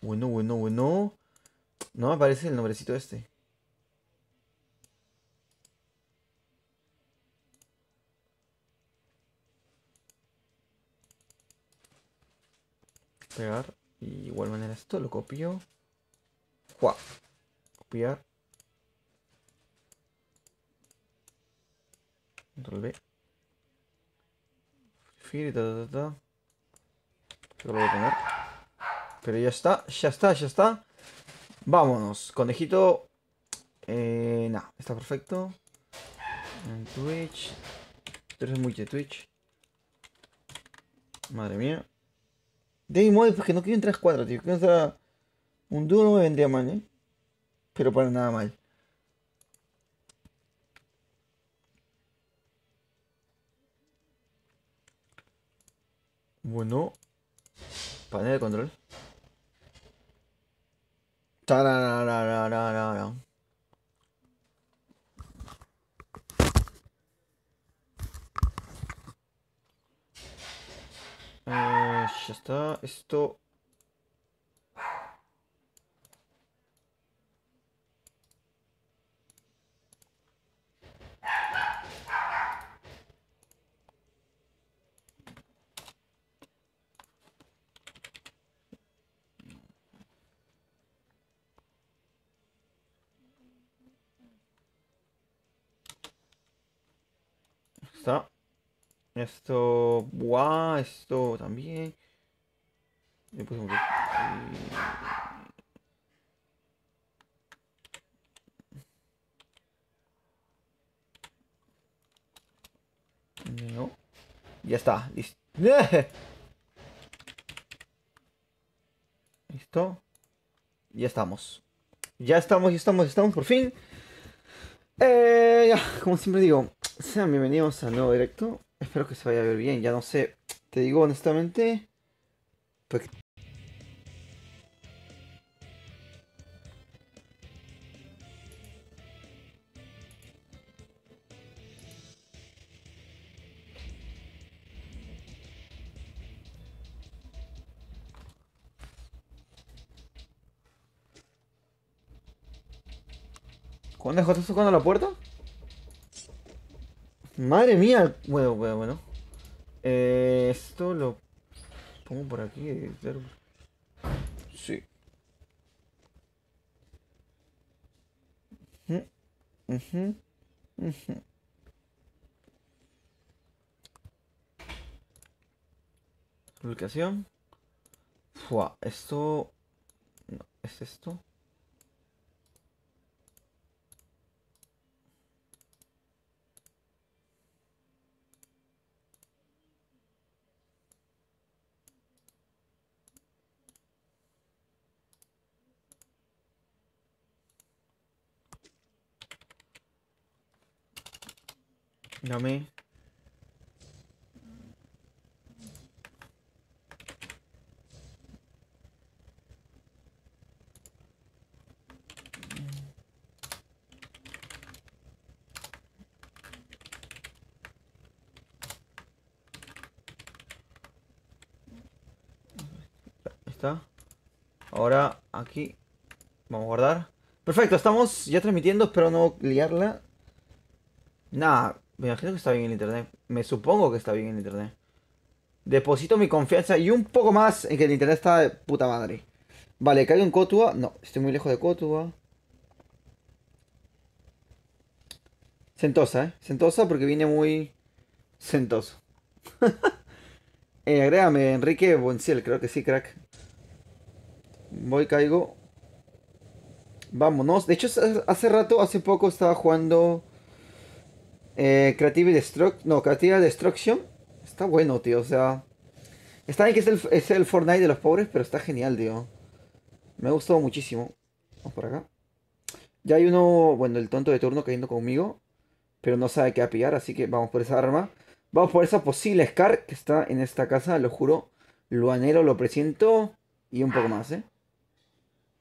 Bueno, bueno, bueno. No me aparece el nombrecito este. Pegar. Y igual manera esto lo copio. ¡Jua! Copiar. Control B. Free, ta, ta, ta, ta. Yo lo voy a poner. Pero ya está, ya está, ya está. Vámonos. Conejito. Nah, está perfecto. En Twitch. Tú eres muy de Twitch. Madre mía. Day Mode, pues que no quiero entrar a 4, tío. Quiero entrar a un dúo, no me vendría mal, ¿eh? Pero para nada mal. Bueno. Panel de control. Tarararararara. Ya está. Esto. Está. Esto. Buah, esto también. Le puse un no. Ya está. Listo. Listo. Ya estamos. Ya estamos por fin. Ya, como siempre digo, sean bienvenidos al nuevo directo. Espero que se vaya a ver bien. Ya no sé. Te digo honestamente. Pues, ¿cuándo estás tocando la puerta? Madre mía. Bueno, bueno, bueno. Esto lo pongo por aquí. Claro. Sí. Ujú, ujú, ujú. Publicación. Fua, esto. No, ¿es esto? Dame. Ahí está. Ahora aquí. Vamos a guardar. Perfecto, estamos ya transmitiendo. Espero no liarla. Nada, me imagino que está bien el internet. Me supongo que está bien el internet. Deposito mi confianza y un poco más en que el internet está de puta madre. Vale, caigo en Kotua. No, estoy muy lejos de Kotua. Sentosa, ¿eh? Sentosa porque viene muy sentoso. Agrégame, Enrique Bonciel, creo que sí, crack. Voy, caigo. Vámonos. De hecho, hace rato, hace poco estaba jugando Creative Destruct. No, Creative Destruction. Está bueno, tío. O sea, está bien que es el Fortnite de los pobres, pero está genial, tío. Me ha gustado muchísimo. Vamos por acá. Ya hay uno, bueno, el tonto de turno cayendo conmigo, pero no sabe qué va a pillar, así que vamos por esa arma. Vamos por esa posible Scar que está en esta casa, lo juro. Lo anhelo, lo presiento y un poco más, ¿eh?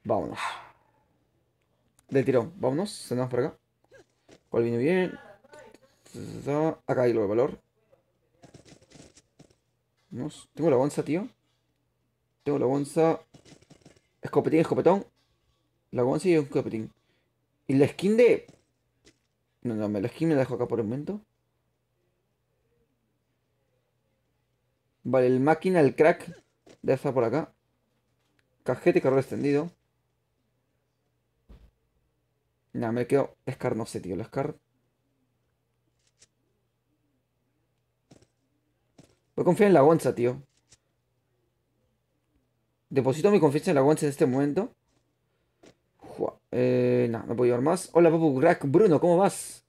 Vámonos. Del tirón, vámonos. Cenamos por acá. ¿Cuál viene bien? Acá hay lo de valor. Vamos. Tengo la bonza, tío. Tengo la bonza. Escopetín, escopetón. La Gonza y un escopetín. Y la skin de... No, no, la skin me la dejo acá por el momento. Vale, el máquina, el crack. Ya está por acá. Cajete, carro extendido. Nada, me quedo... Scar, no sé, tío. El Scar. Voy a confiar en la Gonza, tío. Deposito mi confianza en la Gonza en este momento. Nah, no puedo llevar más. Hola, Papu Crack. Bruno, ¿cómo vas?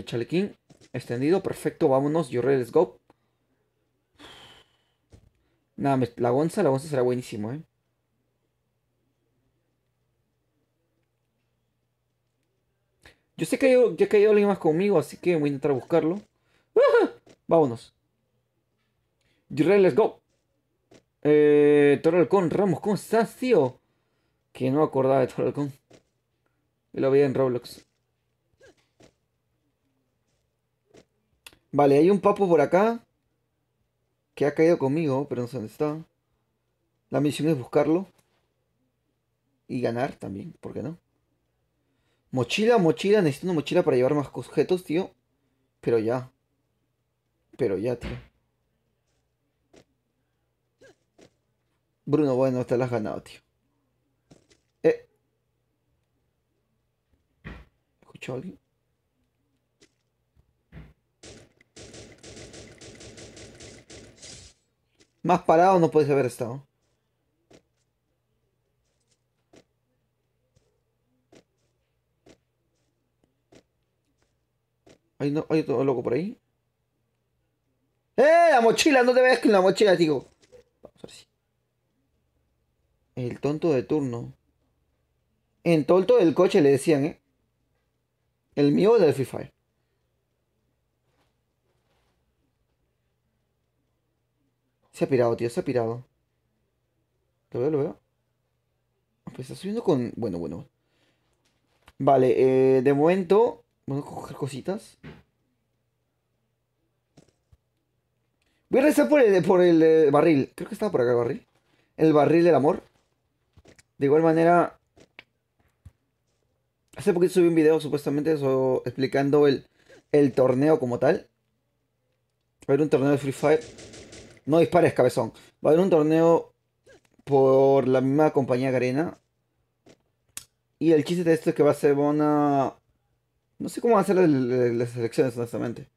Chalequín. Extendido, perfecto. Vámonos. You're ready, let's go. Nada, la Gonza será buenísimo, eh. Yo sé que ya ha caído alguien más conmigo, así que voy a intentar buscarlo. Vámonos. You're ready, let's go. Toro Halcón, Ramos, ¿cómo estás, tío? Que no me acordaba de Toro Halcón. Yo lo veía en Roblox. Vale, hay un papo por acá que ha caído conmigo, pero no sé dónde está. La misión es buscarlo y ganar también, ¿por qué no? Mochila, mochila, necesito una mochila para llevar más objetos, tío. Pero ya, pero ya, tío. Bruno, bueno, te la has ganado, tío. Eh, ¿Escuchó a alguien? Más parado no puedes haber estado. ¿Hay otro loco por ahí? La mochila! No te veas con la mochila, tío. Vamos a ver si. El tonto de turno. En tonto del coche le decían, ¿eh? El mío del Free Fire. Se ha pirado, tío, se ha pirado. Lo veo, lo veo. Pues está subiendo con... Bueno, bueno. Vale, de momento... Vamos a coger cositas. Voy a rezar por el barril. Creo que estaba por acá el barril. El barril del amor. De igual manera... Hace poquito subí un video supuestamente explicando el torneo como tal. Va a haber un torneo de Free Fire. No dispares, cabezón. Va a haber un torneo por la misma compañía Garena. Y el chiste de esto es que va a ser una... No sé cómo van a ser las elecciones, honestamente.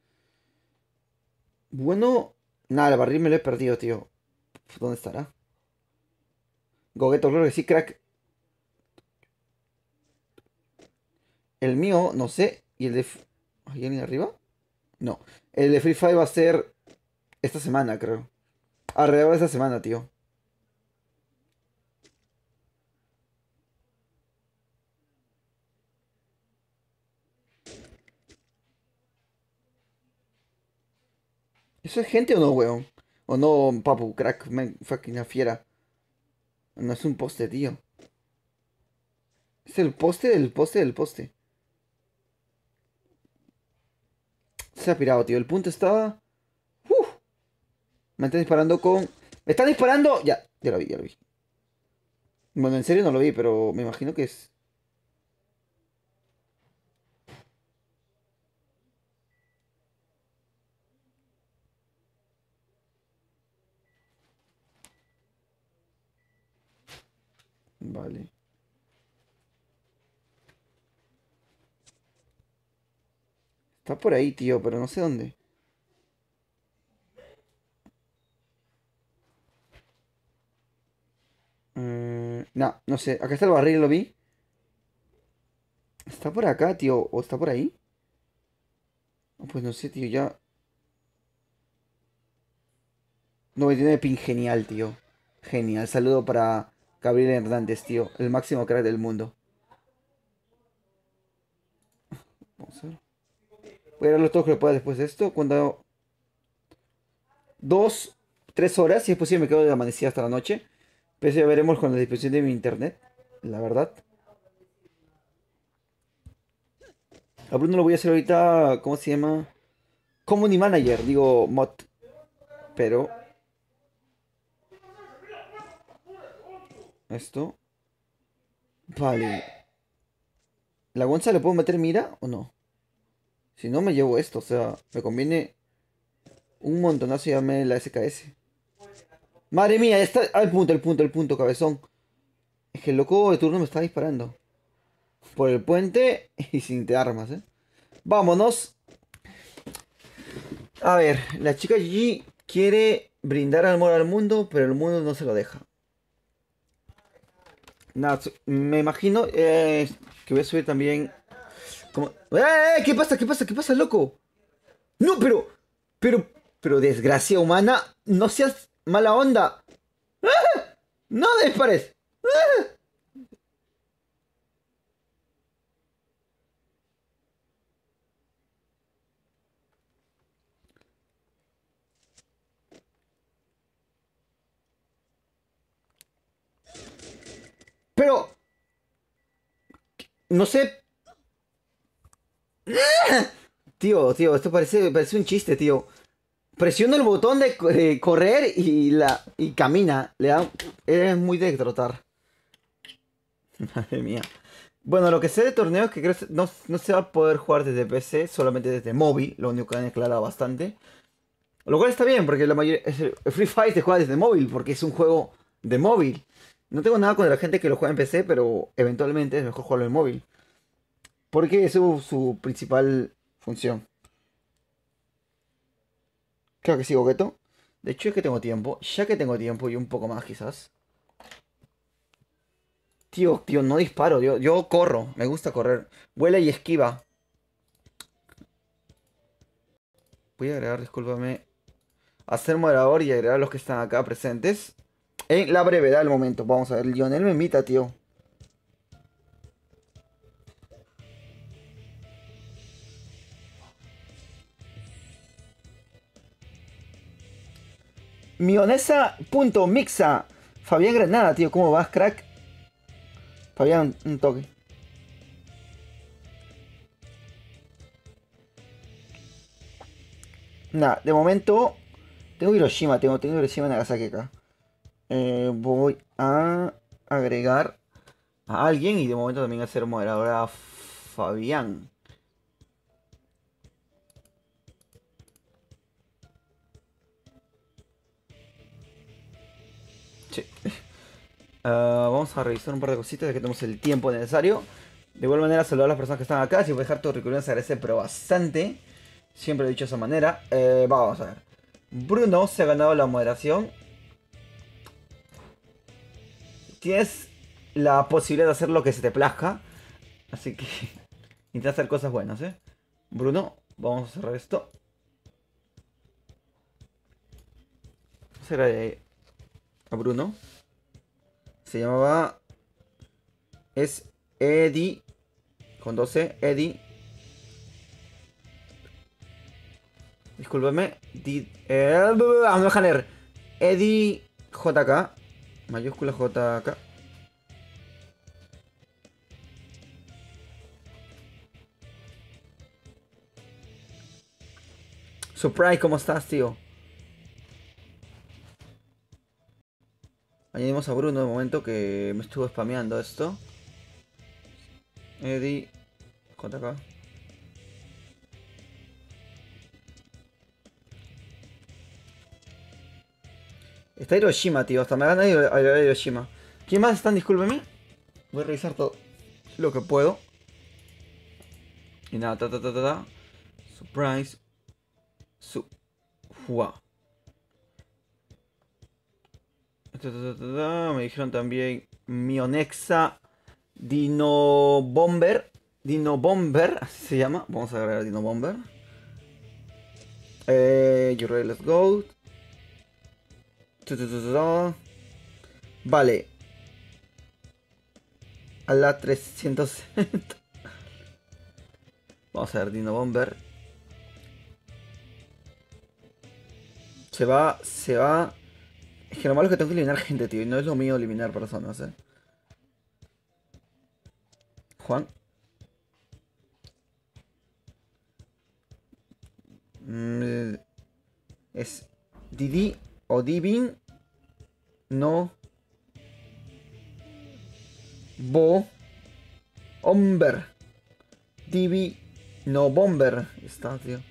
Bueno, nada, el barril me lo he perdido, tío. ¿Dónde estará? Gogueto, creo que sí, crack. El mío, no sé. ¿Y el de... ¿Hay alguien arriba? No. El de Free Fire va a ser esta semana, creo. Alrededor de esta semana, tío. ¿Eso es gente o no, weón? O no, papu, crack, fucking una fiera. No es un poste, tío. Es el poste del poste del poste. Se ha pirado, tío. El punto estaba... ¡Uf! Me están disparando con... ¡Me están disparando! Ya, ya lo vi, ya lo vi. Bueno, en serio no lo vi, pero me imagino que es... Vale. Está por ahí, tío, pero no sé dónde. No, no sé. Acá está el barril, lo vi. ¿Está por acá, tío? ¿O está por ahí? Pues no sé, tío, ya... 99 ping, genial, tío. Genial. Saludo para Gabriel Hernández, tío. El máximo crack del mundo. Vamos a ver. Voy a ver los todos que pueda después de esto. Cuando... 2, 3 horas, si es posible, me quedo de amanecida hasta la noche. Pero eso ya veremos con la disposición de mi internet. La verdad. A Bruno lo voy a hacer ahorita. ¿Cómo se llama? Community Manager, digo mod. Pero Esto. Vale. ¿La Gonza le puedo meter mira o no? Si no, me llevo esto. O sea, me conviene un montonazo llevarme la SKS. Madre mía, ya está. Ah, el punto, cabezón. Es que el loco de turno me está disparando. Por el puente y sin te armas, ¿eh? Vámonos. A ver, la chica Gigi quiere brindar amor al mundo, pero el mundo no se lo deja. Nada, me imagino que voy a subir también. Como... ¿Qué pasa? ¿Qué pasa? ¿Qué pasa, loco? No, pero, pero desgracia humana, no seas mala onda. No dispares. Pero, no sé. Tío, esto parece un chiste, tío. Presiona el botón de correr y camina. Es muy de trotar. Madre mía. Bueno, lo que sé de torneos es que creo que no se va a poder jugar desde PC, solamente desde móvil, lo único que han aclarado bastante. Lo cual está bien, porque la mayoría, el Free Fire se juega desde móvil, porque es un juego de móvil. No tengo nada contra la gente que lo juega en PC, pero eventualmente es mejor jugarlo en móvil. Porque es su principal función. Claro que sí, Gogueto. De hecho, es que tengo tiempo. Ya que tengo tiempo y un poco más quizás. Tío, no disparo. Yo corro. Me gusta correr. Vuela y esquiva. Voy a agregar, discúlpame, a ser moderador y agregar a los que están acá presentes. En la brevedad del momento. Vamos a ver. Lionel me invita, tío. Mionesa.mixa. Fabián Granada, tío. ¿Cómo vas, crack? Fabián, un toque. Nada, de momento. Tengo Hiroshima, tengo Hiroshima y Nagasaki acá. Voy a agregar a alguien y de momento también a ser moderadora a Fabián. Sí. Vamos a revisar un par de cositas ya que tenemos el tiempo necesario. De igual manera, saludar a las personas que están acá. Si voy a dejar tu currículum, se agradece, pero bastante. Siempre lo he dicho de esa manera. Vamos a ver. Bruno se ha ganado la moderación. Tienes la posibilidad de hacer lo que se te plazca. Así que intenta hacer cosas buenas, ¿eh? Bruno, vamos a cerrar esto. Será a Bruno. Se llamaba. Es Eddie. Con 12. Eddie. Discúlpeme. No deja leer. Eddie JK. Mayúscula JK. Surprise, ¿cómo estás, tío? Añadimos a Bruno de momento que me estuvo spameando esto. Eddie JK. Está Hiroshima, tío. Hasta me van a ir a Hiroshima. ¿Quién más están? Discúlpeme. Voy a revisar todo lo que puedo. Y nada, Surprise. Hua. Me dijeron también Mionexa Dino Bomber. Dino Bomber, así se llama. Vamos a agregar Dino Bomber. You ready, let's go. Vale. A la 360. Vamos a ver, Dino Bomber. Se va. Es que lo malo es que tengo que eliminar gente, tío. Y no es lo mío eliminar personas, Juan. Es Didi o Divin. No. Bo. Bomber. DB. No, Bomber. Está, tío.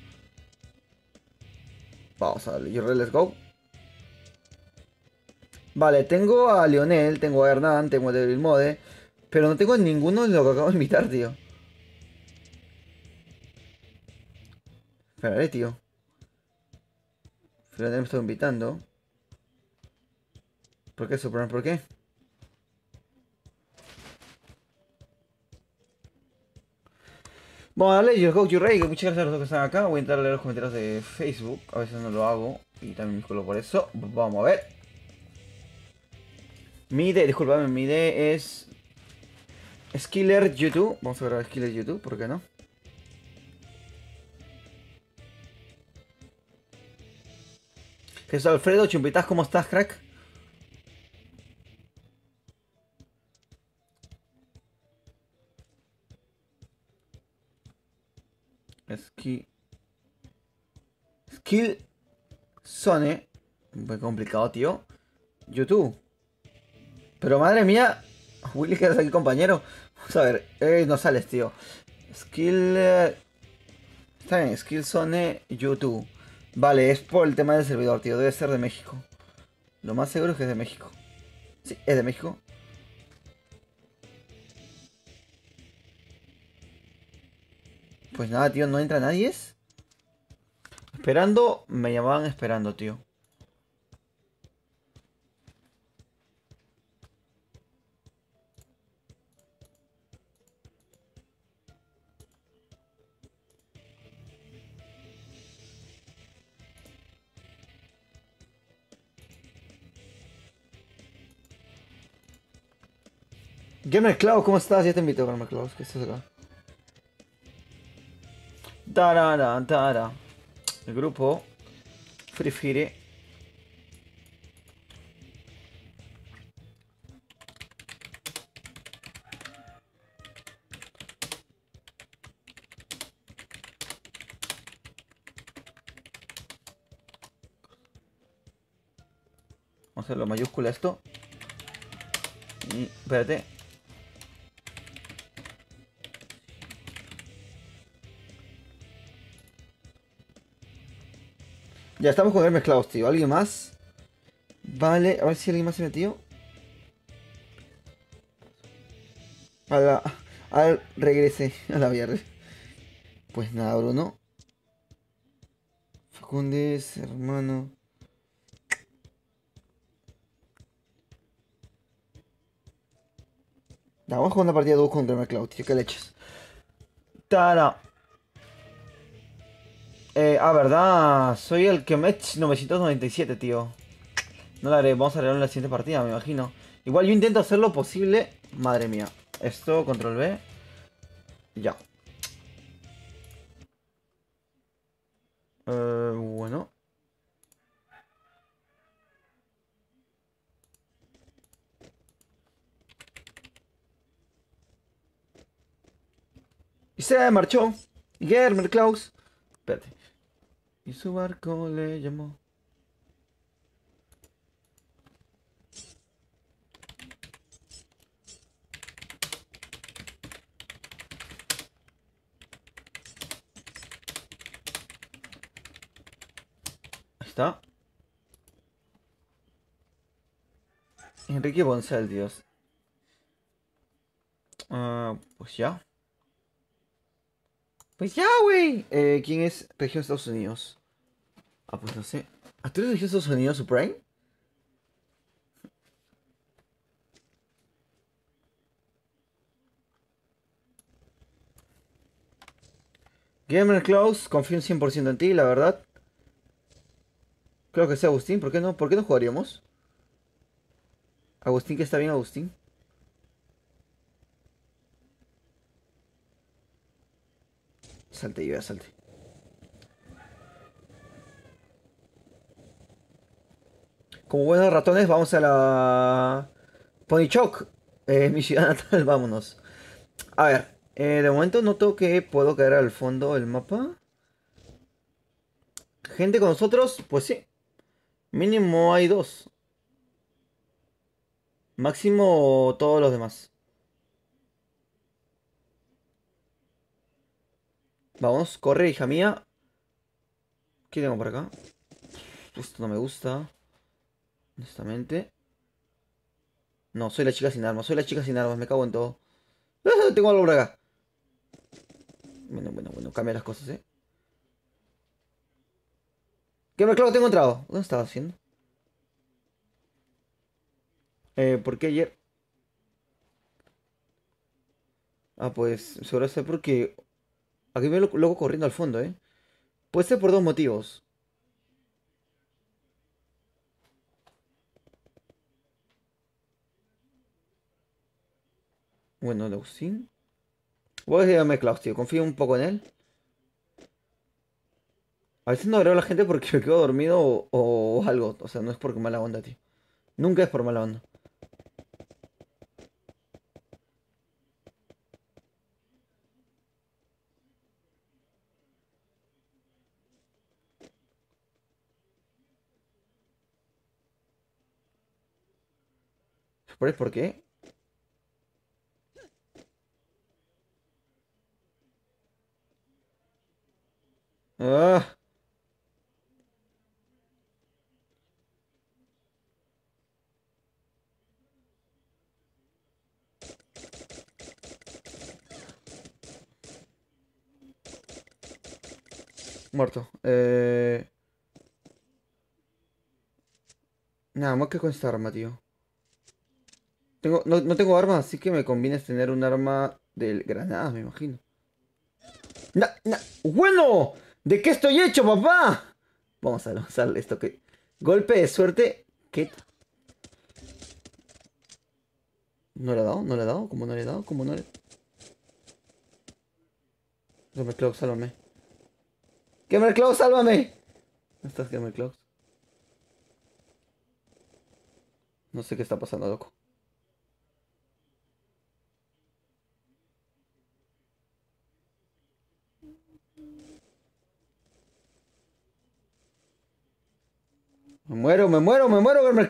Vamos a darle. Let's go. Vale, tengo a Lionel, tengo a Hernán, tengo a Devil Mode. Pero no tengo ninguno de lo que acabo de invitar, tío. Esperaré, tío. Lionel me está invitando. ¿Por qué, Superman? ¿Por qué? Bueno, dale, yo Go Ray, que muchas gracias a los que están acá. Voy a entrar a leer los comentarios de Facebook. A veces no lo hago. Y también me disculpo por eso. Vamos a ver. Mi ID, disculpame, mi ID es Skiller YouTube. Vamos a ver a Skiller YouTube, ¿por qué no? Jesús Alfredo, Chumpitas, ¿cómo estás, crack? Skill Zone. Muy complicado, tío. YouTube. Pero madre mía. Willy, ¿qué haces aquí, compañero? Vamos a ver. No sales, tío. Skill... está bien, Skill Zone YouTube. Vale, es por el tema del servidor, tío. Debe ser de México. Lo más seguro es que es de México. Sí, es de México. Pues nada, tío, no entra nadie. Esperando, me llamaban esperando, tío. Gamer Cloud, ¿cómo estás? Ya te invito, Gamer Cloud. ¿Qué estás acá? Tarara, tara. El grupo Free Fire. Vamos a hacerlo mayúscula esto. Y espérate. Ya estamos con Gamer Cloud, tío. ¿Alguien más? Vale, a ver si alguien más se metió. Regrese a la VR. Pues nada, Bruno. Facundes, hermano. Ya, vamos a jugar una partida de dúo con Gamer Cloud, tío. ¿Qué leches? Tara. Verdad. Soy el Kemech 997, tío. No la haré. Vamos a arreglar en la siguiente partida, me imagino. Igual yo intento hacer lo posible. Madre mía. Esto, control B. Ya. Bueno. Y se marchó. Germer Klaus. Espérate. Y su barco le llamó. Ahí está. Enrique Bonsal, Dios. Pues ya. Pues ya, güey. ¿Quién es región Estados Unidos? Ah, pues no sé. ¿A tú eres región Estados Unidos, Supreme? Gamer Klaus, confío un 100% en ti, la verdad. Creo que sea Agustín. ¿Por qué no? ¿Por qué no jugaríamos? Agustín, que está bien, Agustín. Salte, yo ya salte. Como buenos ratones, vamos a la Ponychoc, mi ciudad natal, vámonos. A ver, de momento noto que puedo caer al fondo del mapa. Gente con nosotros, pues sí. Mínimo hay dos. Máximo todos los demás. Vamos, corre, hija mía. ¿Qué tengo por acá? Esto no me gusta. Honestamente. No, soy la chica sin armas. Soy la chica sin armas. Me cago en todo. Tengo algo por acá. Bueno. Cambia las cosas, ¿eh? ¿Qué mercado te he encontrado? ¿Dónde estaba haciendo? ¿Por qué ayer? Ah, pues seguro ser porque aquí veo loco corriendo al fondo, ¿eh? Puede ser por dos motivos. Bueno, Leucin. Voy a llamarme Klaus, tío. Confío un poco en él. A veces no agrego a la gente porque me quedo dormido o algo. O sea, no es por mala onda, tío. Nunca es por mala onda. ¿Por qué? Ah, muerto. Nada más que con esta arma, tío. No tengo armas, así que me conviene tener un arma de granadas, me imagino. Bueno, ¿de qué estoy hecho, papá? Vamos a lanzarle esto que... Golpe de suerte. ¿Qué? ¿No le ha dado? ¿No le ha dado? ¿Cómo no le ha dado? ¿Cómo no le...? Gamer sálvame. Gamer sálvame. ¿Dónde estás, Gamer No sé qué está pasando, loco. Me muero, Gamer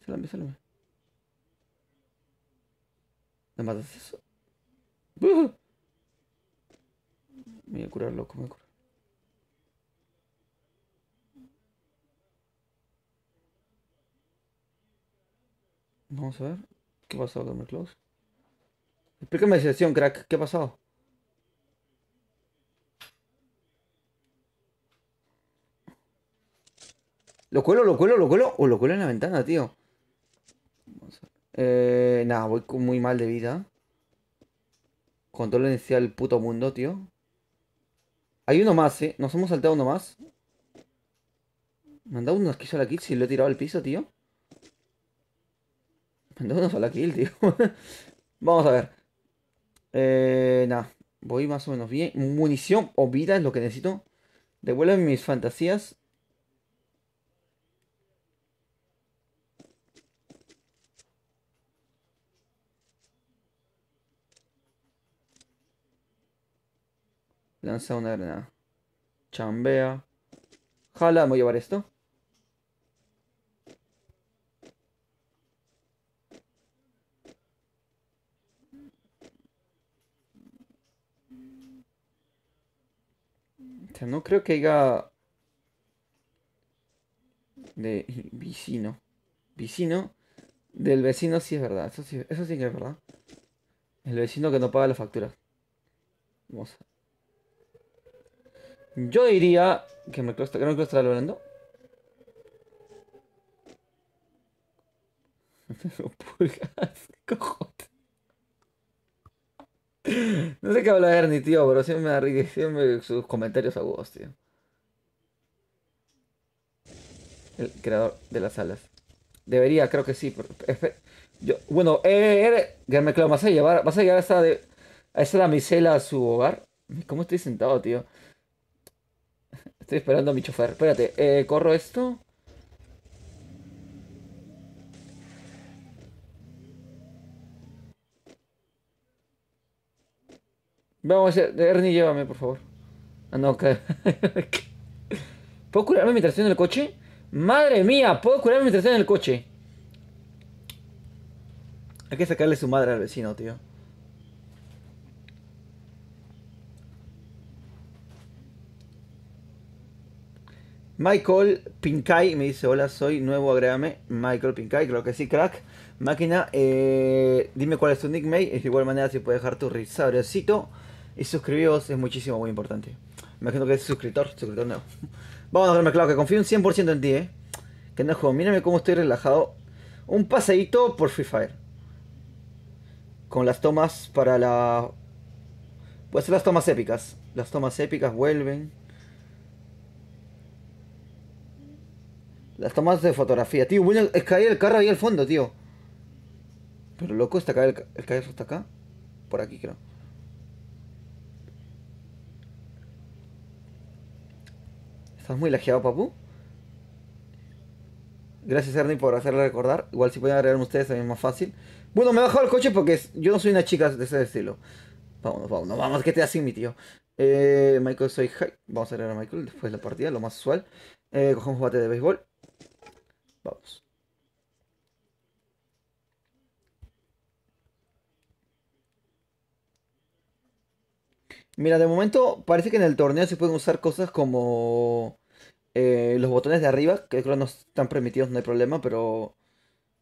Sálvame. ¿Me matas eso? Me voy a curar, loco, me voy a curar. Vamos a ver. ¿Qué pasó, Gamer Explícame la situación, crack. ¿Qué ha pasado? ¿Lo cuelo lo cuelo en la ventana, tío? Vamos a ver. Nada, voy muy mal de vida. Control inicial del puto mundo, tío. Hay uno más, ¿eh? Nos hemos saltado uno más. Me han dado una sola kill si lo he tirado al piso, tío. Me han dado una sola kill, tío. Vamos a ver. Nada. Voy más o menos bien. Munición o vida es lo que necesito. Devuelven mis fantasías. Lanza una granada. Chambea. Jala, me voy a llevar esto. O sea, no creo que haya... De vecino. Vecino. Del vecino sí es verdad. Eso sí que es verdad. El vecino que no paga la factura. Vamos a... Yo diría que me cuesta, que no me estará logrando. Pulgas, cojones. No sé qué habla Ernie, tío, pero siempre me da risa, siempre sus comentarios agudos, tío. El creador de las alas. Debería, creo que sí. Bueno, Germeclao, vas a llevar a esa damisela a su hogar? ¿Cómo estoy sentado, tío? Estoy esperando a mi chofer. Espérate, corro esto. Vamos a hacer. Ernie, llévame, por favor. Ah, no, que... ¿Puedo curarme mientras estoy en el coche? ¡Madre mía! ¿Puedo curarme mientras estoy en el coche? Hay que sacarle su madre al vecino, tío. Michael Pincay me dice, hola, soy nuevo, agrégame. Michael Pincay, creo que sí, crack. Máquina, dime cuál es tu nickname. De igual manera, si puedes dejar tu sabrosito y suscribiros, es muchísimo, muy importante. Me imagino que es suscriptor nuevo. Vamos a verme, claro, que confío un 100% en ti, Que no juego, mírame cómo estoy relajado. Un paseíto por Free Fire. Con las tomas para la... Puede ser las tomas épicas. Las tomas épicas vuelven. Las tomas de fotografía. Tío, bueno, es caer el carro ahí al fondo, tío. Pero loco, está acá el carro está acá. Por aquí, creo. ¿Estás muy lajeado, papu? Gracias, Ernie, por hacerle recordar. Igual si pueden agregarme ustedes también es más fácil. Bueno, me he bajado el coche porque yo no soy una chica de ese estilo. Vamos, que te así, mi tío. Michael, soy Vamos a agregar a Michael después de la partida, lo más usual. Cogemos bate de béisbol. Vamos. Mira, de momento parece que en el torneo se pueden usar cosas como los botones de arriba, que creo que no están permitidos, no hay problema, pero...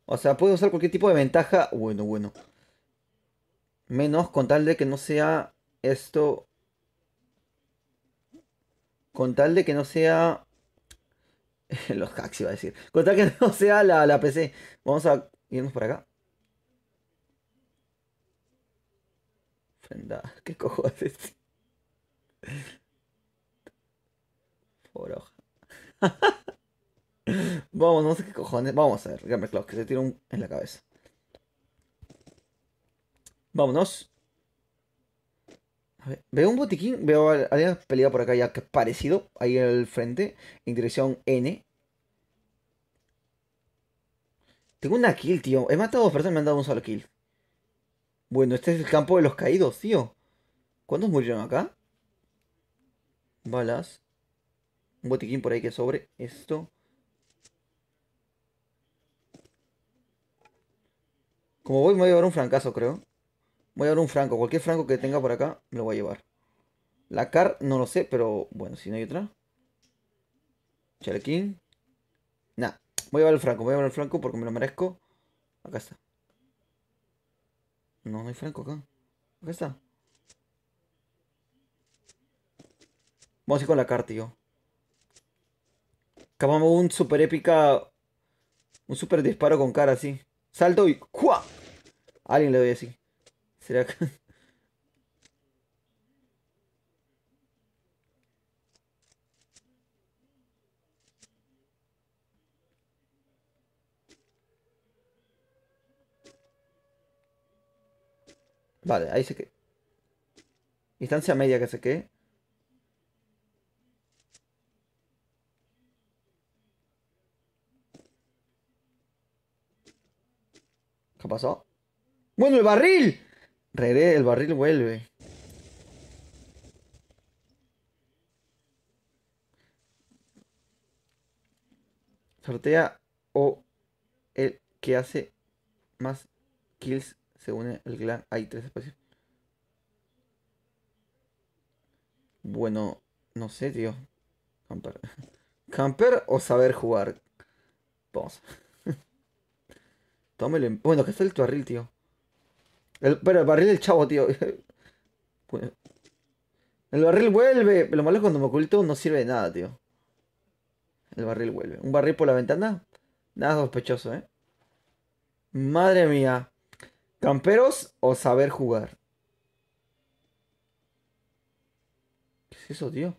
O sea, puede usar cualquier tipo de ventaja. Bueno. Menos con tal de que no sea esto. Con tal de que no sea... Los hacks iba a decir. Con tal que no sea la PC. Vamos a irnos por acá. Frenda. ¿Qué cojones? Por hoja. Vamos, no sé qué cojones. Vamos a ver. Gamer Cloud, que se tira en la cabeza. Vámonos. A ver, veo un botiquín. Veo a alguien peleado por acá ya que es parecido. Ahí al frente. En dirección N. Tengo una kill, tío. He matado a dos personas y me han dado un solo kill. Bueno, este es el campo de los caídos, tío. ¿Cuántos murieron acá? Balas. Un botiquín por ahí que sobre. Esto. Como voy, me voy a llevar un francazo, creo. Voy a llevar un franco. Cualquier franco que tenga por acá, me lo voy a llevar. La car, no lo sé, pero bueno, si no hay otra. Chalequín. Nah. Voy a llevar el franco. Voy a llevar el franco porque me lo merezco. Acá está. No, no hay franco acá. Acá está. Vamos a ir con la car, tío. Acabamos un super épica. Un super disparo con cara así. Salto y. ¡Jua! A alguien le doy así. ¿Será que.? Vale, ahí se que. Distancia media que se quede. ¿Qué pasó? ¡Bueno, el barril! El barril vuelve. Sortea o el que hace más kills se une el clan. Hay tres espacios. Bueno, no sé, tío. Camper. ¿Camper o saber jugar? Vamos. Tómelo. Bueno, que está el barril, tío. Pero el barril del chavo, tío. Bueno, el barril vuelve. Lo malo es cuando me oculto no sirve de nada, tío. El barril vuelve. ¿Un barril por la ventana? Nada sospechoso, ¿eh? Madre mía. ¿Camperos o saber jugar? ¿Qué es eso, tío?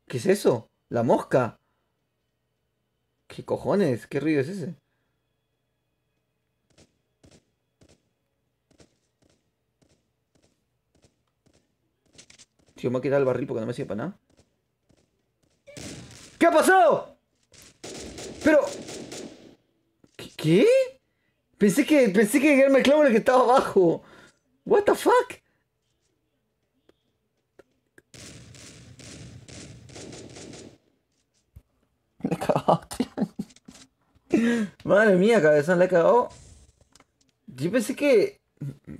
¿Qué es eso? ¿La mosca? ¿Qué cojones? ¿Qué ruido es ese? Tío, me ha quitado el barril porque no me sirve para nada. ¿Qué ha pasado? Pero... ¿Qué? Pensé que era el clavo el que estaba abajo. What the fuck? Me he cagado, tío. Madre mía, cabezón, le he cagado. Yo pensé que...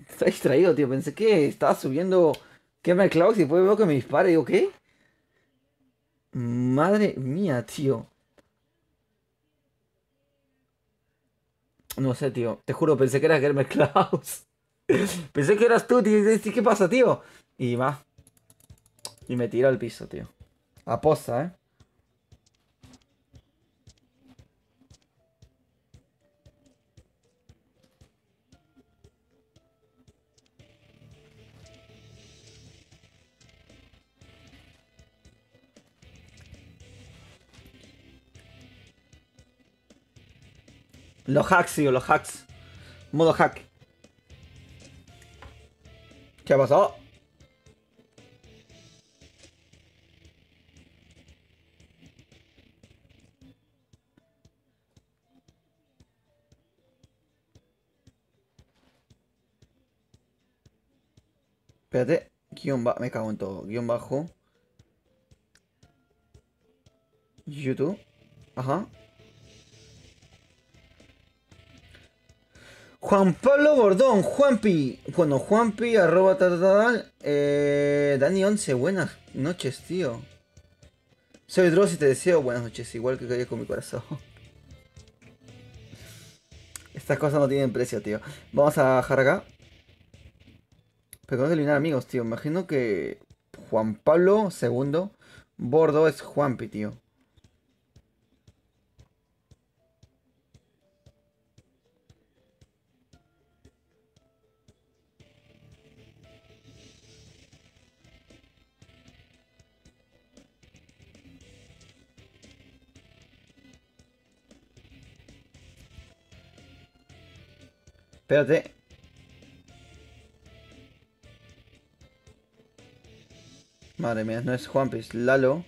Está distraído, tío. Pensé que estaba subiendo... Quema el clavo y después veo que me dispara y digo, ¿qué? Madre mía, tío. No sé, tío. Te juro, pensé que era Germer Klaus. Pensé que eras tú, tío. ¿Qué pasa, tío? Y más. Y me tira al piso, tío. Aposta, ¿eh? Los hacks, tío, los hacks. Modo hack. ¿Qué ha pasado? Espérate. Me cago en todo. Guión bajo. YouTube. Ajá. Juan Pablo Bordón, Juanpi. Bueno, Juanpi, arroba tal, tal, tal. Dani 11, buenas noches, tío. Soy Dross y te deseo buenas noches, igual que caí con mi corazón. Estas cosas no tienen precio, tío. Vamos a bajar acá. Pero tengo que eliminar amigos, tío. Imagino que Juan Pablo segundo. Bordo es Juanpi, tío. Espérate. Madre mía, no es Juanpi, es Lalo.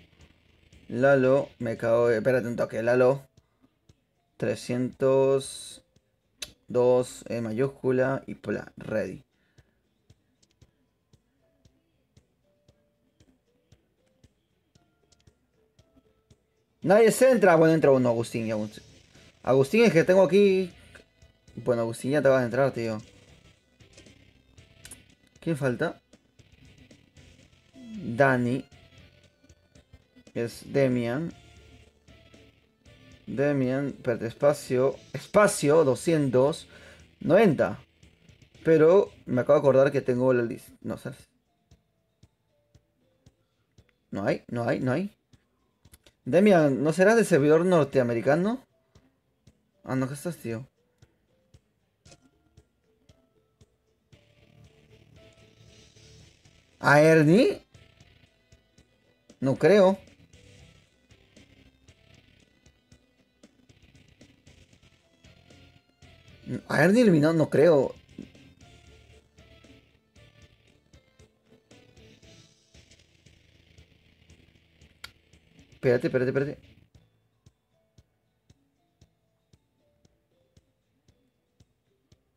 Lalo, me cago. Espérate un toque, Lalo. 302 E mayúscula y pla, ready. Nadie se entra. Bueno, entra uno, Agustín y Agustín. Agustín es que tengo aquí. Bueno, Agustín ya te vas a entrar, tío. ¿Quién falta? Dani. Es Demian. Demian, espérate, espacio. Espacio 290. Pero me acabo de acordar que tengo la lista. No, ¿sabes? No hay, no hay, no hay. Demian, ¿no serás de servidor norteamericano? Ah, no, ¿qué estás, tío? ¿A Ernie? No creo. A Ernie eliminado, no creo. Espérate, espérate, espérate.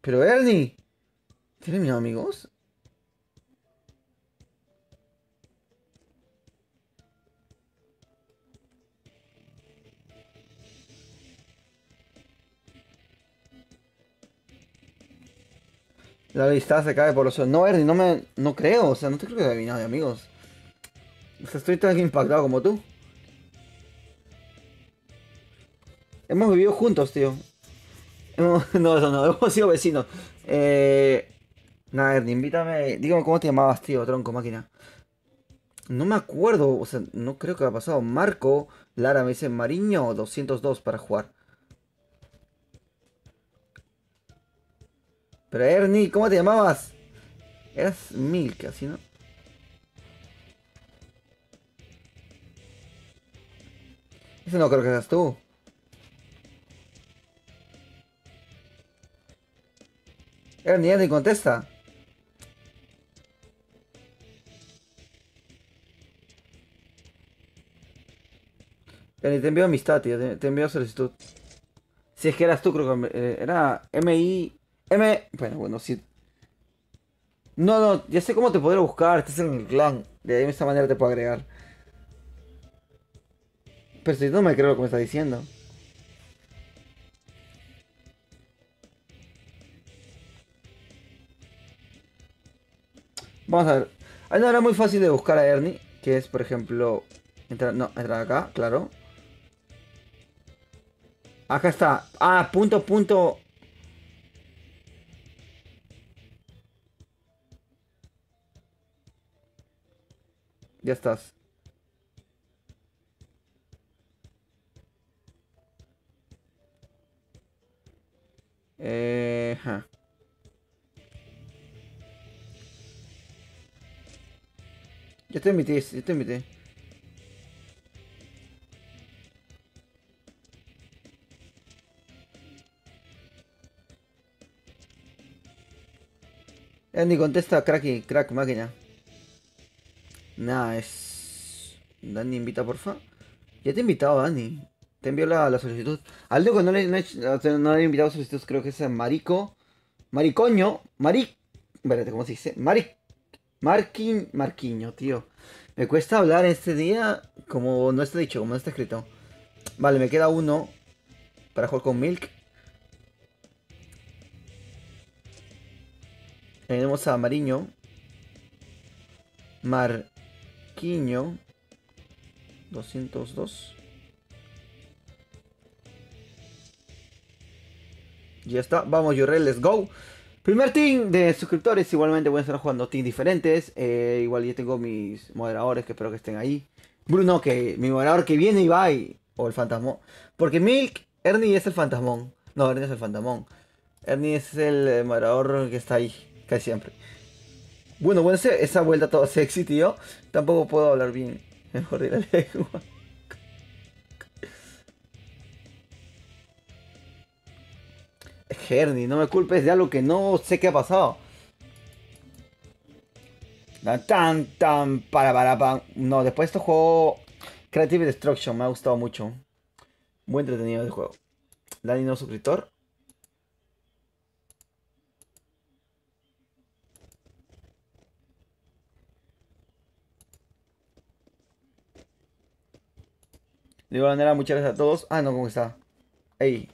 Pero Ernie. ¿Te he eliminado, amigos? La lista se cae por los suelos. No, Ernie, no me. No creo. O sea, no te creo que haya eliminado, amigos. O sea, estoy tan impactado como tú. Hemos vivido juntos, tío. No, eso no. Hemos sido vecinos. Nada, Ernie, invítame. Dígame cómo te llamabas, tío, tronco máquina. No me acuerdo. O sea, no creo que haya pasado. Marco, Lara me dice Mariño 202 para jugar. Pero Ernie, ¿cómo te llamabas? Eras Milk, así, ¿no? Ese no creo que seas tú. Ernie, Ernie, contesta. Ernie, te envío amistad, tío. Te envío solicitud. Si es que eras tú, creo que era M-I-M. Bueno, sí. No, no, ya sé cómo te podré buscar. Estás en el clan. De esta manera te puedo agregar. Pero si no me creo lo que me está diciendo. Vamos a ver. Hay una manera muy fácil de buscar a Ernie. Que es, por ejemplo, Entra, no, entra acá, claro. Acá está. Ah, punto, punto. Ya estás. Ja. Ya te invité, ya te invité. Andy, contesta, cracky, crack, máquina. Nah, es... Dani, invita, porfa. Ya te he invitado, Dani. Te envió la solicitud. Al único que no le he invitado solicitud, creo que es a Marico. Maricoño. Espérate, ¿cómo se dice? Marquiño, tío. Me cuesta hablar este día como no está dicho, como no está escrito. Vale, me queda uno para jugar con Milk. Tenemos a Mariño. Marquiño. 202. Ya está, vamos Yorrel, let's go. Primer team de suscriptores, igualmente voy a estar jugando teams diferentes. Igual ya tengo mis moderadores que espero que estén ahí. Bruno, que mi moderador que viene y va o el fantasmón. Porque Milk, Ernie es el fantasmón. No, Ernie es el fantasmón. Ernie es el moderador que está ahí, casi siempre. Bueno, esa vuelta todo sexy, tío. Tampoco puedo hablar bien. Mejor de la lengua. Ernie, no me culpes de algo que no sé qué ha pasado. Para. No, después de este juego Creative Destruction me ha gustado mucho. Muy entretenido el juego. Dani no suscriptor. De igual manera, muchas gracias a todos. Ah, no, ¿cómo está? Ey.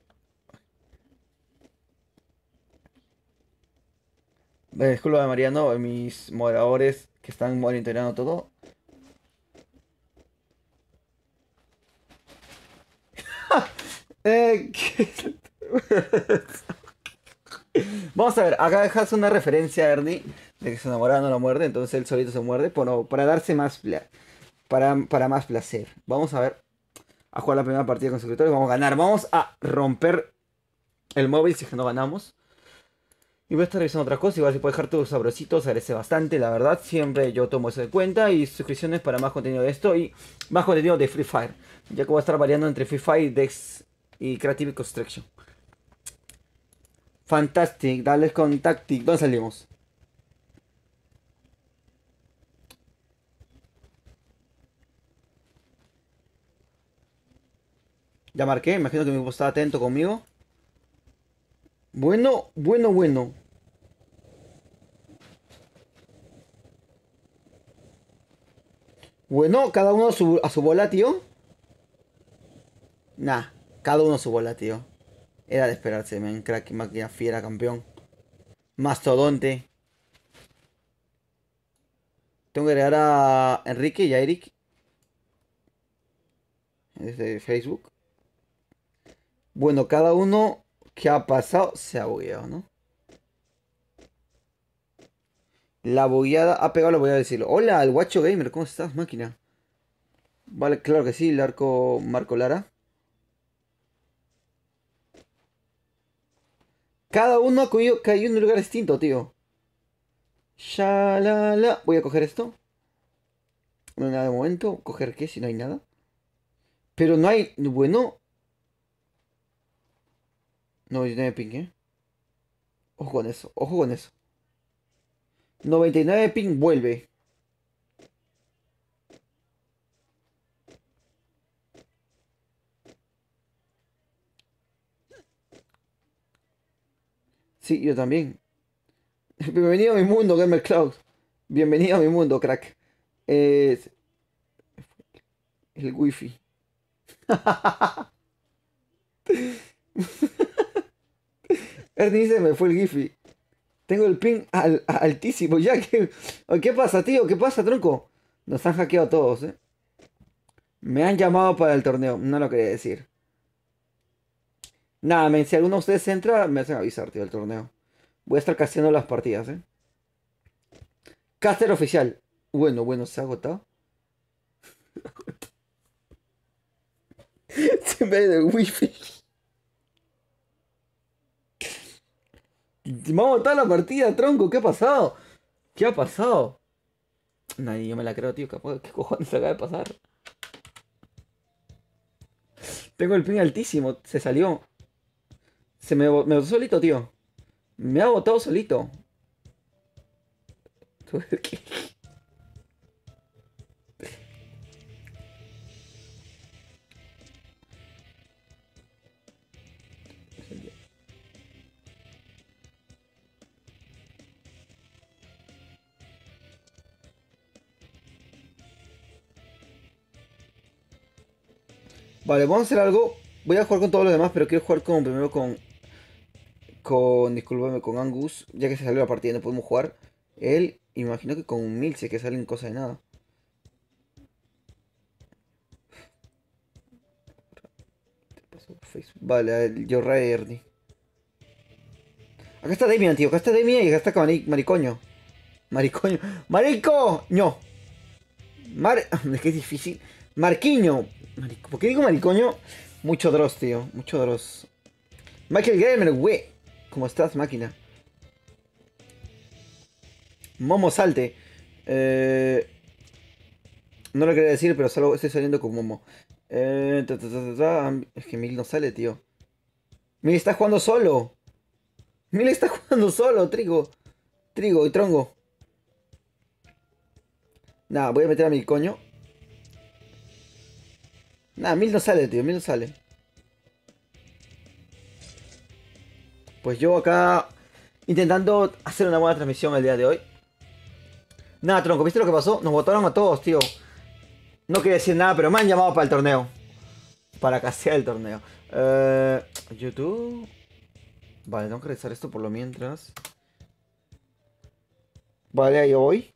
Disculpa de Mariano, mis moderadores que están monitoreando todo. ¿Qué? Vamos a ver, acá dejas una referencia a Ernie de que su enamorada no lo muerde, entonces él solito se muerde para darse más para más placer. Vamos a ver a jugar la primera partida con suscriptores, vamos a ganar, vamos a romper el móvil si es que no ganamos. Y voy a estar revisando otras cosas, igual si puedes dejar tus sabrositos, agradece bastante, la verdad, siempre yo tomo eso de cuenta y suscripciones para más contenido de esto y más contenido de Free Fire, ya que voy a estar variando entre Free Fire, Dex y Creative Construction. Fantastic, dale con Tactic, ¿dónde salimos? Ya marqué, imagino que mi equipo está atento conmigo. Bueno. Bueno, cada uno a su bola, tío. Nah, cada uno a su bola, tío. Era de esperarse, men. Crack, máquina fiera, campeón. Mastodonte. Tengo que agregar a Enrique y a Eric. Desde Facebook. Bueno, cada uno que ha pasado se ha bugueado, ¿no? La bugueada ha pegado, lo voy a decirlo. Hola, el Guacho Gamer, ¿cómo estás, máquina? Vale, claro que sí, el arco Marco Lara. Cada uno ha caído en un lugar distinto, tío. Shalala. Voy a coger esto. No hay nada de momento. ¿Coger qué si no hay nada? Pero no hay. Bueno. No, yo tengo ping, ¿eh? Ojo con eso, ojo con eso. 99 ping vuelve. Sí, yo también. Bienvenido a mi mundo, Gamer Cloud. Bienvenido a mi mundo, crack. Es el wifi. Ernie dice, me fue el wifi. Tengo el ping altísimo ya que... ¿Qué pasa, tío? ¿Qué pasa, tronco? Nos han hackeado a todos, ¿eh? Me han llamado para el torneo, no lo quería decir. Nada, men, si alguno de ustedes entra, me hacen avisar, tío, el torneo. Voy a estar casteando las partidas, ¿eh? Caster oficial. Bueno, bueno, se ha agotado. Se me ha ido el wifi. Me ha botado la partida, tronco. ¿Qué ha pasado? ¿Qué ha pasado? Nadie, yo me la creo, tío. ¿Qué cojones acaba de pasar? Tengo el ping altísimo. Se salió. Me botó solito, tío. Me ha botado solito. ¿Qué? Vale, vamos a hacer algo. Voy a jugar con todos los demás, pero quiero jugar primero discúlpame, con Angus. Ya que se salió la partida, no podemos jugar. Él, y me imagino que con Milce, que salen cosas de nada. Vale, yo Ernie. Acá está Demian, tío. Acá está Demian y acá está Maricoño. Maricoño. ¡Maricoño! Es que es difícil. Marquiño. ¿Por qué digo maricoño? Mucho Dross, tío. Mucho Dross. Michael Gamer, güey. ¿Cómo estás, máquina? Momo Salte. Eh, no lo quería decir, pero solo estoy saliendo con Momo. Es que Mil no sale, tío. Mil está jugando solo. Mil está jugando solo, Trigo. Trigo y Trongo. Nada, voy a meter a mi coño. Nada, Mil no sale, tío. Mil no sale. Pues yo acá intentando hacer una buena transmisión el día de hoy. Nada, tronco, ¿viste lo que pasó? Nos votaron a todos, tío. No quería decir nada, pero me han llamado para el torneo. Para casear el torneo. YouTube. Vale, tengo que revisar esto por lo mientras. Vale, ahí voy.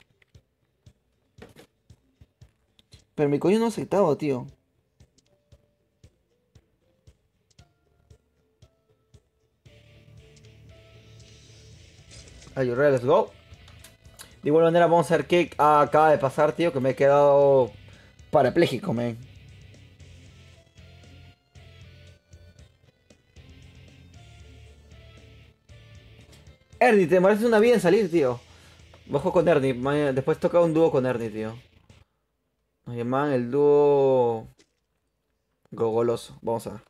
Pero mi coño no ha aceptado, tío. Ayurre, let's go. De igual manera, vamos a ver qué acaba de pasar, tío. Que me he quedado parapléjico, man. Ernie, te mereces una vida en salir, tío. Bajo con Ernie. Después toca un dúo con Ernie, tío. Nos llaman el dúo Gogoloso. Vamos a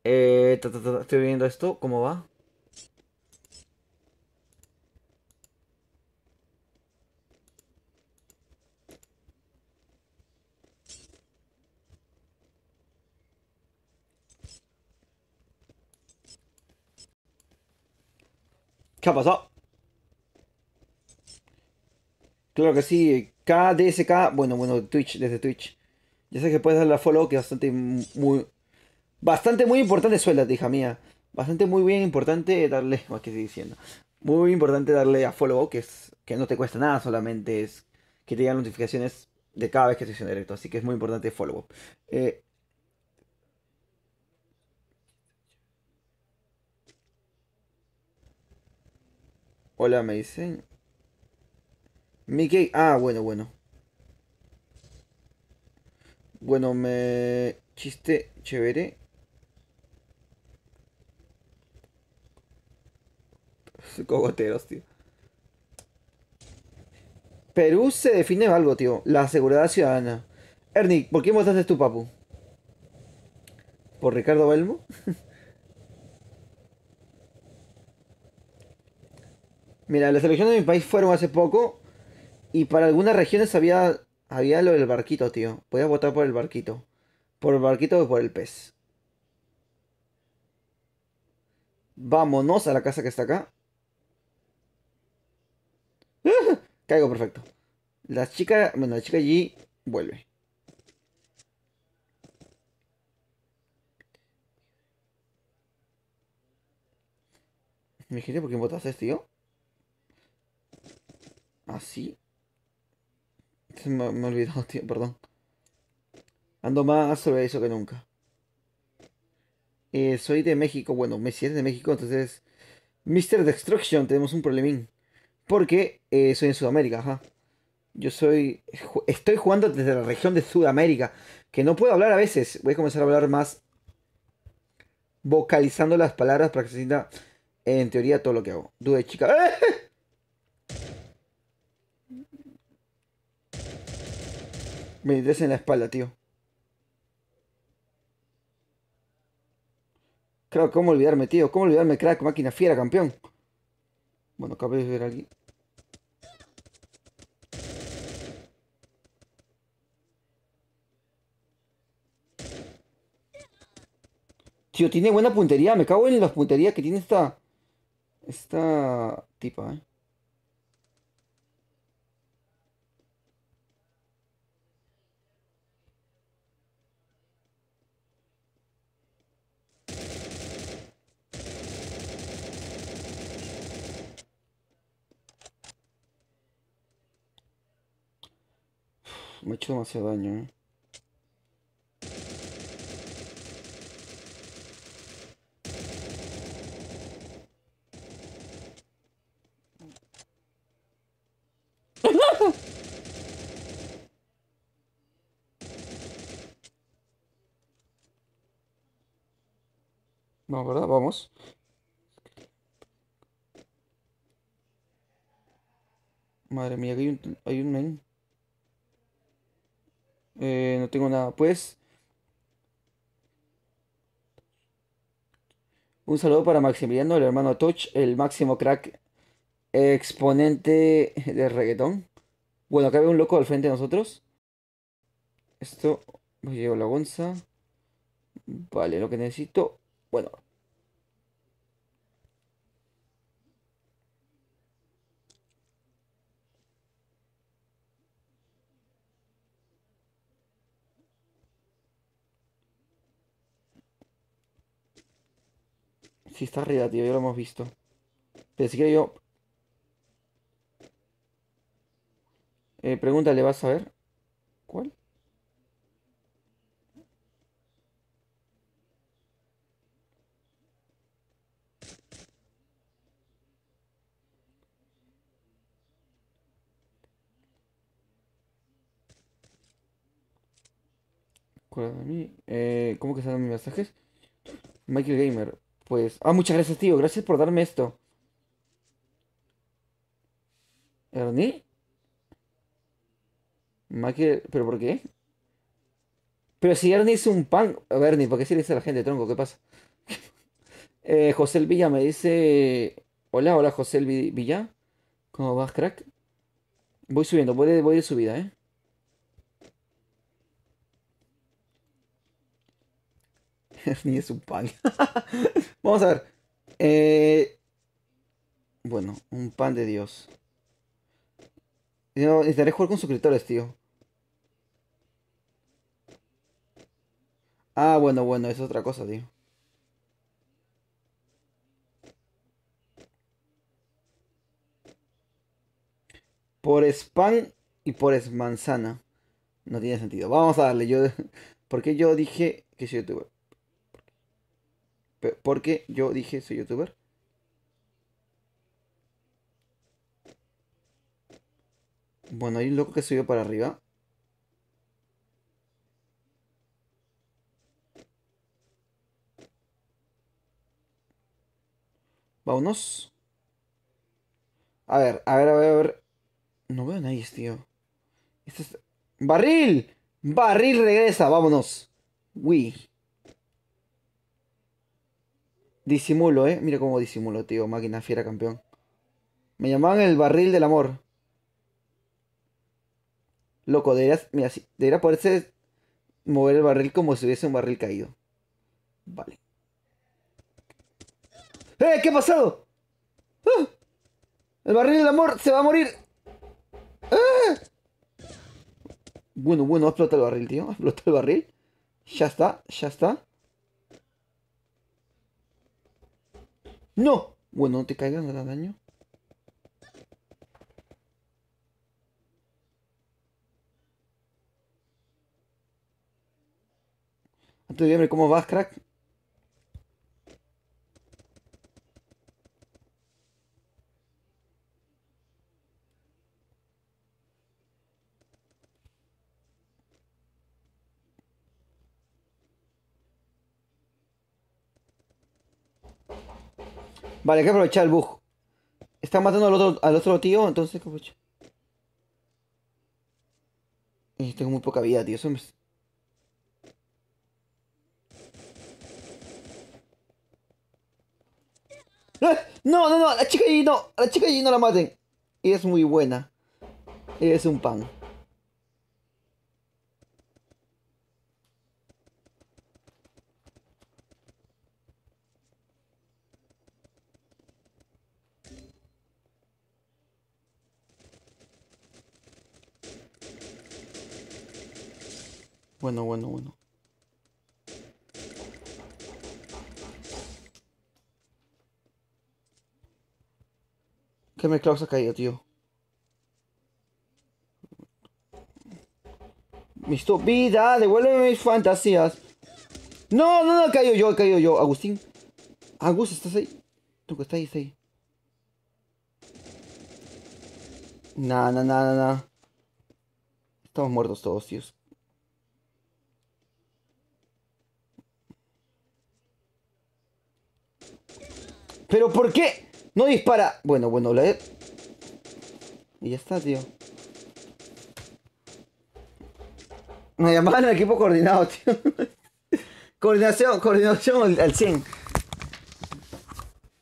ver. Estoy viendo esto. ¿Cómo va? ¿Qué ha pasado? Claro que sí. KDSK. Bueno, bueno, Twitch, desde Twitch. Ya sé que puedes darle a follow, que es bastante muy importante, suéltate, hija mía. Bastante muy bien importante darle, ¿qué estoy diciendo? Muy importante darle a follow, que no te cuesta nada, solamente es que te llegan notificaciones de cada vez que estoy en directo. Así que es muy importante follow. Eh, hola, me dicen. Mickey, bueno, bueno. Bueno, chiste chévere. Cogoteros, tío. Perú se define algo, tío. La seguridad ciudadana. Ernie, ¿por quién votaste tú, papu? ¿Por Ricardo Belmo? Mira, las elecciones de mi país fueron hace poco y para algunas regiones había lo del barquito, tío. Podías votar por el barquito. Por el barquito o por el pez. Vámonos a la casa que está acá. Caigo perfecto. La chica allí vuelve. ¿Me dijiste por quién votaste, tío? ¿Ah, sí? Me he olvidado, tío, perdón. Ando más sobre eso que nunca. Soy de México. Bueno, Messi es de México, entonces. Mr. Destruction, tenemos un problemín. Porque soy en Sudamérica, ajá. Estoy jugando desde la región de Sudamérica. Que no puedo hablar a veces. Voy a comenzar a hablar más vocalizando las palabras para que se sienta en teoría todo lo que hago. Dude, chica. ¡Eh! Me des en la espalda, tío. Claro, ¿cómo olvidarme, tío? ¿Cómo olvidarme, crack, máquina fiera, campeón? Bueno, acabo de ver a alguien. Tío, tiene buena puntería. Me cago en las punterías que tiene esta tipa, ¿eh? Me ha hecho demasiado daño, ¿eh? No, ¿verdad? Vamos. Madre mía, que hay un men. No tengo nada. Pues, un saludo para Maximiliano, el hermano Touch, el máximo crack exponente de reggaetón. Bueno, acá veo un loco al frente de nosotros. Esto, me llevo la onza. Vale, lo que necesito. Bueno, si está arriba, tío, ya lo hemos visto. Pero si quiero yo, pregúntale, ¿vas a ver? ¿Cuál? ¿Cuál de mí? ¿Cómo que salen mis mensajes? Michael Gamer. Pues. Ah, muchas gracias, tío. Gracias por darme esto. ¿Ernie? Michael. ¿Pero por qué? Pero si Ernie es un pan. Ernie, ¿por qué se le dice a la gente, tronco? ¿Qué pasa? José El Villa me dice. Hola, hola, José El Villa. ¿Cómo vas, crack? Voy subiendo, voy de subida, ¿eh? Ernie es un pan. Vamos a ver. Eh, bueno, un pan de Dios. Yo necesitaré jugar con suscriptores, tío. Ah, bueno, bueno, es otra cosa, tío. Por spam y por manzana. No tiene sentido. Vamos a darle. ¿Por qué yo dije que soy youtuber? ¿Por qué yo dije soy youtuber? Bueno, hay un loco que subió para arriba. Vámonos. A ver, a ver, a ver, a ver. No veo a nadie, tío. Esto es... ¡Barril! ¡Barril regresa! Vámonos. Uy. Disimulo, Mira cómo disimulo, tío. Máquina fiera campeón. Me llamaban el barril del amor. Loco, mira, sí, debería poderse mover el barril como si hubiese un barril caído. Vale. ¿Qué ha pasado? ¡Ah! El barril del amor se va a morir. Bueno, bueno, explota el barril, tío. Explota el barril. Ya está, ya está. ¡No! Bueno, no te caigas, no te da daño. Tú dime cómo vas, crack. Vale, hay que aprovechar el bug. Están matando al otro tío, entonces hay que aprovechar. Tengo muy poca vida, tío. ¡Ah! No, no, no, a la chica allí no. A la chica allí no la maten. Ella es muy buena. Ella es un pan. Bueno, bueno, bueno. ¿Qué me Klaus ha caído, tío? Vida, devuélveme mis fantasías. No, no, no, he caído yo. Agustín. Agus, ¿estás ahí? Tú que estás ahí, está ahí. Nah, nah, nah, nah, nah. Estamos muertos todos, tíos. ¿Pero por qué? No dispara. Bueno, bueno, y ya está, tío. Me llamaban al equipo coordinado, tío. Coordinación al 100.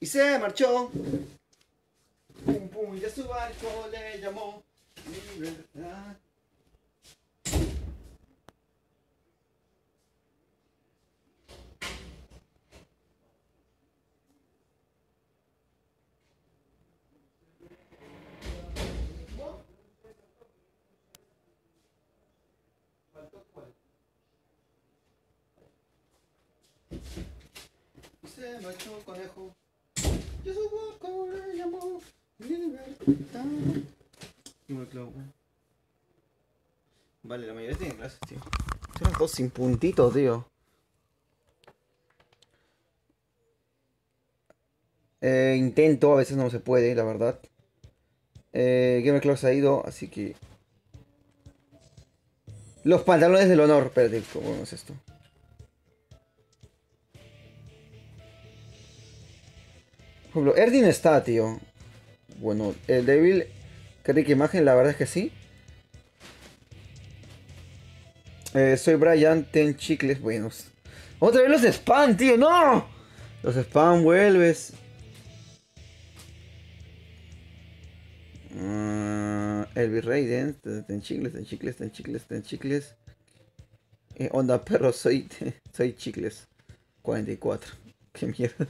Y se marchó. Pum, pum, y a su barco le llamó libertad. Y se marchó el conejo. Y a su barco le llamó libertad. Vale, la mayoría tienen clases, tío. Son las dos sin puntitos, tío. Intento, a veces no se puede, la verdad. Gamer Claus ha ido, así que... Los pantalones del honor. Espérate, ¿cómo es esto? Por ejemplo, Erdin está, tío. Bueno, el débil... Qué rica imagen, la verdad es que sí. Soy Brian, ten chicles buenos. Otra vez los spam, tío, no. Los spam vuelves. El virrey, ten chicles, ten chicles, ten chicles, ten chicles. Onda perro, soy chicles. 44. Qué mierda.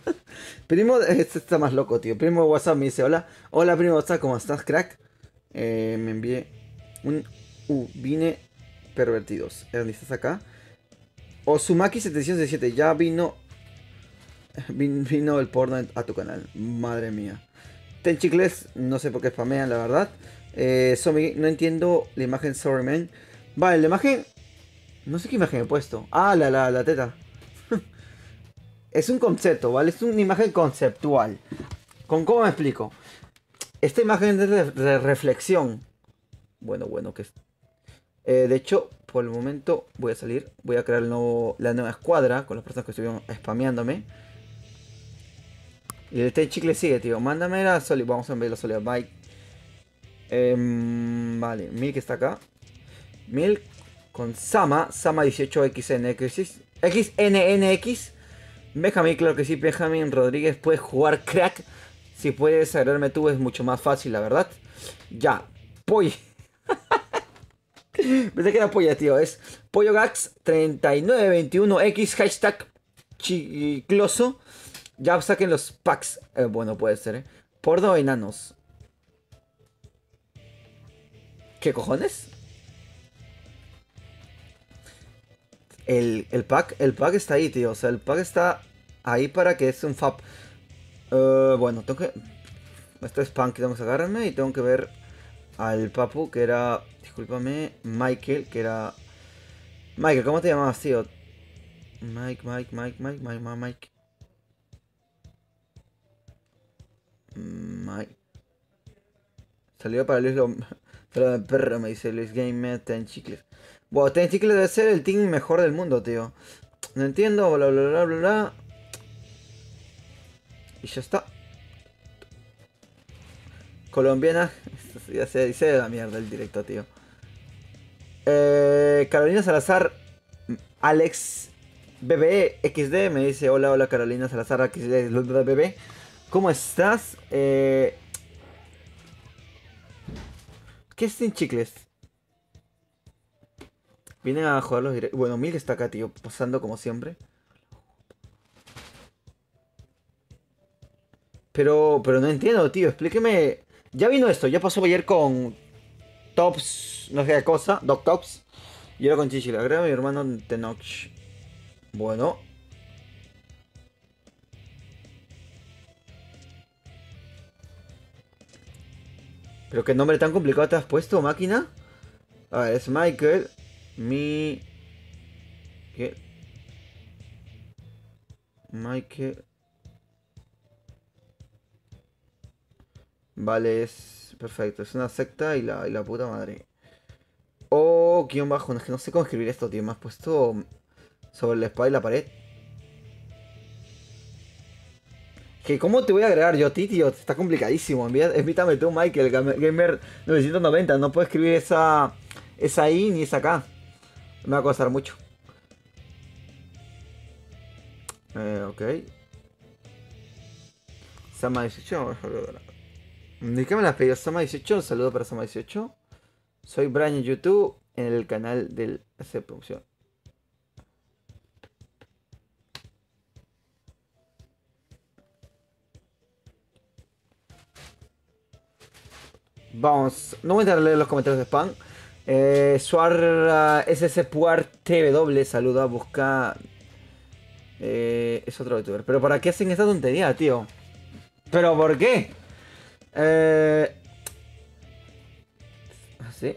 Primo, este está más loco, tío. Primo WhatsApp me dice, hola. Hola, primo WhatsApp, ¿cómo estás, crack? Me envié un... vine pervertidos. ¿Dónde estás acá? Osumaki 707, ya vino el porno a tu canal. Madre mía. Ten chicles, no sé por qué spamean, la verdad. No entiendo la imagen Sorry Man. Vale, la imagen... No sé qué imagen he puesto. Ah, la teta. Es un concepto, ¿vale? Es una imagen conceptual. ¿Cómo me explico? Esta imagen es de reflexión. Bueno, que es... de hecho, por el momento voy a salir. Voy a crear la nueva escuadra con las personas que estuvieron spameándome. Y el chicle sigue, tío. Mándame la Solid. Vamos a enviar la Solid Bike. Vale, Milk está acá. Milk con Sama 18XNX. XNNX. Benjamín, claro que sí. Benjamín Rodríguez, puedes jugar crack. Si puedes agregarme tú es mucho más fácil, la verdad. Ya. Pollo. Pensé que era polla, tío. Es PolloGax 3921X. Hashtag chicloso. Ya saquen los packs. Bueno, puede ser, ¿eh? Porno enanos. ¿Qué cojones? El pack está ahí, tío. O sea, el pack está ahí para que es un fab. Bueno, tengo que... Esto es spam que tengo que sacarme. Y tengo que ver al papu que era... Discúlpame. Michael, que era... Michael, ¿cómo te llamabas, tío? Mike, Mike, Mike, Mike, Mike, Mike, Mike. Mike. Salió para Luis lo... Pero de perro, me dice Luis Gamer, Ten Chicles. Bueno, Ten Chicles debe ser el team mejor del mundo, tío. No entiendo, bla bla bla bla bla. Y ya está. Colombiana. Ya se dice de la mierda el directo, tío. Carolina Salazar. Alex BBE XD me dice: hola, hola Carolina Salazar XD BBE. ¿Cómo estás? ¿Qué es Sin Chicles? Vienen a jugar los directos. Bueno, Mil está acá, tío, pasando como siempre. Pero no entiendo, tío, explíqueme. Ya vino esto, ya pasó ayer con Tops, no sé qué cosa, Doc Tops. Y ahora con Chichila. Agrega a mi hermano Tenoch. Bueno. Pero qué nombre tan complicado te has puesto, máquina. A ver, es Michael. ¿Qué? Michael. Vale, es perfecto. Es una secta y la puta madre. O guión bajo. Es que no sé cómo escribir esto, tío. Me has puesto sobre la espada y la pared. Que cómo te voy a agregar yo a ti, tío. Está complicadísimo. Invítame tú, Michael, Gamer 990. No puedo escribir esa I ni esa K. Me va a costar mucho. Ok. Sama 18. ¿De qué me las pedido? Sama 18. Un saludo para Sama 18. Soy Brian en YouTube. En el canal del AC Producción. Vamos, no voy a leer los comentarios de spam. Suar SS Puar TW saluda, busca. Es otro youtuber. Pero ¿para qué hacen esta tontería, tío? ¿Pero por qué? ¿Sí?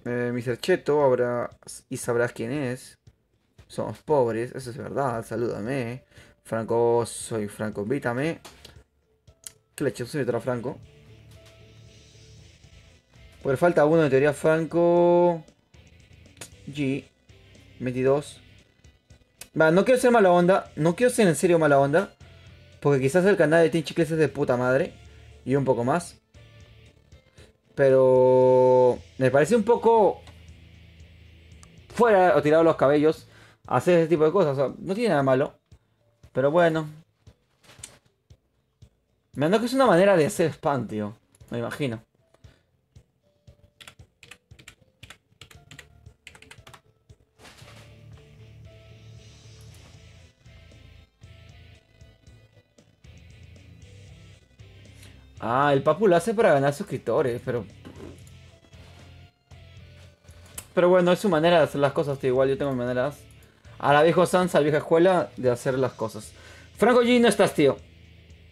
Mr. Cheto habrá y sabrás quién es. Somos pobres, eso es verdad, salúdame. Franco, soy Franco, invítame. ¿Qué leche? Soy otro Franco. Porque falta uno en teoría, Franco. G. 22. Va, no quiero ser mala onda. No quiero ser en serio mala onda. Porque quizás el canal de Team Chicles es de puta madre. Y un poco más. Pero me parece un poco fuera o tirado los cabellos hacer ese tipo de cosas. O sea, no tiene nada malo. Pero bueno. Me ando que es una manera de hacer spam, tío. Me imagino. Ah, el Papu lo hace para ganar suscriptores, pero... Pero bueno, es su manera de hacer las cosas, tío. Igual yo tengo maneras... A la vieja Sansa, a la vieja escuela, de hacer las cosas. Franco G, no estás, tío.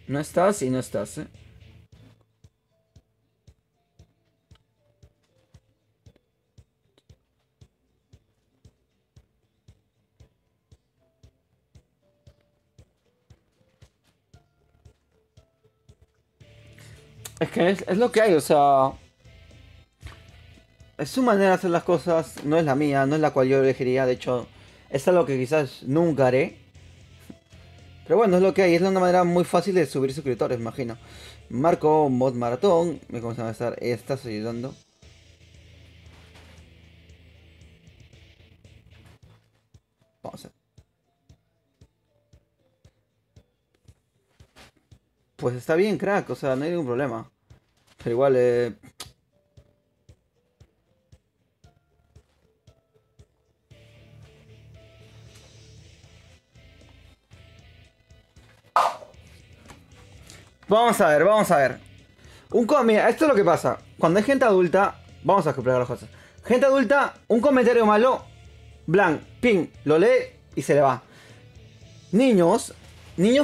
No estás y no estás, eh. Es que es lo que hay, o sea... Es su manera de hacer las cosas, no es la mía, no es la cual yo elegiría. De hecho, es algo que quizás nunca haré. Pero bueno, es lo que hay, es una manera muy fácil de subir suscriptores, me imagino. Marco, Mod Maratón, me comienzan a estar, estás ayudando. Vamos a ver. Pues está bien, crack, o sea, no hay ningún problema. Pero igual, vamos a ver, vamos a ver. Mira, esto es lo que pasa. Cuando hay gente adulta, vamos a explicar las cosas. Gente adulta, un comentario malo, blank, ping, lo lee y se le va. Niños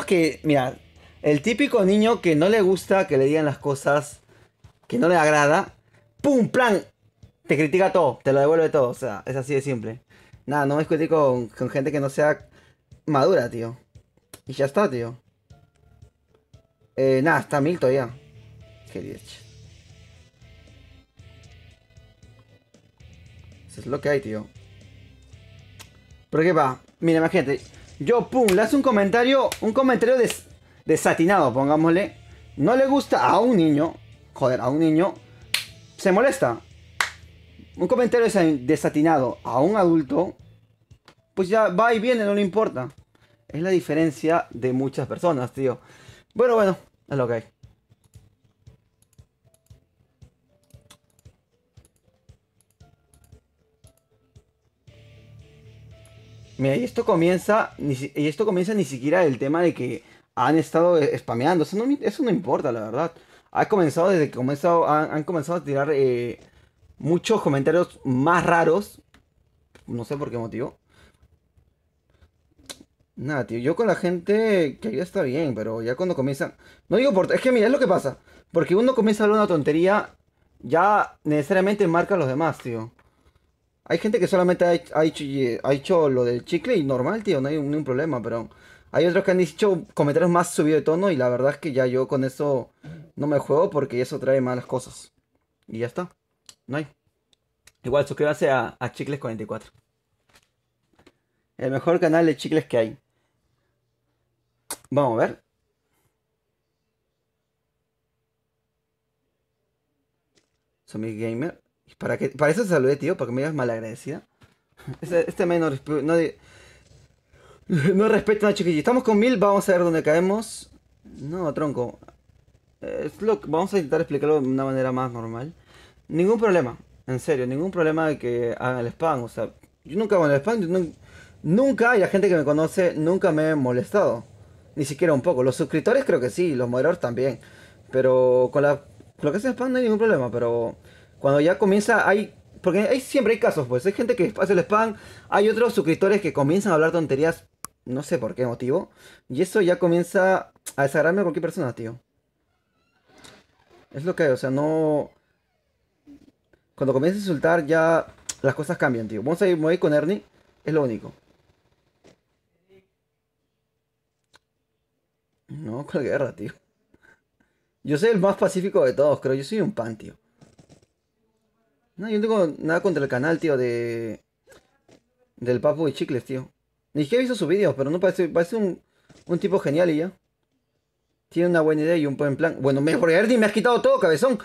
que, mira, El típico niño que no le gusta que le digan las cosas que no le agrada. ¡Pum! ¡Plan! Te critica todo, te lo devuelve todo. O sea, es así de simple. Nada, no me discutir con gente que no sea madura, tío. Y ya está, tío. Nada, está 1000 todavía. Qué leche. Eso es lo que hay, tío. ¿Pero qué va? Mira, imagínate. Yo, pum, le hace un comentario desatinado, pongámosle. No le gusta a un niño. Joder, a un niño. Se molesta. Un comentario desatinado a un adulto. Pues ya va y viene, no le importa. Es la diferencia de muchas personas, tío. Bueno, es lo que hay. Mira, y esto comienza ni siquiera el tema de que han estado spameando. Eso no importa, la verdad. Ha comenzado desde que han comenzado a tirar muchos comentarios más raros. No sé por qué motivo. Nada, tío, yo con la gente que ya está bien, pero ya cuando comienzan... No digo por... Es que mira, es lo que pasa. Porque uno comienza a hablar una tontería, ya necesariamente marca a los demás, tío. Hay gente que solamente ha hecho lo del chicle y normal, tío, no hay ningún problema, pero... Hay otros que han dicho comentarios más subido de tono y la verdad es que ya yo con eso no me juego porque eso trae malas cosas. Y ya está, no hay. Igual, suscríbase a Chicles44. El mejor canal de chicles que hay. Vamos a ver. Zombie Gamer. Para eso te saludé, tío, para que me digas malagradecida. Este men no respeta a una chiquilla. Estamos con 1000, vamos a ver dónde caemos. No, tronco. Vamos a intentar explicarlo de una manera más normal. Ningún problema, en serio, ningún problema de que hagan el spam. O sea, yo nunca hago el spam, nunca, y la gente que me conoce, nunca me he molestado. Ni siquiera un poco. Los suscriptores creo que sí, los moderadores también. Pero con lo que hace spam no hay ningún problema. Pero cuando ya comienza, porque siempre hay casos, pues. Hay gente que hace el spam, hay otros suscriptores que comienzan a hablar tonterías, no sé por qué motivo. Y eso ya comienza a desagradarme a cualquier persona, tío. Es lo que hay, o sea, no. Cuando comienza a insultar ya las cosas cambian, tío. Me voy con Ernie, es lo único. No, con guerra, tío. Yo soy el más pacífico de todos, creo. Yo soy un pan, tío. No, yo no tengo nada contra el canal, tío, del Papu y Chicles, tío. Ni siquiera he visto sus vídeos, pero no parece un tipo genial y ya. Tiene una buena idea y un buen plan. Bueno, porque Ernie me has quitado todo, cabezón.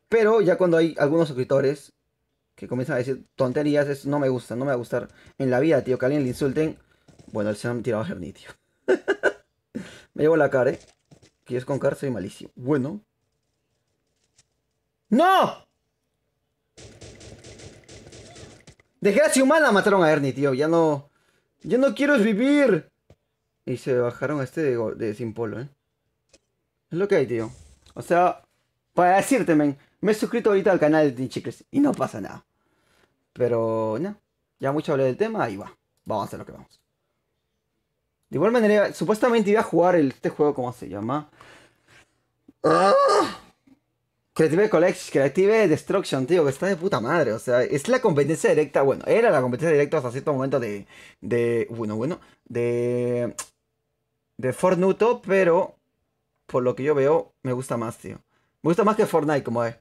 Pero ya cuando hay algunos suscriptores que comienzan a decir tonterías, no me gusta, no me va a gustar en la vida, tío, que alguien le insulten. Bueno, él se han tirado a Ernie, tío. Me llevo la cara, que yo es con cara, soy malísimo. Bueno. ¡No! Desgracia humana mataron a Ernie, tío. Ya no. Ya no quiero vivir. Y se bajaron a este de sin polo, ¿eh? Es lo que hay, tío. O sea, para decirte, men, me he suscrito ahorita al canal de Chicles y no pasa nada. Pero, no. Ya mucho hablé del tema y va. Vamos a hacer lo que vamos. De igual manera, supuestamente iba a jugar este juego, ¿cómo se llama? ¡Ah! Creative Destruction, tío, que está de puta madre. O sea, es la competencia directa. Bueno, era la competencia directa hasta cierto momento de Fortnite, pero por lo que yo veo, me gusta más, tío. Me gusta más que Fortnite, como es.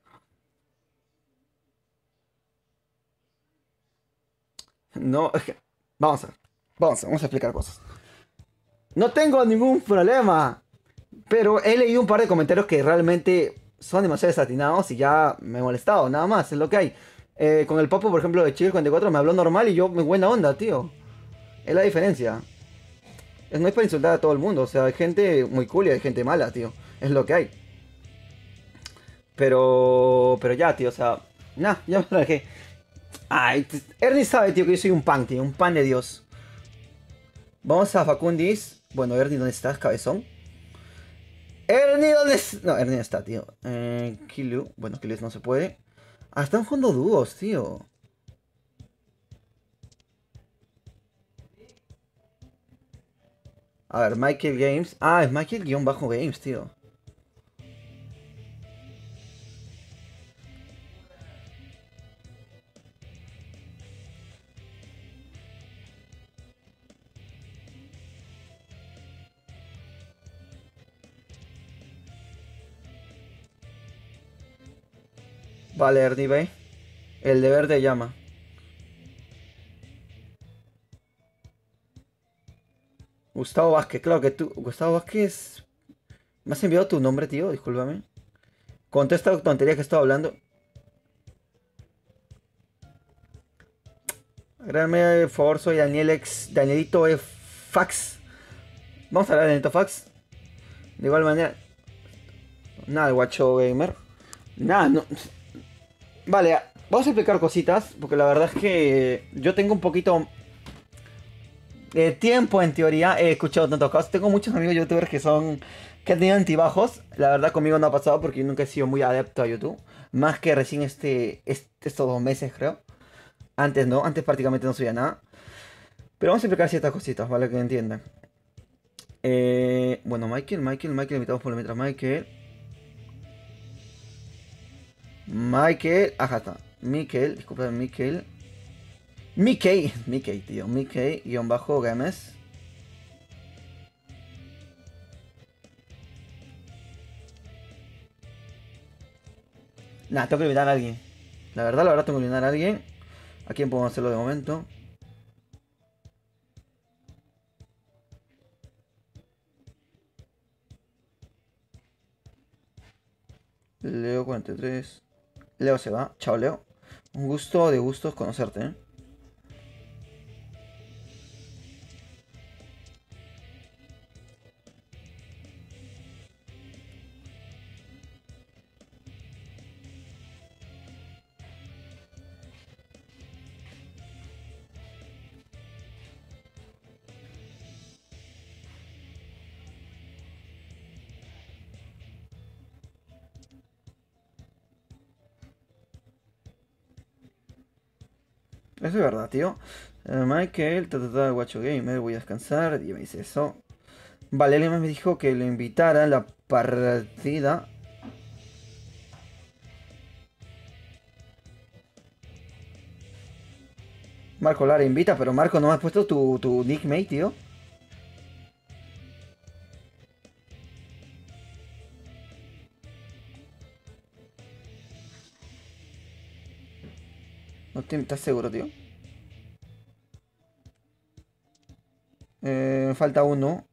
No, es que. Vamos a ver. Vamos a explicar cosas. No tengo ningún problema. Pero he leído un par de comentarios que realmente son demasiado desatinados y ya me he molestado, nada más, es lo que hay. Con el Papo, por ejemplo, de Chile 44 me habló normal y yo me buena onda, tío. Es la diferencia. No es para insultar a todo el mundo, o sea, hay gente muy cool y hay gente mala, tío. Es lo que hay. Pero ya, tío, o sea, nah, ya me lo dejé. Ay, Ernie sabe, tío, que yo soy un pan, tío, un pan de Dios. Vamos a Facundis. Bueno, Ernie, ¿dónde estás, cabezón? Ernie, ¿dónde está? No, Ernie está, tío. Killu. Bueno, Killu no se puede. Ah, están jugando dúos, tío. A ver, Michael Games. Ah, es Michael-Games, tío. Vale, Ernie Bay. El deber te llama. Gustavo Vázquez, claro que tú. Gustavo Vázquez. ¿Me has enviado tu nombre, tío? Discúlpame. Con toda esta tontería que estaba hablando. Agradame, por favor, soy Danielito Fax. Vamos a hablar de Danielito Fax. De igual manera. Nada, guacho gamer. Nada, no. Vale, vamos a explicar cositas. Porque la verdad es que yo tengo un poquito de tiempo en teoría. He escuchado tantos casos. Tengo muchos amigos youtubers que han tenido antibajos. La verdad conmigo no ha pasado porque yo nunca he sido muy adepto a YouTube. Más que recién estos 2 meses, creo. Antes no, antes prácticamente no subía nada. Pero vamos a explicar ciertas cositas, ¿vale? Que entiendan. Bueno, Michael, invitamos por mientras Michael, ajá está. Disculpa, Mickey, tío. Mickey-Games. Nah, tengo que invitar a alguien. La verdad, tengo que invitar a alguien. ¿A quién podemos hacerlo de momento? Leo 43. Leo se va. Chao, Leo. Un gusto de gustos conocerte, ¿eh? Eso es verdad, tío. Michael, guacho gamer, voy a descansar. Y me dice eso. Vale, alguien más me dijo que lo invitara a la partida. Marco Lara invita, pero Marco, ¿no me has puesto tu nickmate, tío? ¿Estás seguro, tío? Falta uno.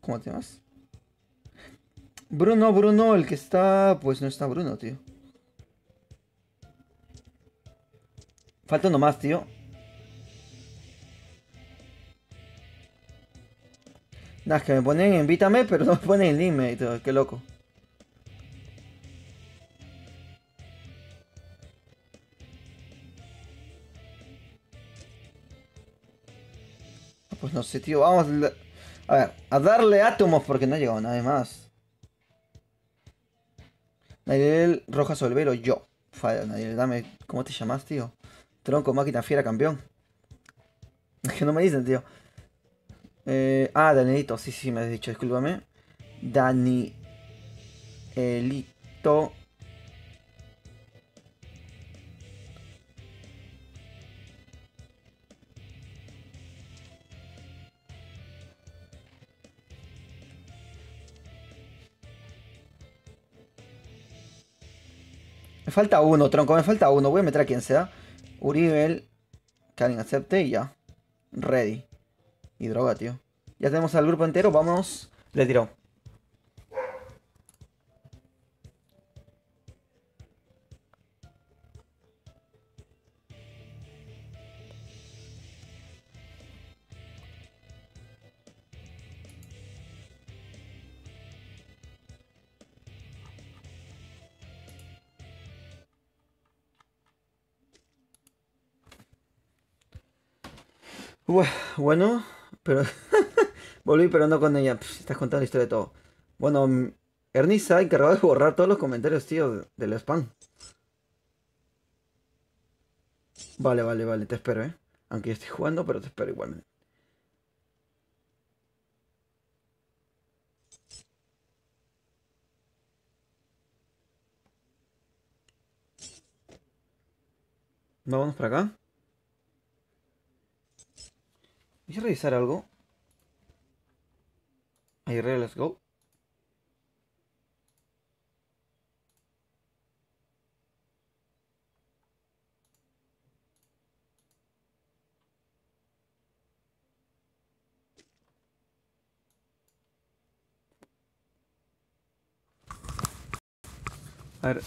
¿Cómo te llamas? Bruno, el que está... Pues no está Bruno, tío. Falta uno más, tío. Nada, es que me ponen invítame, pero no me ponen el nickmate, tío. Qué loco. Pues no sé, tío. A ver, a darle átomos porque no ha llegado nadie más. Nadiel Rojas Olvero, yo. Falla, Nadiel, dame. ¿Cómo te llamas, tío? Tronco, máquina fiera, campeón. Es que no me dicen, tío. Danielito, sí, sí, me has dicho, discúlpame. Danielito. Me falta uno, tronco, me falta uno. Voy a meter a quien sea. Uriel, que alguien acepte y ya. Ready. Y droga, tío. Ya tenemos al grupo entero, vamos. Le tiró. Bueno, pero volví, pero no con ella. Pff, estás contando la historia de todo. Bueno, Ernie se ha encargado de borrar todos los comentarios, tío, del spam. Vale, te espero, ¿eh? Aunque yo estoy jugando, pero te espero igualmente. Vámonos para acá. Voy a revisar algo. Ahí, let's go. A ver.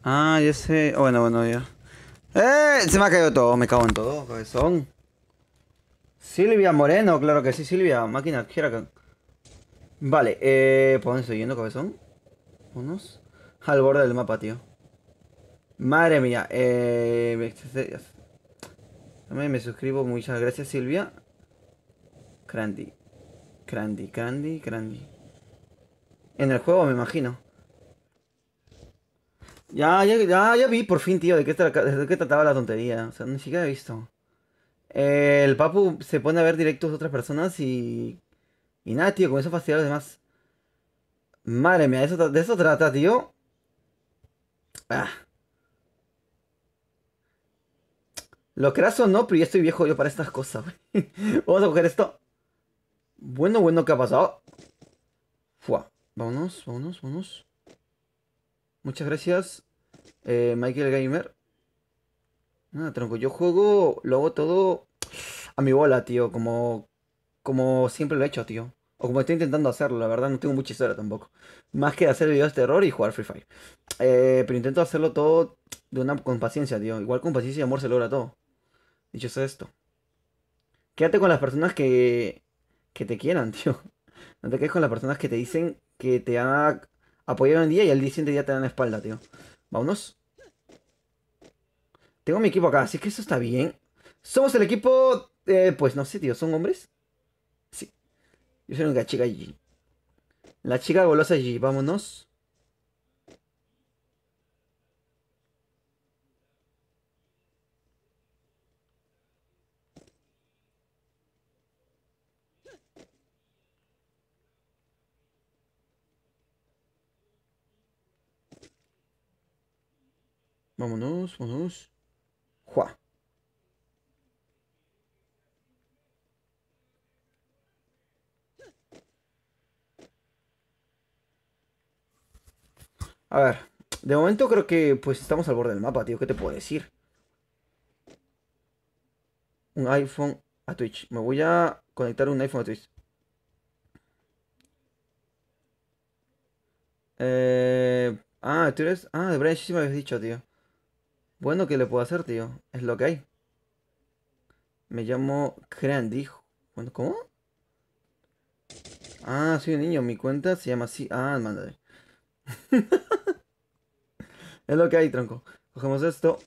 Ah, ya sé. Bueno, bueno, ya. Se me ha caído todo. Me cago en todo, cabezón. Silvia Moreno, claro que sí, Silvia. Máquina, Huracan. Vale, ¿por dónde estoy yendo, cabezón? Unos. Al borde del mapa, tío. Madre mía, me suscribo, muchas gracias, Silvia. Crandy. Crandy. En el juego, me imagino. Ya vi por fin, tío, de qué trataba la tontería. O sea, ni siquiera he visto. El Papu se pone a ver directos de otras personas y. Y nada, tío, con eso fastidia a los demás. Madre mía, de eso trata, tío. Ah, lo creas o no, pero ya estoy viejo yo para estas cosas, güey. Vamos a coger esto. Bueno, ¿qué ha pasado? Fua. Vámonos. Muchas gracias, Michael Gamer. Nada, tronco, yo juego, lo hago todo a mi bola, tío, como siempre lo he hecho, tío. O como estoy intentando hacerlo, la verdad, no tengo mucha historia tampoco. Más que hacer videos de terror y jugar Free Fire. Pero intento hacerlo todo con paciencia, tío. Igual con paciencia y amor se logra todo. Dicho sea esto. Quédate con las personas que te quieran, tío. No te quedes con las personas que te dicen que te van a apoyar un día y al día siguiente ya te dan la espalda, tío. Vámonos. Tengo mi equipo acá, así que eso está bien. Somos el equipo, pues no sé, tío, ¿son hombres? Sí, yo soy una chica G. La chica golosa G, vámonos. Vámonos. Juá. A ver, de momento creo que pues estamos al borde del mapa, tío, ¿qué te puedo decir? Un iPhone a Twitch. Me voy a conectar un iPhone a Twitch. Tú eres. Ah, de Brian sí me habías dicho, tío. Bueno, ¿qué le puedo hacer, tío? Es lo que hay. Me llamo Crandy. Bueno, ¿cómo? Ah, soy un niño. Mi cuenta se llama así. Ah, mándale. Es lo que hay, tronco. Cogemos esto.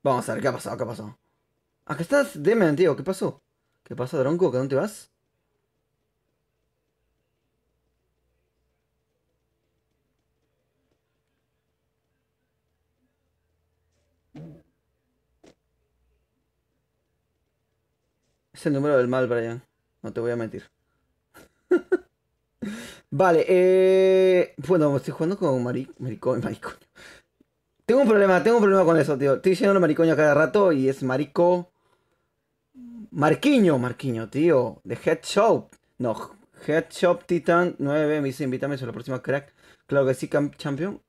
Vamos a ver, ¿qué ha pasado? Acá estás, Demen, tío. ¿Qué pasó? ¿Qué pasa, tronco? ¿Que dónde vas? Es el número del mal, Brian. No te voy a mentir. Vale, bueno, estoy jugando con maricón. Tengo un problema con eso, tío. Estoy diciendo maricoño cada rato y es marico. Marquiño, tío. De Head Shop. No, Head Shop Titan 9 me dice invítame a la próxima crack. Claro que sí, champion.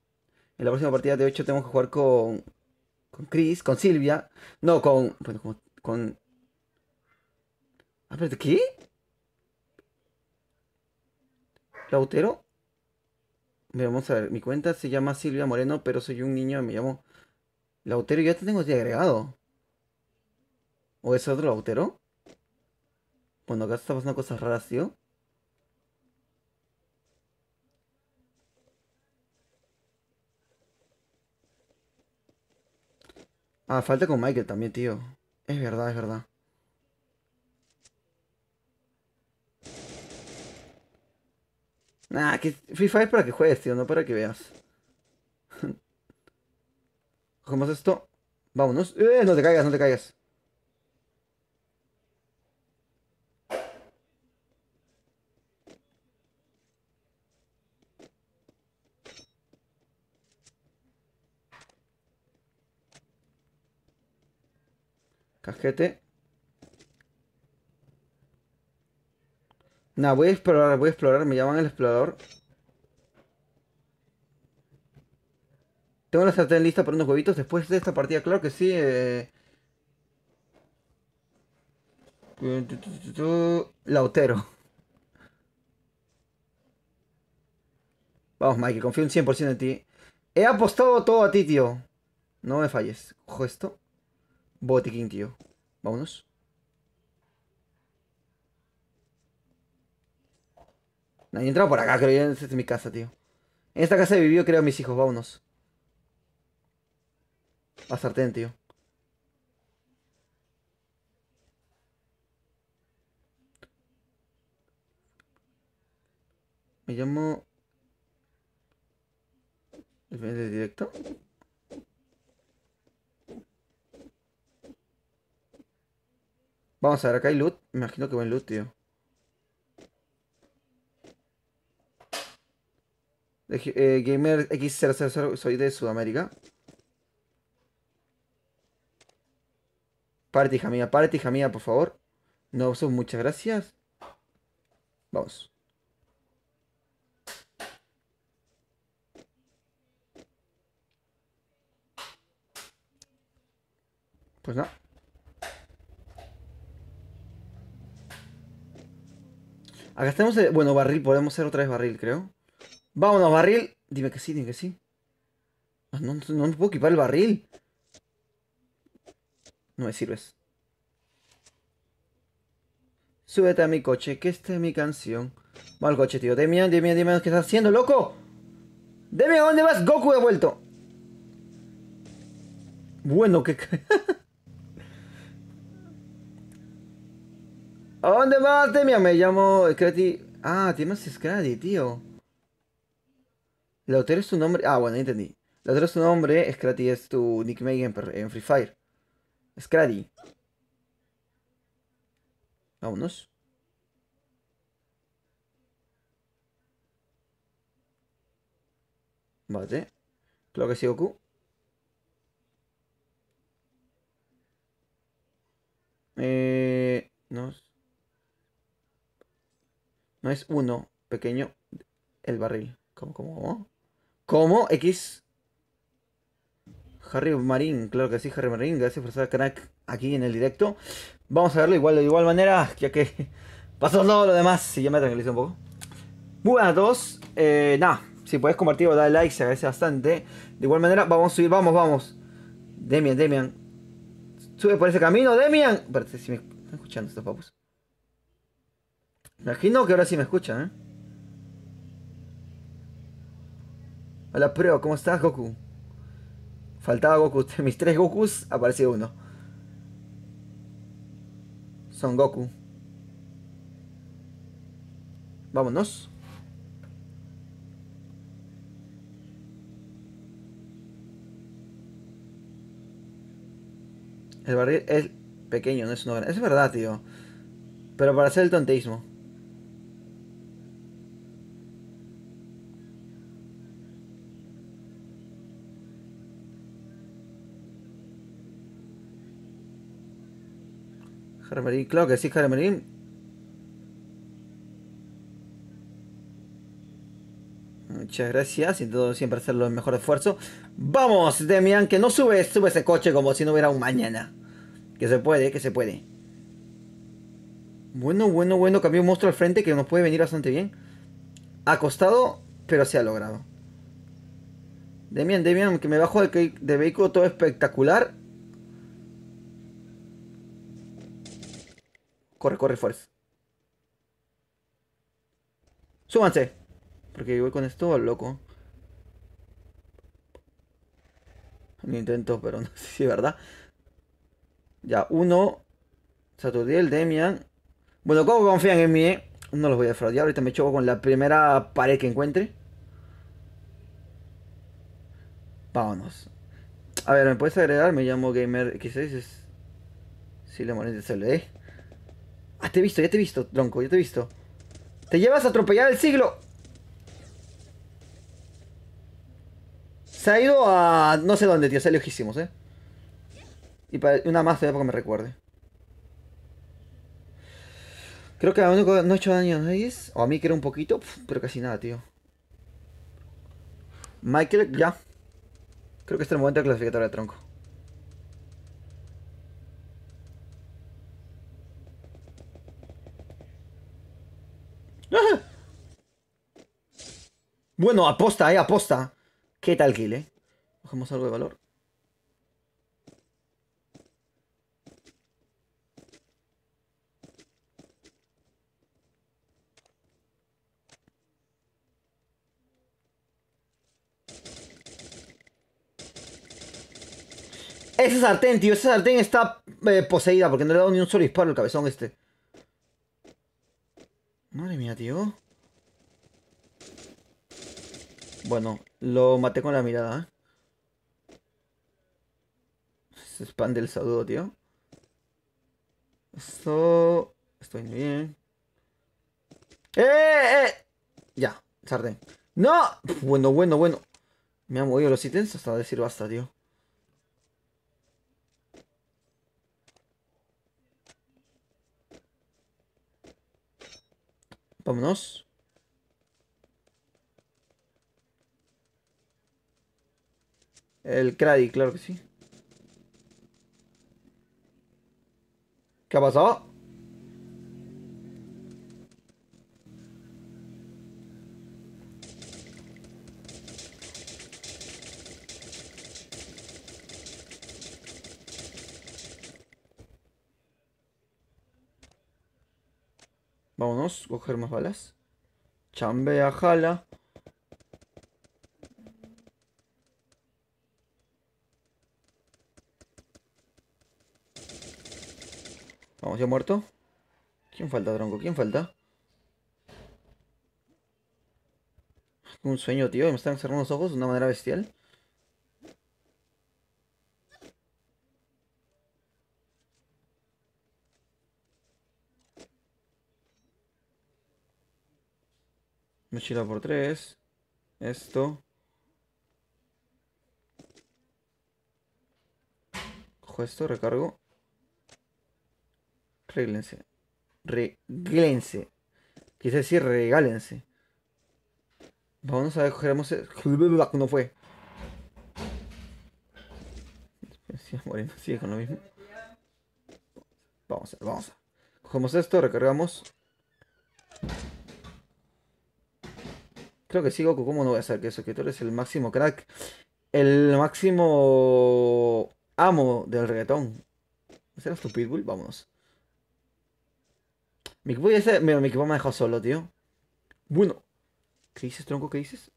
En la próxima partida de 8 tenemos que jugar con Chris, con Silvia. No, bueno, con. A ver, ¿qué? ¿Lautero? Mira, vamos a ver. Mi cuenta se llama Silvia Moreno, pero soy un niño y me llamo Lautero. Ya te tengo de agregado. ¿O es otro Lautero? Bueno, acá está pasando cosas raras, tío. Ah, falta con Michael también, tío. Es verdad, es verdad. Nah, que Free Fire es para que juegues, tío, no para que veas. Cogemos esto. Vámonos. No te caigas, no te caigas. Casquete. Nah, voy a explorar, voy a explorar. Me llaman el explorador. Tengo la sartén lista para unos huevitos después de esta partida, claro que sí. Lautero. Vamos, Mikey, confío un 100% en ti. He apostado todo a ti, tío. No me falles. Cojo esto. Botiquín, tío. Vámonos. Nadie entrado por acá, creo que esta es mi casa, tío. En esta casa he vivido, creo, mis hijos. Vámonos. A sartén, tío. Me llamo... ¿De directo? Vamos a ver, acá hay loot. Me imagino que buen loot, tío. Gamer X000, soy de Sudamérica. Párate, hija mía, por favor. No, son muchas gracias. Vamos. Pues no. Acá tenemos, bueno, barril. Podemos hacer otra vez barril, creo. Vámonos, barril. Dime que sí, dime que sí. Ah, no, no me puedo equipar el barril. No me sirves. Súbete a mi coche, que esta es mi canción. Va al coche, tío. Demian, ¿qué estás haciendo, loco? Demian, ¿a dónde vas? Goku ha vuelto. Bueno, que... ¿A dónde vas, Demian? Me llamo Scratty. Ah, te llamas Scratty, tío. Lautero es tu nombre. Ah, bueno, ya entendí. Lautero es tu nombre, Scratty es tu nickname en Free Fire. Scratty. Vámonos. Vale. Claro que sí, Goku. No, no es uno pequeño el barril. ¿Cómo? ¿Cómo? X. Harry Marín, claro que sí, Harry Marín. Gracias por estar crack aquí en el directo. Vamos a verlo igual, de igual manera, ya que pasó todo lo demás y ya me tranquilizo un poco. Muy buenas a todos. Nada, si puedes compartir o dar like, se agradece bastante. De igual manera, vamos a subir, vamos. Demian. Sube por ese camino, Demian. Espérate, si me están escuchando estos papus. Me imagino que ahora sí me escuchan, ¿eh? Hola, Pro, ¿cómo estás, Goku? Faltaba Goku. Mis tres Gokus, apareció uno. Son Goku. Vámonos. El barril es pequeño, no es uno grande. Es verdad, tío. Pero para hacer el tonteísmo. Harry claro que sí, Harry. Muchas gracias. Intento siempre hacer el mejor esfuerzo. Vamos, Demian, que no sube ese coche como si no hubiera un mañana. Que se puede, que se puede. Bueno. Cambió un monstruo al frente que nos puede venir bastante bien. Acostado, pero se ha logrado. Demian, que me bajo de vehículo todo espectacular. Corre, fuerza. Súbanse. Porque voy con esto al loco. Un intento, pero no sé si es verdad. Ya, uno. Saturdiel, Demian. Bueno, ¿cómo confían en mí, eh? No los voy a defraudar. Ahorita me choco con la primera pared que encuentre. Vámonos. A ver, ¿me puedes agregar? Me llamo Gamer X6. Sí, le molesta CLD. Ah, te he visto, ya te he visto, tronco, ya te he visto. Te llevas a atropellar el siglo. Se ha ido a no sé dónde, tío. Se lejísimos, eh. Y para una más todavía porque me recuerde. Creo que a uno no ha hecho daño a nadie. O a mí que era un poquito, pero casi nada, tío. Michael, ya. Creo que este es el momento de clasificatoria de tronco. ¡Ah! Bueno, aposta, aposta. ¿Qué tal kill, Cogemos algo de valor. Esa sartén, tío, esa sartén está poseída porque no le he dado ni un solo disparo al cabezón este. Madre mía, tío. Bueno, lo maté con la mirada, Se expande el saludo, tío. Esto... Estoy bien. ¡Eh! Ya, sartén. ¡No! Bueno, bueno, bueno. Me han movido los ítems hasta decir basta, tío. Vámonos. El Crady, claro que sí. ¿Qué ha pasado? Vámonos, coger más balas. Chambea, jala. Vamos, ya muerto. ¿Quién falta, tronco? ¿Quién falta? Un sueño, tío. Me están cerrando los ojos de una manera bestial. Mochila por 3. Esto. Cojo esto, recargo. Reglense. Reglense. Quise decir regálense. Vamos a ver, cogeremos... No fue. Sigue muriendo, sigue con lo mismo. Vamos a ver, vamos a ver. Cogemos esto, recargamos. Creo que sigo, ¿cómo no voy a hacer que eso? Que tú eres el máximo crack. El máximo amo del reggaetón. ¿Serás tu Pitbull? Vámonos. Mi equipo, mi equipo me ha dejado solo, tío. Bueno. ¿Qué dices, tronco? ¿Qué dices?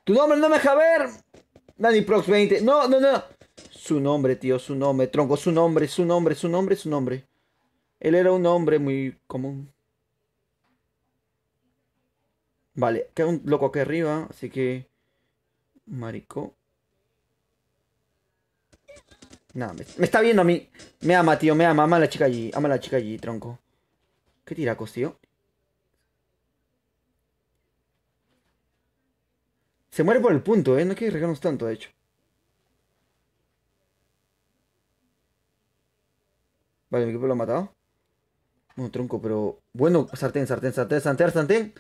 ¡Tu nombre no me deja ver! Danny Prox 20. No, no, no. Su nombre, tío, su nombre. Tronco, su nombre, su nombre, su nombre, su nombre. Él era un hombre muy común. Vale, queda un loco aquí arriba, así que... Marico. Nada, me está viendo a mí. Me ama, tío, me ama. Ama a la chica allí. Ama a la chica allí, tronco. ¿Qué tiracos, tío? Se muere por el punto, ¿eh? No hay que arriesgarnos tanto, de hecho. Vale, mi equipo lo ha matado. Bueno, tronco, pero... Bueno, sartén, sartén, sartén, sartén, sartén.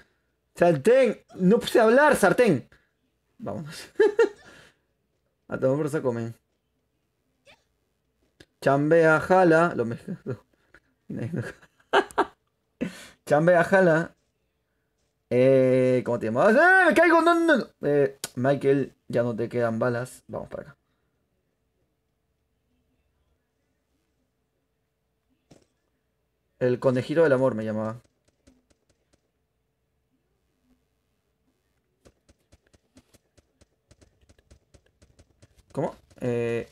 ¡Sartén! No puse a hablar, sartén. Vámonos. A tomar por saco, men. Chambea, jala. Lo mezclo. Chambea, jala. ¿Cómo te llamas? ¡Me caigo! ¡No, no, no! Michael, ya no te quedan balas. Vamos para acá. El conejito del amor me llamaba. ¿Cómo? Me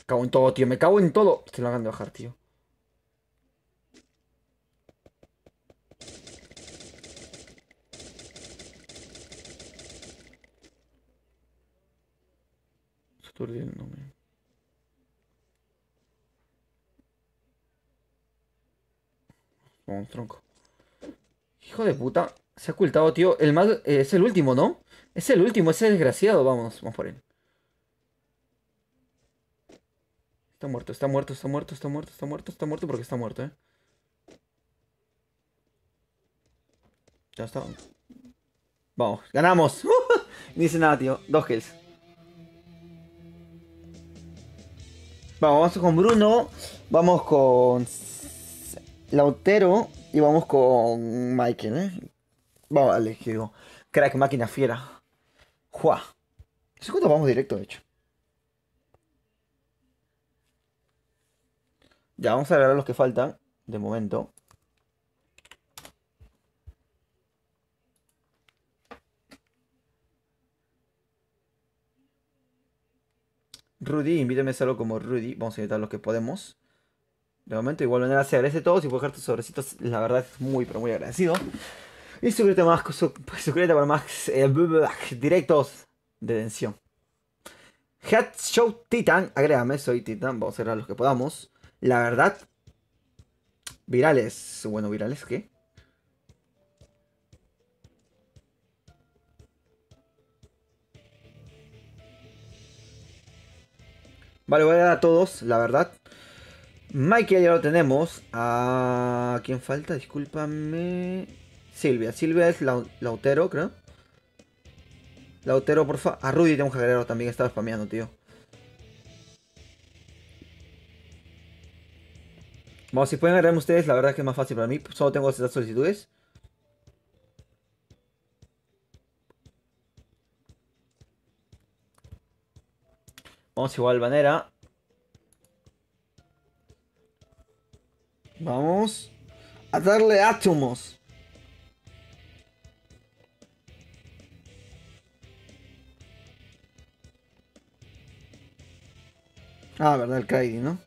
cago en todo, tío. Me cago en todo. Te lo hagan de bajar, tío. Aturdiéndome. Vamos, tronco. Hijo de puta. Se ha ocultado, tío. El más... es el último, ¿no? Es el último, ese desgraciado. Vamos, vamos por él. Está muerto, está muerto, está muerto, está muerto, está muerto, está muerto porque está muerto, ¿eh? Ya está. Vamos, ganamos. Ni dice nada, tío. 2 kills. Vamos con Bruno. Vamos con Lautero. Y vamos con Michael, ¿eh? Vamos, dale, que digo. Crack, máquina fiera. ¡Jua! ¿Eso cuánto vamos directo, de hecho? Ya, vamos a agregar los que faltan. De momento. Rudy, invítame a hacerlo como Rudy. Vamos a invitar los que podemos. De momento, igual manera se agradece todo. Si puedes dejar tus sobrecitos, la verdad es muy, pero muy agradecido. Y suscríbete para más directos de tensión. Headshot Titan, agrégame, soy Titan. Vamos a hacer a los que podamos. La verdad, virales. Bueno, virales, ¿qué? Vale, voy a dar a todos, la verdad. Mikey ya lo tenemos. ¿A quién falta? Discúlpame. Silvia. Silvia es Lautero, creo. Lautero, porfa. A Rudy tenemos que agregarlo también. Estaba spameando, tío. Vamos, si pueden agregarme ustedes, la verdad es que es más fácil para mí. Solo tengo estas solicitudes. Vamos igual manera. Vamos a darle átomos. Ah, verdad, el Kaidi, ¿no?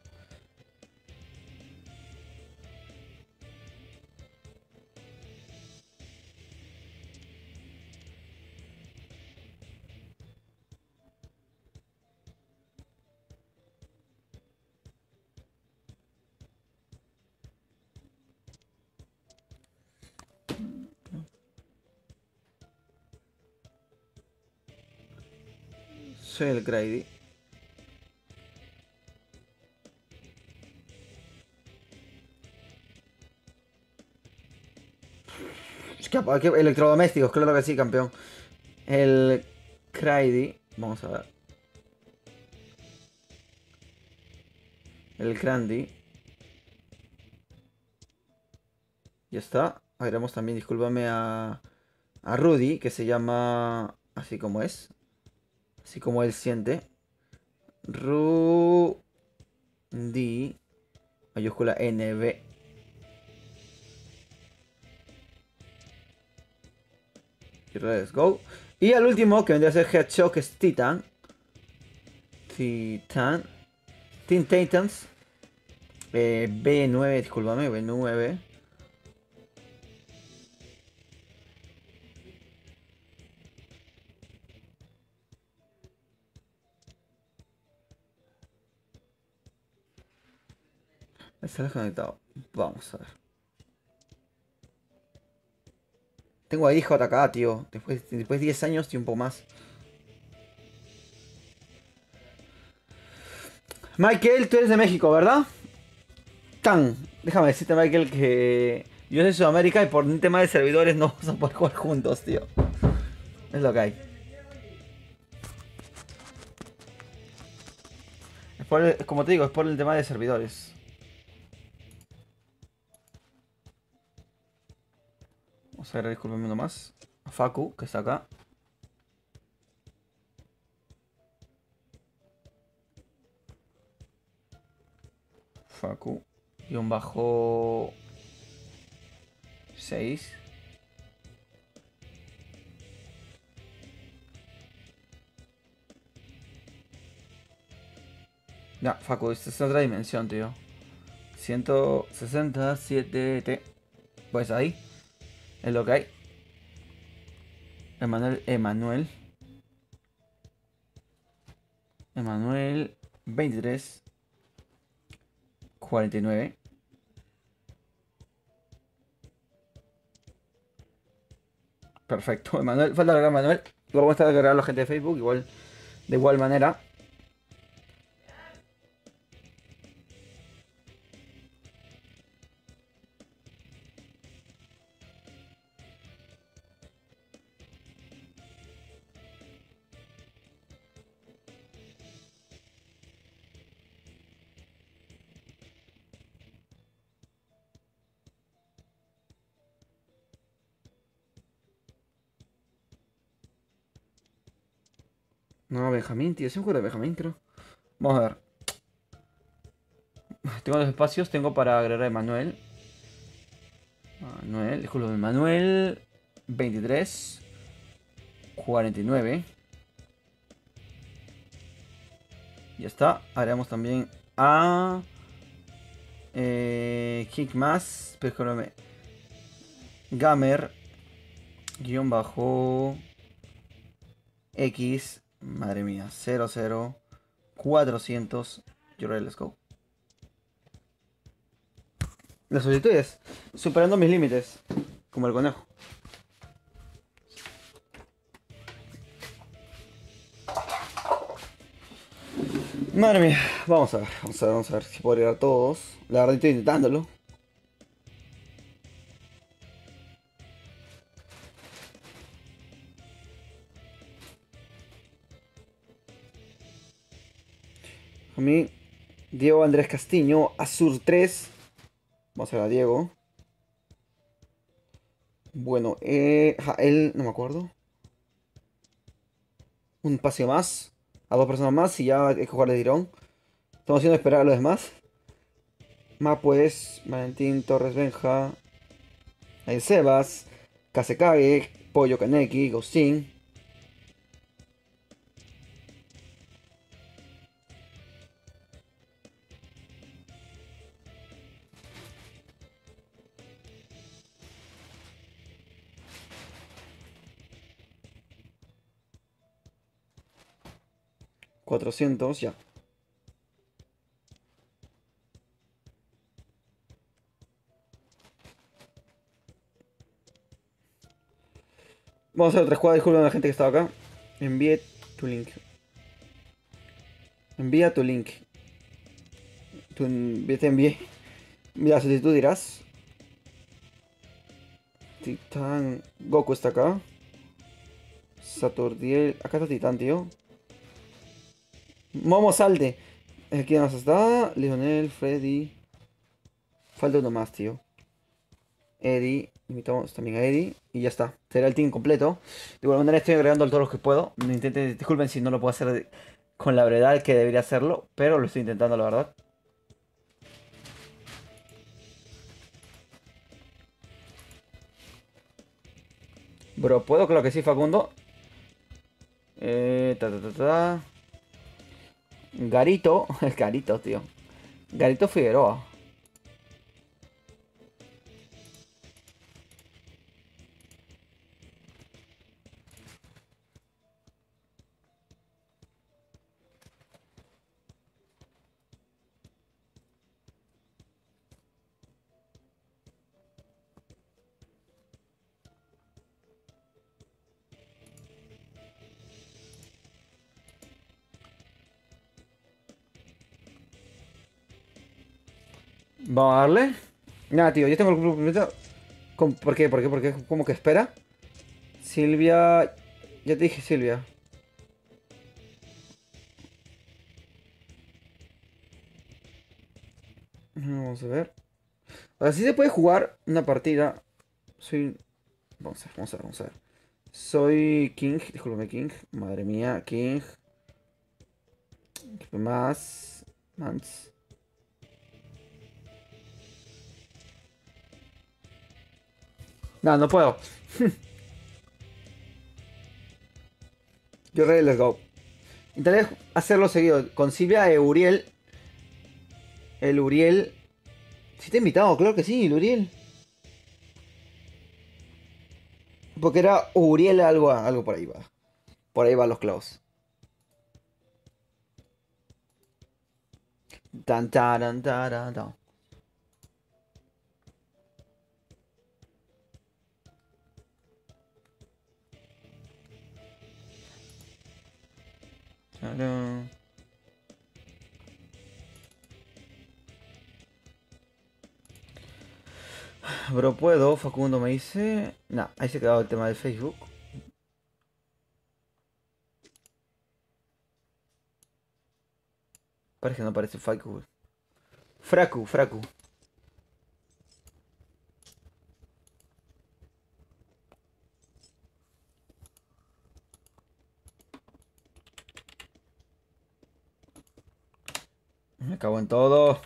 Soy el Grady. Es que electrodomésticos, claro que sí, campeón. El Grady. Vamos a ver. El Grandy. Ya está. Agregamos también, discúlpame, a Rudy, que se llama así como es. Así como él siente. Rudy. Mayúscula NB. Y let's go. Y al último, que vendría a ser Headshot, que es Titan. Titan. Teen Titans. B9, discúlpame, B9. Está desconectado. Vamos a ver. Tengo ahí JK, tío. Después de 10 años y un poco más. Michael, tú eres de México, ¿verdad? Tan. Déjame decirte, Michael, que Yo soy Sudamérica y por un tema de servidores no vamos a poder jugar juntos, tío. Es lo que hay. Como te digo, es por el tema de servidores. Vamos a ver, discúlpeme uno más. A Facu, que está acá. Facu. Guión bajo 6. Ya, Facu, esta es otra dimensión, tío. 167T. Pues ahí. Es lo que hay. Emanuel 23 49. Perfecto, Emanuel. Falta agregar a Manuel. Luego vamos a agregar a la gente de Facebook. Igual, de igual manera. No, Benjamín, tío. Es un juego de Benjamín, creo. Vamos a ver. Tengo los espacios. Tengo para agregar a Emanuel. Disculpe, Manuel 23 49. Ya está. Haremos también a Kick más. Perdóname. Gamer guión bajo X. Madre mía. 00 400. Let's go. Las solicitudes. Superando mis límites. Como el conejo. Madre mía, vamos a ver si puedo llegar a todos. La verdad estoy intentándolo. A mí, Diego Andrés Castiño, Azur 3. Vamos a ver a Diego. Bueno, él, no me acuerdo. Un paseo más. A dos personas más y ya hay que jugar de tirón. Estamos haciendo esperar a los demás. Pues, Valentín Torres Benja. Ahí Sebas. Kasekage. Pollo Kaneki. Ghostin. $400, ya. Vamos a hacer otra jugada, disculpen a la gente que estaba acá. Envíe tu link. Envía tu link. Te envié. Mira, si tú dirás. Titán. Goku está acá. Saturdiel. Acá está Titán, tío. Momo salte. ¿Quién más está? Lionel, Freddy. Falta uno más, tío. Eddie. Invitamos también a Eddie. Y ya está. Será el team completo. De igual manera estoy agregando a todos los que puedo. Disculpen si no lo puedo hacer con la brevedad que debería hacerlo. Pero lo estoy intentando, la verdad. Bro, ¿puedo? Claro que sí, Facundo. Ta, ta, ta, ta. Garito. Garito, tío. Garito Figueroa. Vamos a darle. Nada, tío, yo tengo el grupo completo. ¿Por qué? ¿Por qué? ¿Por qué? ¿Cómo que espera? Silvia... Ya te dije Silvia. Vamos a ver. Así se puede jugar una partida. Soy... Vamos a ver, vamos a ver, vamos a ver. Soy King, discúlpame King. Madre mía, King. ¿Qué más? Mans. No, no puedo. Yo ready, let's go. Intentaré hacerlo seguido. Con Silvia e Uriel. El Uriel. ¿Sí te he invitado? Claro que sí, el Uriel. Porque era Uriel algo, algo por ahí va. Por ahí van los clavos. Tan, taran, taran, tan. Taran. Bro, puedo. Facundo me dice. Nah, ahí se ha quedado el tema de Facebook. Parece que no aparece Facu. Fracu, Fracu. Me cago en todo.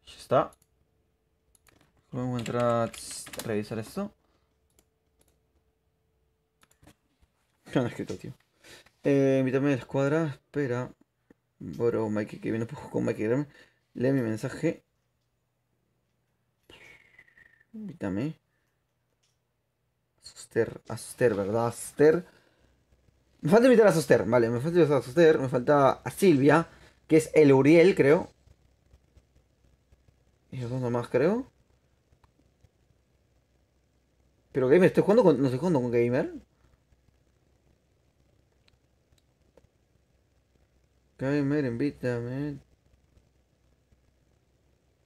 Ya está. Vamos a entrar a revisar esto. ¿Qué han escrito, tío? Invítame a la escuadra. Espera. Bro, Mikey, que viene con Mikey Graham. Lee mi mensaje. Invítame. A Suster, ¿verdad? Suster. Me falta invitar a Suster, vale. Me falta invitar a Suster. Me falta a Silvia, que es el Uriel, creo. Y los dos nomás, creo. Pero Gamer, ¿estoy jugando con... ¿No estoy jugando con Gamer? Gamer, invítame.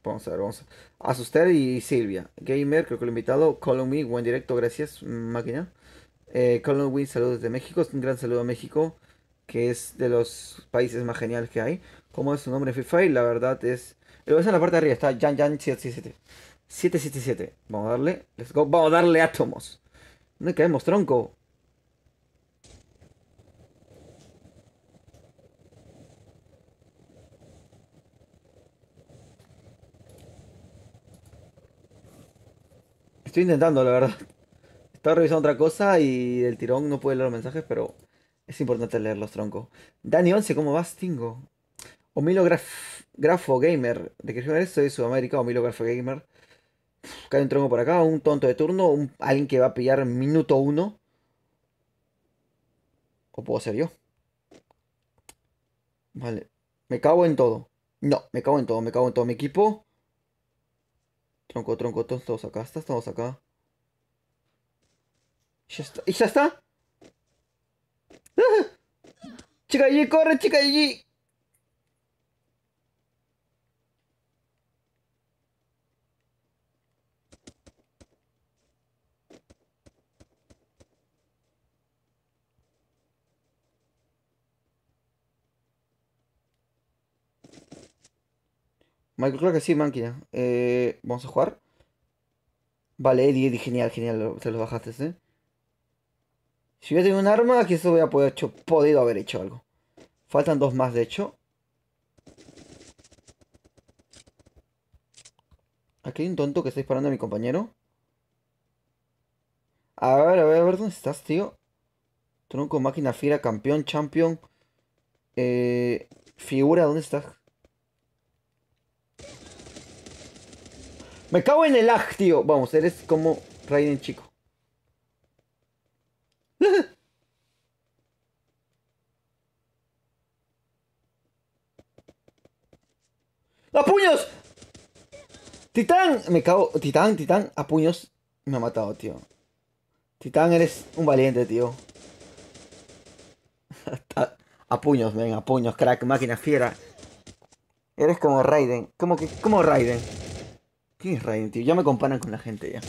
Vamos a ver, vamos a Asustar y Silvia. Gamer, creo que lo he invitado. Call on me, buen directo, gracias, máquina. Call on me, saludos desde México. Un gran saludo a México, que es de los países más geniales que hay. ¿Cómo es su nombre en Free Fire? La verdad es. Lo ves en la parte de arriba, está Jan Jan 777. 777. Vamos a darle. Let's go. Vamos a darle átomos. ¿Dónde caemos, tronco? Estoy intentando, la verdad. Estaba revisando otra cosa y del tirón no pude leer los mensajes, pero es importante leerlos, tronco. Dani11, ¿cómo vas, Tingo? Omilo Grafo Gamer. ¿De qué género eres? Soy de Sudamérica, Omilo Grafo Gamer. Cae un tronco por acá, un tonto de turno, alguien que va a pillar minuto uno. ¿O puedo ser yo? Vale. Me cago en todo. No, me cago en todo, me cago en todo. Mi equipo. Tronco, tronco, todos acá. Estás todos acá. Ya está. ¿Y ya está? Chica G, corre, chica G. Michael, creo que sí, máquina. ¿Vamos a jugar? Vale, Eddie, genial, genial. Se los bajaste, ¿eh? Si hubiera tenido un arma, aquí eso hubiera podido haber hecho algo. Faltan dos más, de hecho. Aquí hay un tonto que está disparando a mi compañero. A ver, a ver, a ver, ¿dónde estás, tío? Tronco, máquina, fiera, campeón, champion. Figura, ¿dónde estás? Me cago en el lag, tío. Vamos, eres como Raiden chico. ¡A puños! ¡Titán! Me cago. Titán, Titán, a puños. Me ha matado, tío. Titán, eres un valiente, tío. A puños, ven, a puños, crack, máquina fiera. Eres como Raiden. ¿Cómo Raiden? ¿Quién es Raiden, tío? Ya me comparan con la gente ya.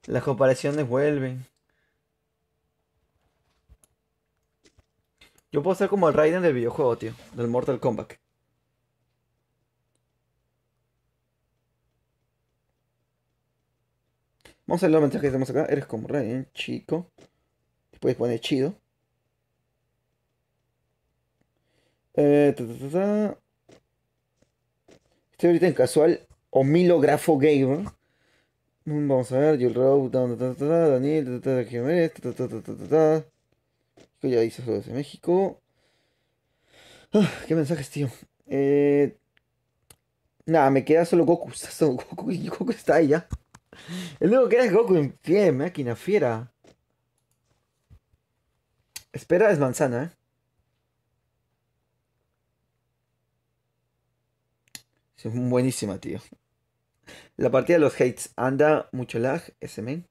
Las comparaciones vuelven. Yo puedo ser como el Raiden del videojuego, tío. Del Mortal Kombat. Vamos a ver los mensajes que tenemos acá. Eres como Raiden, chico. Puedes poner chido. Ta, ta, ta, ta. Estoy ahorita en casual homilografo gamer. Vamos a ver, Jules Rowe, Daniel, Jiménez, que ya hice saludos de México. ¿Qué mensajes, tío? Nada, me queda solo Goku. Está solo Goku y Goku está ahí ya. El único que era es Goku en pie, máquina fiera. Espera es manzana, ¿eh? Es buenísima, tío. La partida de los hates. Anda, mucho lag, ese men.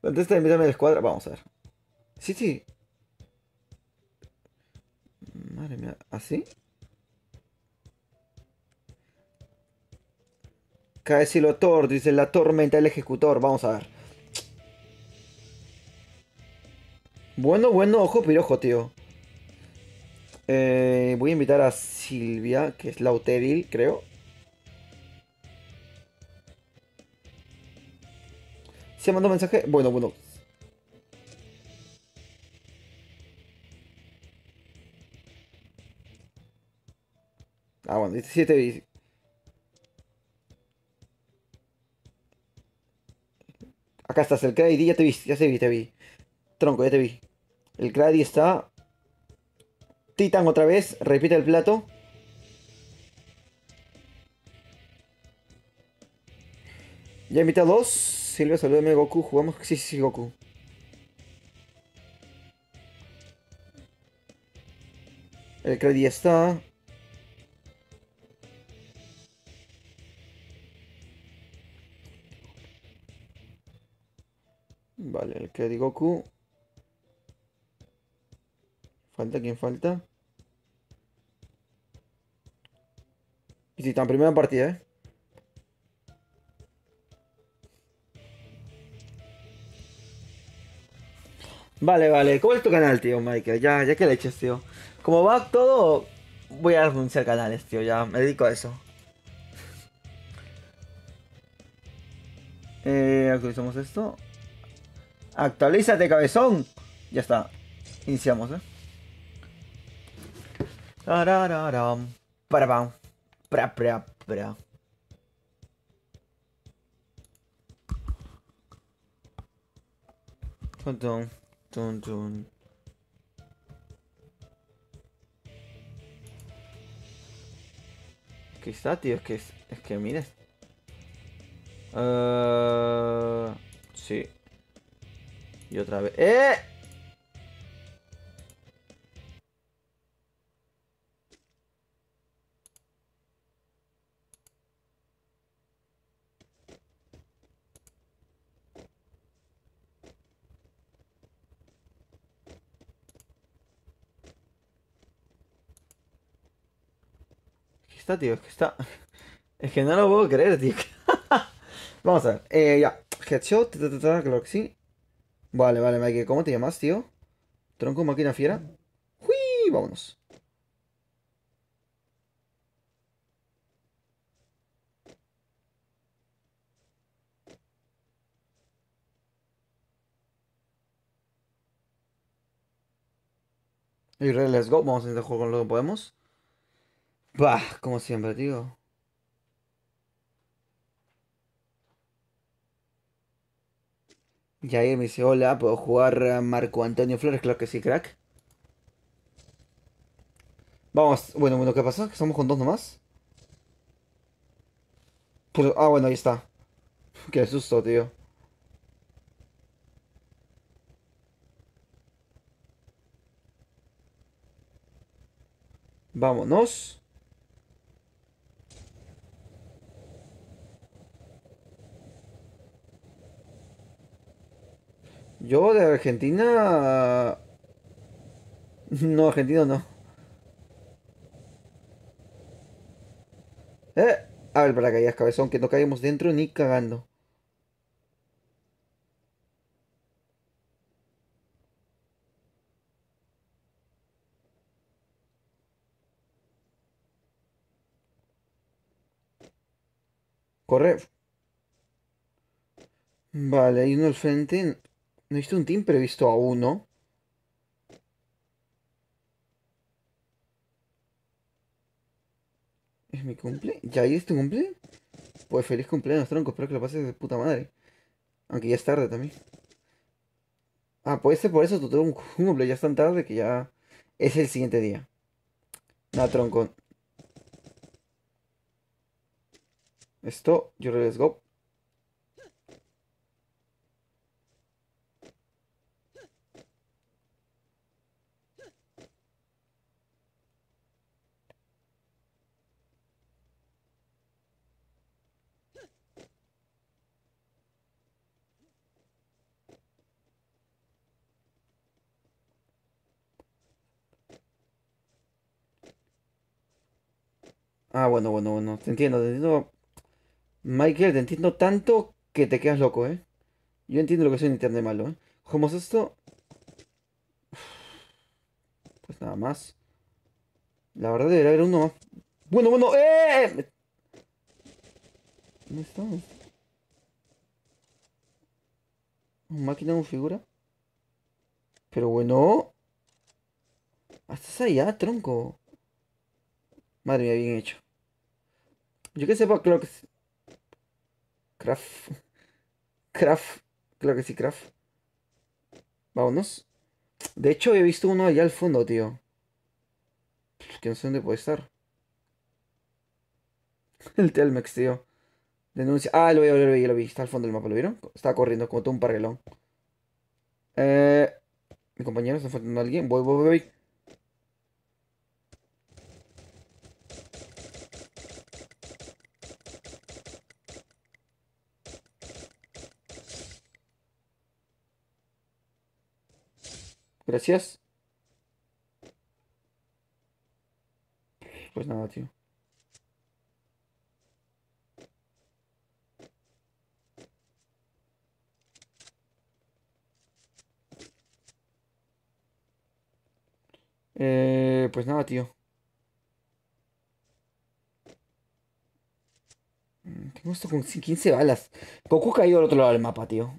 Contesta, invítame a la escuadra. Vamos a ver. Sí, sí. Madre mía. ¿Así? Cae Thor, dice la tormenta del ejecutor. Vamos a ver. Bueno, bueno, ojo pirojo, tío. Voy a invitar a Silvia, que es Lauteril, creo. ¿Se mandó mensaje? Bueno, bueno. Ah, bueno, 17 vi. Acá estás, el Crady, ya te vi, ya te vi, te vi. Tronco, ya te vi. El Crady está. Titan otra vez, repite el plato. Ya invité a dos. Silvia, salúdame, Goku. Jugamos. Sí, sí, sí, Goku. El Crady está. Vale, el Crady Goku. ¿Falta quién falta? Y Titan, primera partida, ¿eh? Vale, vale. ¿Cómo es tu canal, tío, Michael? Ya que le eches, tío. Como va todo, voy a anunciar canales, tío. Ya me dedico a eso. Actualizamos esto. Actualízate, cabezón. Ya está. Iniciamos, ¿eh? Tarararam. Parabam. Pra, pra, pra. Tun, tun, tun, tun. ¿Qué está, tío? Es que mira. Sí. Y otra vez. ¡Eh! ¿Qué está, tío? Es que está. Es que no lo puedo creer, tío. Vamos a ver. Ya. Headshot. Claro que sí. Vale, vale, Mike. ¿Cómo te llamas, tío? Tronco, máquina fiera. ¡Hui! Vámonos. Y let's go. Vamos a intentar jugar con lo que podemos. Bah, como siempre, tío. Jair me dice, hola, ¿puedo jugar a Marco Antonio Flores? Claro que sí, crack. Vamos, bueno, bueno, ¿qué pasa? ¿Que estamos con dos nomás? Pero, bueno, ahí está. Qué susto, tío. Vámonos. Yo de Argentina... No, argentino no. Eh, a ver, para que hayas cabezón, que no caigamos dentro ni cagando. Corre. Vale, hay uno al frente. No he visto un team, pero he visto a uno. ¿Es mi cumple? ¿Ya es tu cumple? Pues feliz cumpleaños, tronco. Espero que lo pases de puta madre. Aunque ya es tarde también. Ah, puede ser por eso tu un cumple ya es tan tarde que ya es el siguiente día. Nada, tronco. Esto, yo let's go. Ah, bueno, bueno, bueno. Te entiendo, te entiendo. Michael, te entiendo tanto que te quedas loco, ¿eh? Yo entiendo lo que es un internet malo, ¿eh? Cogemos esto, pues nada más. La verdad debería haber uno más. Bueno, bueno, ¡eh! ¿Dónde está? ¿Dónde está? ¿Máquina con figura? Pero bueno. Hasta allá, tronco. Madre mía, bien hecho. Yo que sepa, creo que sí. Craft. Craft. Claro que sí, Craft. Vámonos. De hecho, he visto uno allá al fondo, tío. Que no sé dónde puede estar. El Telmex, tío. Denuncia. Ah, lo vi, lo vi. Está al fondo del mapa, ¿lo vieron? Estaba corriendo como todo un parrelón. Eh, mi compañero está faltando a alguien. Voy, voy, voy, voy. Gracias. Pues nada, tío. Pues nada, tío. Tengo esto con 15 balas. Goku cayó al otro lado del mapa, tío.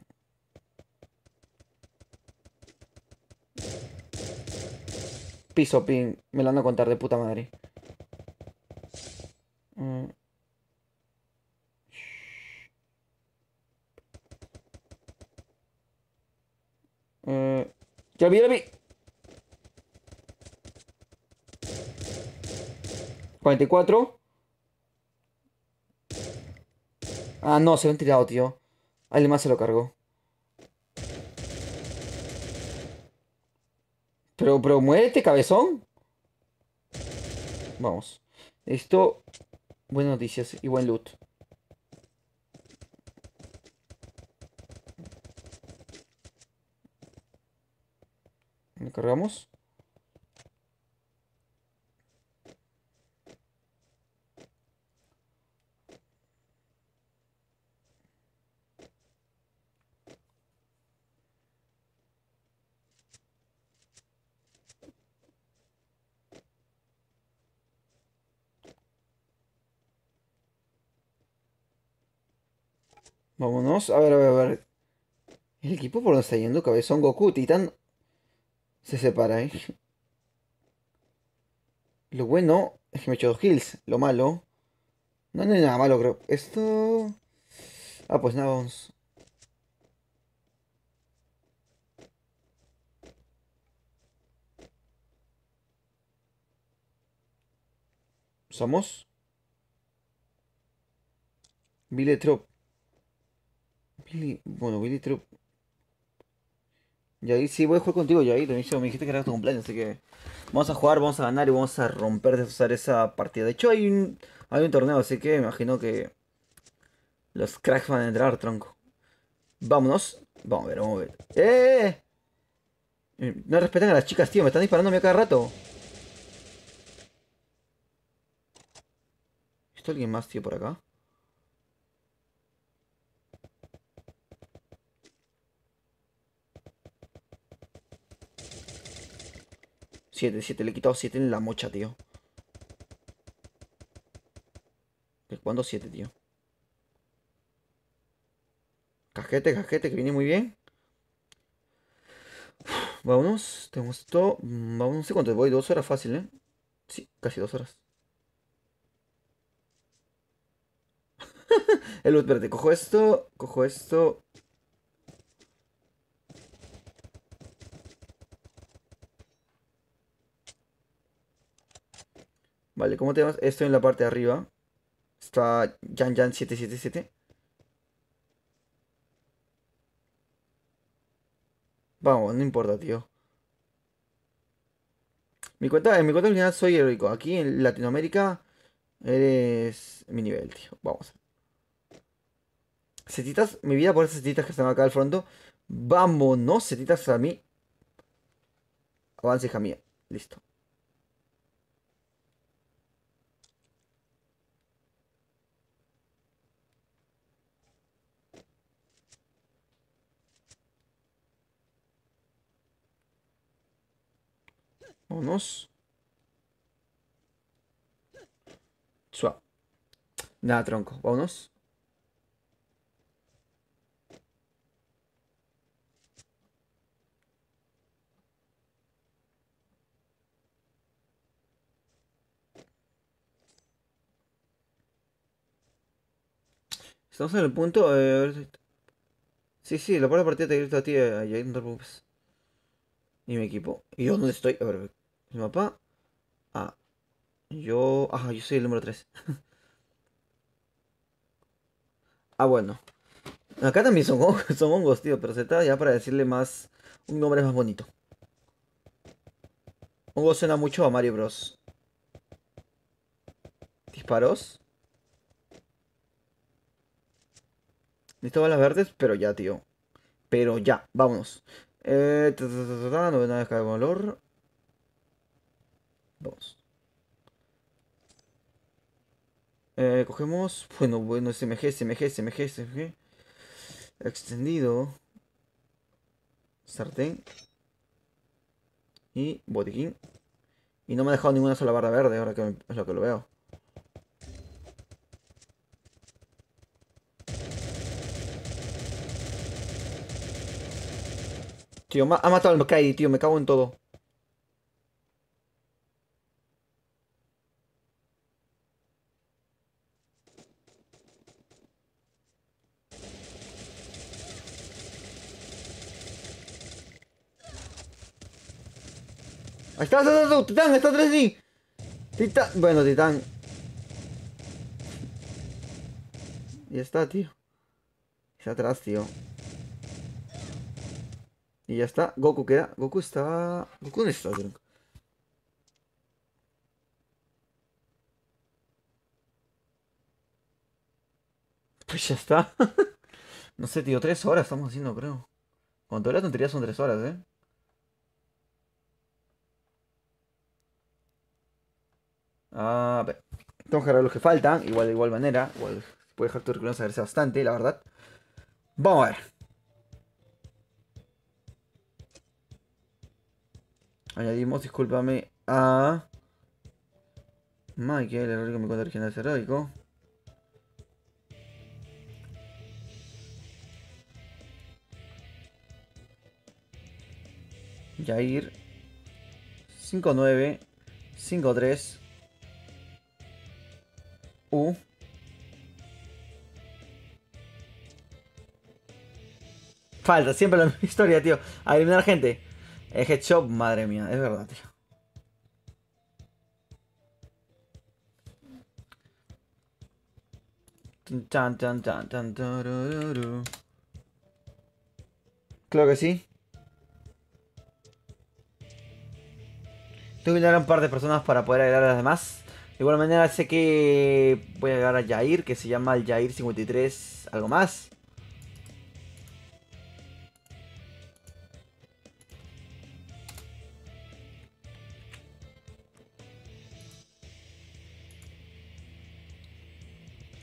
Piso, pin. Me lo ando a contar de puta madre. Mm, eh, ya lo vi, ya lo vi. 44. Ah, no, se lo han tirado, tío. Alguien más se lo cargó. Pero muérete, cabezón. Vamos. Esto, buenas noticias y buen loot. ¿Me cargamos? Vámonos. A ver, a ver, a ver. ¿El equipo por dónde está yendo? Cabezón, Goku, Titán. Se separa, ¿eh? Lo bueno es que me he hecho 2 kills. Lo malo. No, no hay nada malo, creo. Esto. Ah, pues nada, vamos. Somos. Billy Trop. Billy. Bueno, Billy Trop. Y ahí sí voy a jugar contigo, Yair. Me dijiste que era tu cumpleaños, así que. Vamos a jugar, vamos a ganar y vamos a romper de usar esa partida. De hecho, hay un torneo, así que me imagino que los cracks van a entrar, tronco. Vámonos. Vamos a ver, vamos a ver. ¡Eh! No respetan a las chicas, tío. Me están disparando a mí a cada rato. ¿Está alguien más, tío, por acá? Siete, le he quitado 7 en la mocha, tío. ¿Cuándo 7, tío? Cajete, que viene muy bien. Vámonos, tenemos esto. Vamos, no sé cuánto voy, 2 horas fácil, ¿eh? Sí, casi 2 horas. Espérate, cojo esto, cojo esto. Vale, ¿cómo te llamas? Estoy en la parte de arriba. Está Jan777. Vamos, no importa, tío. En mi cuenta original soy heroico. Aquí en Latinoamérica eres mi nivel, tío. Vamos. Setitas, mi vida por esas setitas que están acá al fondo. Vámonos, setitas a mí. Avance, hija mía. Listo. Vámonos. Suave. Nada, tronco. Vámonos. Estamos en el punto. Sí, sí, la parte partida te grito a ti, ahí no te preocupes. Y mi equipo. ¿Y yo dónde estoy? A ver, el mapa. Ah, yo. Ah, yo soy el número 3. Ah, bueno. Acá también son, son hongos, tío, pero se trata ya para decirle más. Un nombre más bonito. Hongo suena mucho a Mario Bros. Disparos. Necesito balas verdes, pero ya, tío. Pero ya, vámonos. No nada de valor. Vamos. Cogemos. Bueno, SMG. Extendido. Sartén. Y botiquín. Y no me ha dejado ninguna sola barra verde, ahora que es lo que lo veo. Tío, ha matado al Kai, tío, me cago en todo. Ahí está, Titán, está atrás de ti. Titán, bueno, Titán. Ya está, tío. Está atrás, tío. Y ya está. Goku queda. Goku está. ¿Goku dónde está, tío? Pues ya está. No sé, tío, 3 horas estamos haciendo, creo. Con toda la tontería son 3 horas, ¿eh? A ver. Tengo que agarrar los que faltan. Igual de igual manera. Igual puede dejar tu recursos saberse bastante, la verdad. Vamos a ver. Añadimos, discúlpame, a Michael, el único que me cuenta original es heroico. Jair 59 53 U. Falta, siempre la misma historia, tío. A eliminar gente. Headshot, madre mía, es verdad, tío. Chan, chan, chan, chan, tararuru. Claro que sí. Tengo que llegar a un par de personas para poder agregar a las demás. De igual manera sé que voy a agregar a Jair, que se llama el Jair 53, algo más.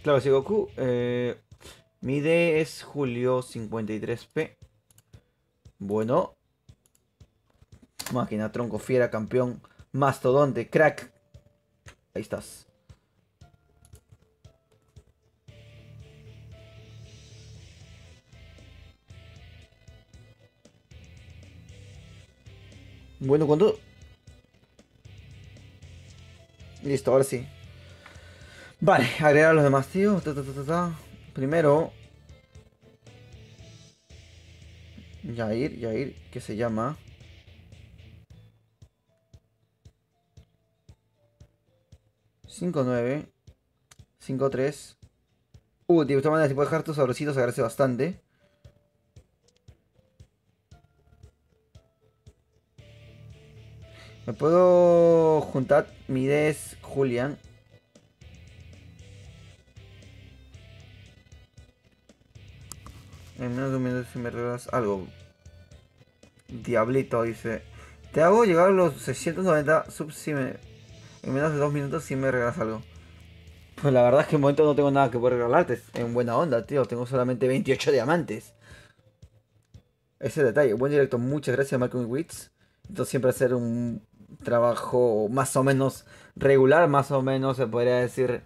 Claro, sí, Goku. Mi D es Julio 53P. Bueno, máquina, tronco, fiera, campeón, mastodonte, crack. Ahí estás. Bueno, cuando... Listo, ahora sí. Vale, agregar a los demás, tío. Primero, Yair, que se llama... 59, 53. De esta manera si puedes dejar tus sabrositos, agradece bastante. Me puedo juntar mi des Julian. En menos de un minuto si me regalas algo. Diablito dice. Te hago llegar a los 690 subs si me... En menos de 2 minutos si me regalas algo. Pues la verdad es que en momento no tengo nada que poder regalarte. En buena onda, tío. Tengo solamente 28 diamantes. Ese detalle. Buen directo. Muchas gracias, Malcolm Witz. Entonces siempre hacer un trabajo más o menos regular. Más o menos se podría decir...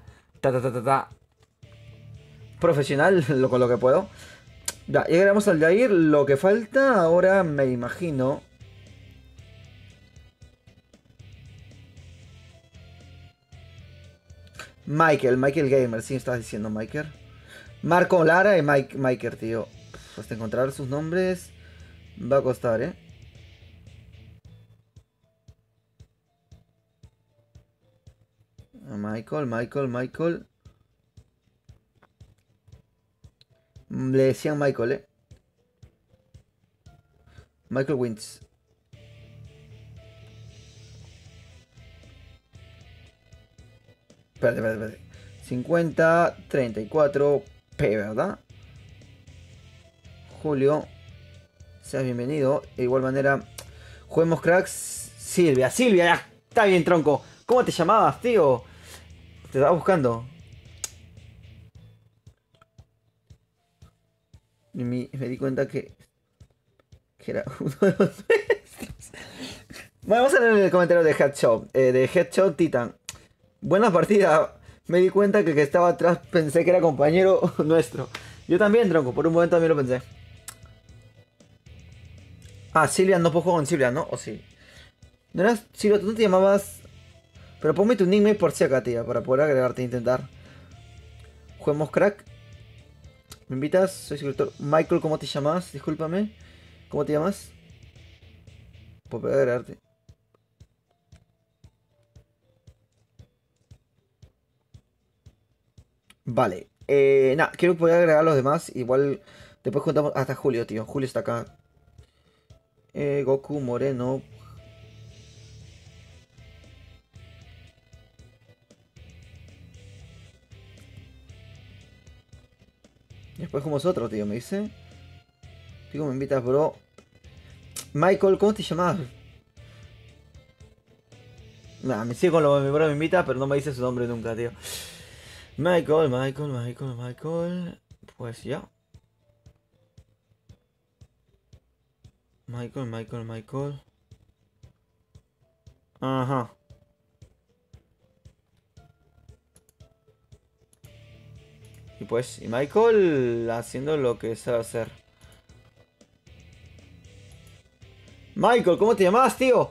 Profesional, con lo que puedo. Ya, llegamos al Jair. Lo que falta ahora me imagino... Michael Gamer, sí estás diciendo Michael. Marco Lara y Michael, tío. Hasta encontrar sus nombres va a costar, ¿eh? Michael. Le decían Michael, ¿eh? Michael Wins. Espérate. 50, 34, P, ¿verdad? Julio, seas bienvenido. De igual manera, juguemos cracks. Silvia, ya está bien, tronco. ¿Cómo te llamabas, tío? Te estaba buscando. Y me di cuenta que era uno de los Vamos a leer el comentario de Headshot Titan. Buena partida. Me di cuenta que el que estaba atrás pensé que era compañero nuestro. Yo también, tronco. Por un momento también lo pensé. Ah, Silvia, no puedo jugar con Silvia, ¿no? ¿O sí? ¿No eras Silvia? ¿Tú no te llamabas? Pero ponme tu nickname por si acá, tía. Para poder agregarte e intentar. Juguemos crack. ¿Me invitas? Soy suscriptor. Michael, ¿cómo te llamas? Discúlpame. ¿Cómo te llamas? Por poder agregarte. Vale. Nada, quiero poder agregar a los demás. Igual después contamos hasta Julio, tío. Julio está acá. Goku, Moreno. Después como otro, tío, me dice. Tío, me invitas, bro. Michael, ¿cómo te llamas? Nah, me sigue con lo de mi bro me invita, pero no me dice su nombre nunca, tío. Michael. Pues ya. Michael. Ajá. Y pues, y Michael haciendo lo que sabe hacer. Michael, ¿cómo te llamas, tío?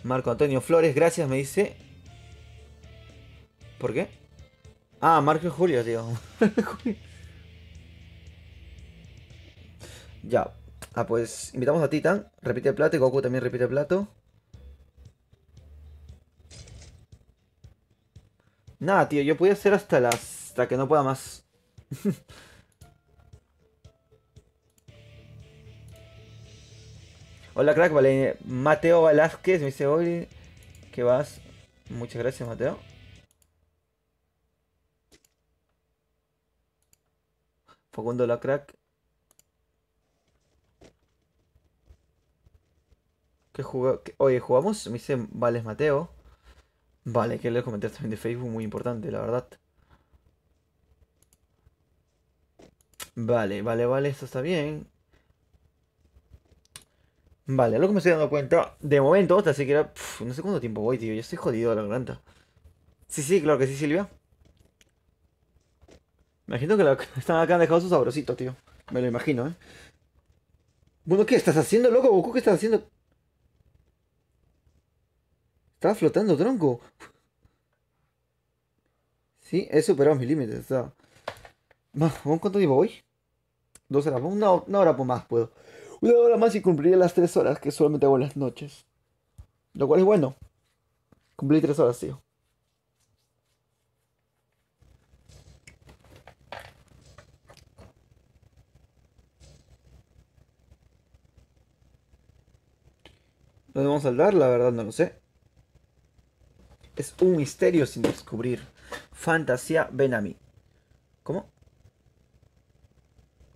Marco Antonio Flores, gracias, me dice. ¿Por qué? Ah, Marco y Julio, tío. Ya. Ah, pues invitamos a Titan. Repite el plato y Goku también repite el plato. Nada, tío, yo podía hacer hasta que no pueda más. Hola, crack, vale. Mateo Velázquez me dice hoy que vas. Muchas gracias, Mateo. Facundo la crack. Oye, jugamos. Me dice Vales Mateo. Vale, que leer comentarios también de Facebook, muy importante, la verdad. Vale, vale, vale, esto está bien. Vale, lo que me estoy dando cuenta, de momento, hasta siquiera, no sé cuánto tiempo voy, tío, ya estoy jodido de la garganta. Sí, sí, claro que sí, Silvia. Me imagino que están acá han dejado su sabrosito, tío. Me lo imagino, ¿eh? Bueno, ¿qué estás haciendo, loco, Goku? ¿Qué estás haciendo? Estaba flotando, tronco. Sí, he superado mis límites, o sea. ¿Cuánto tiempo voy? 2 horas, una hora por más puedo. Una hora más y cumpliría las 3 horas que solamente hago en las noches. Lo cual es bueno. Cumplí 3 horas, tío. ¿Dónde vamos a saltar? La verdad no lo sé. Es un misterio sin descubrir. Fantasía, ven a mí. ¿Cómo?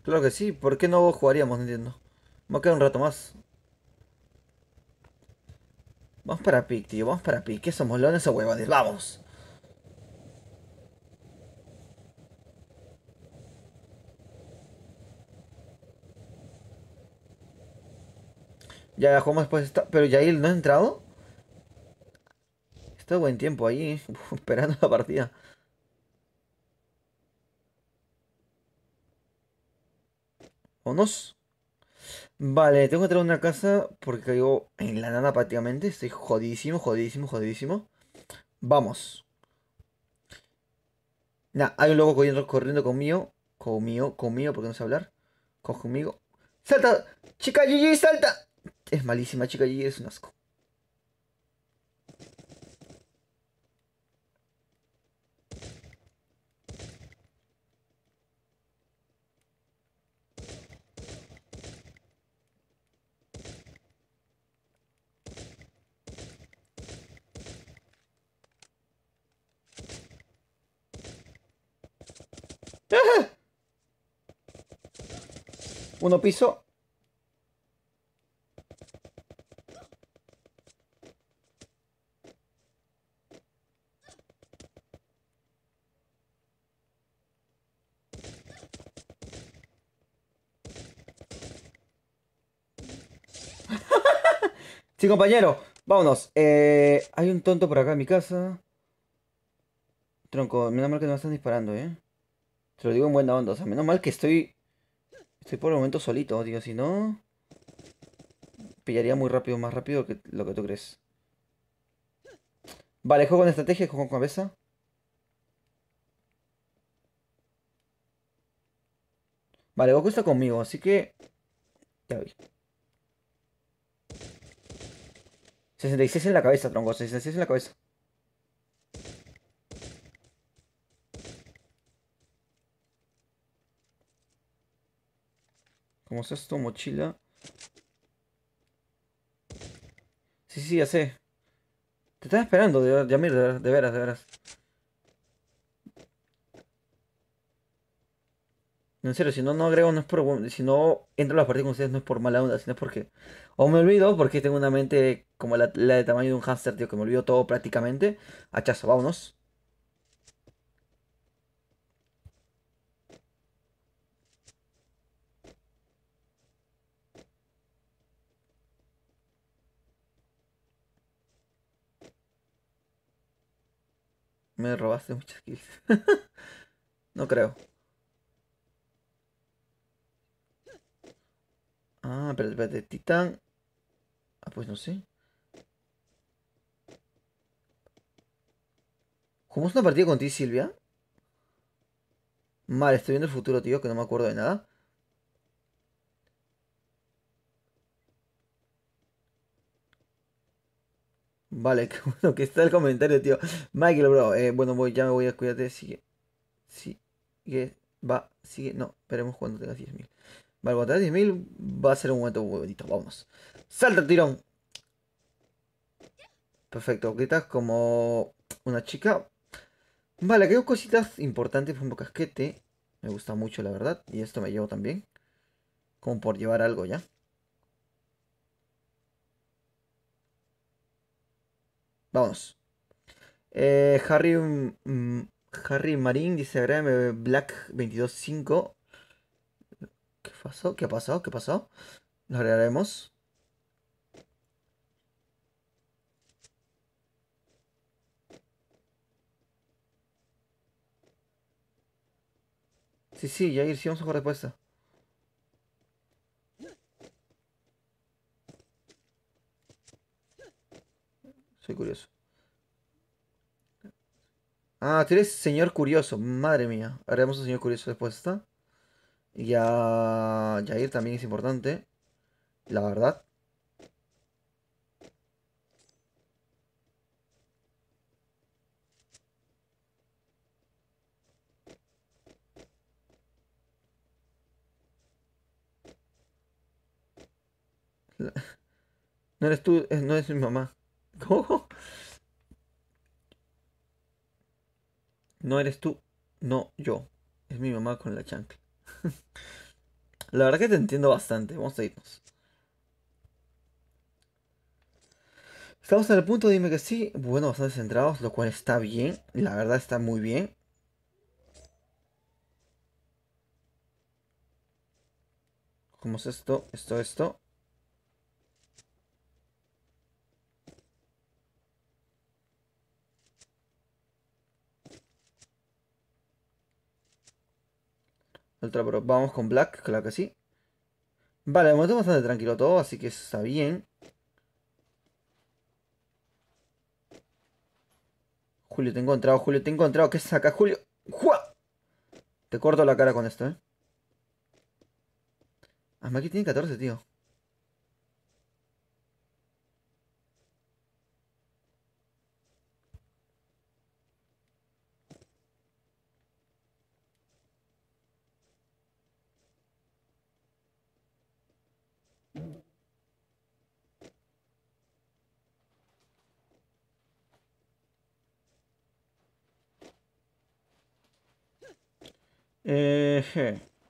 Claro que sí. ¿Por qué no jugaríamos? No entiendo. Me queda un rato más. Vamos para Pic, tío. Vamos para Pic. ¿Qué somos, leones o huevones? ¡Vamos! Ya jugamos después. Pero Yael no ha entrado. Está buen tiempo ahí, esperando la partida. Vámonos. Vale, tengo que entrar a una casa porque caigo en la nada prácticamente. Estoy jodidísimo, jodidísimo, jodidísimo. Vamos. Nah, hay un loco corriendo conmigo. Conmigo, porque no sé hablar. Conmigo. ¡Salta! ¡Chica Gigi, salta! Es malísima, chica Gigi, es un asco. Uno piso. Sí, compañero. Vámonos. Hay un tonto por acá en mi casa. Tronco, menos mal que no me están disparando, ¿eh? Te lo digo en buena onda. O sea, menos mal que estoy por el momento solito, tío. Si no, pillaría muy rápido, más rápido que lo que tú crees. Vale, juego con estrategia, juego con cabeza. Vale, Goku está conmigo, así que... Ya vi. 66 en la cabeza, tronco. 66 en la cabeza. ¿Cómo es esto? Mochila. Sí, sí, ya sé. Te estaba esperando, Yamir, de veras, de veras. En serio, si no, no agrego, no es por... Si no entro a la partida con ustedes, no es por mala onda, sino es porque... O me olvido, porque tengo una mente como la de tamaño de un hámster, tío, que me olvido todo prácticamente. Hachazo, vámonos. Me robaste muchas kills. No creo. Ah, pero espérate, Titán. Ah, pues no sé. ¿Jugamos una partida contigo, Silvia? Vale, estoy viendo el futuro, tío, que no me acuerdo de nada. Vale, qué bueno que está el comentario, tío. Michael, bro. Bueno, ya me voy a cuídate. Sigue. Sigue. Va. Sigue. No, esperemos cuando tengas 10.000. Vale, cuando tengas 10.000 va a ser un momento muy bonito. Vamos. ¡Salta, tirón! Perfecto. Gritas como una chica. Vale, aquí hay cositas importantes. Por ejemplo, casquete. Me gusta mucho, la verdad. Y esto me llevo también. Como por llevar algo ya. Vámonos. Harry Marín dice agrégame Black 225. ¿Qué pasó? ¿Qué pasó? ¿Qué pasó? Lo agregaremos. Sí, sí, Jair, sí vamos a jugar respuesta. Soy curioso. Ah, tú eres señor curioso. Madre mía. Haremos un señor curioso después, ¿está? Ya. Jair también es importante. La verdad. No eres tú, no es mi mamá. ¿Cómo? No eres tú, no yo. Es mi mamá con la chancla. La verdad que te entiendo bastante. Vamos a irnos. Estamos en el punto, dime que sí. Bueno, bastante centrados, lo cual está bien. La verdad está muy bien. ¿Cómo es esto? Esto. Ultra Pro. Vamos con Black, claro que sí. Vale, de momento bastante tranquilo todo, así que eso está bien. Julio, te he encontrado, Julio, te he encontrado. ¿Qué saca, Julio? ¡Jua! Te corto la cara con esto, ¿eh? Ah, Maki tiene 14, tío.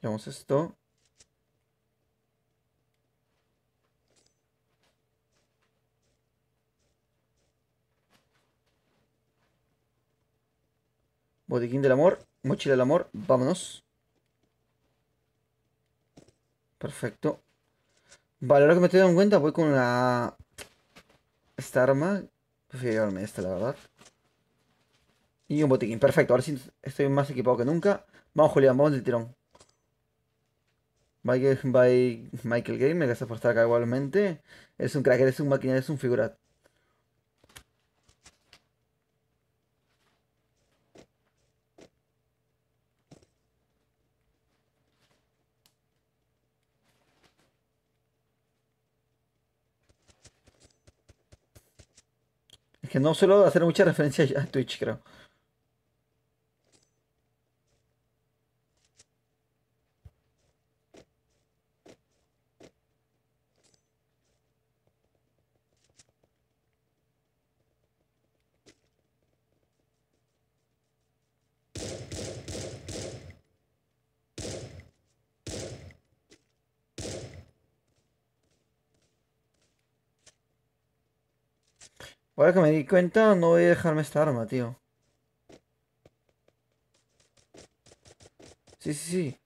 Llevamos esto. Botiquín del amor. Mochila del amor. Vámonos. Perfecto. Vale, ahora que me estoy dando cuenta, voy con esta arma. Prefiero llevarme esta, la verdad. Y un botiquín. Perfecto, ahora sí estoy más equipado que nunca. Vamos, Julián, vamos del tirón. Michael Game, gracias por estar acá igualmente. Eres un crack, eres un máquina, eres un figurat. Es que no suelo hacer mucha referencia a Twitch, creo. Ahora que me di cuenta, no voy a dejarme esta arma, tío. Sí, sí, sí.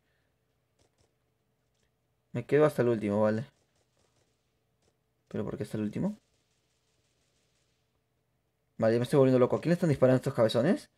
Me quedo hasta el último, vale. ¿Pero por qué hasta el último? Vale, ya me estoy volviendo loco. ¿A quién le están disparando estos cabezones?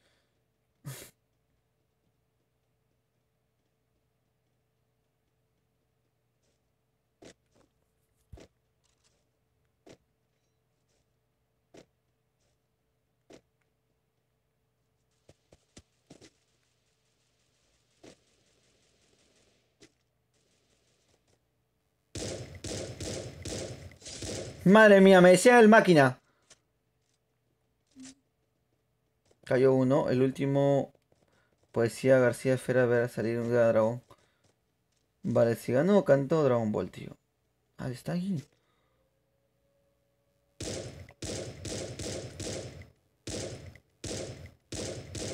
Madre mía, me decía el máquina. Cayó uno. El último. Poesía García Esfera ver salir un gran dragón. Vale, si ganó, canto Dragon Ball, tío. Ah, está ahí.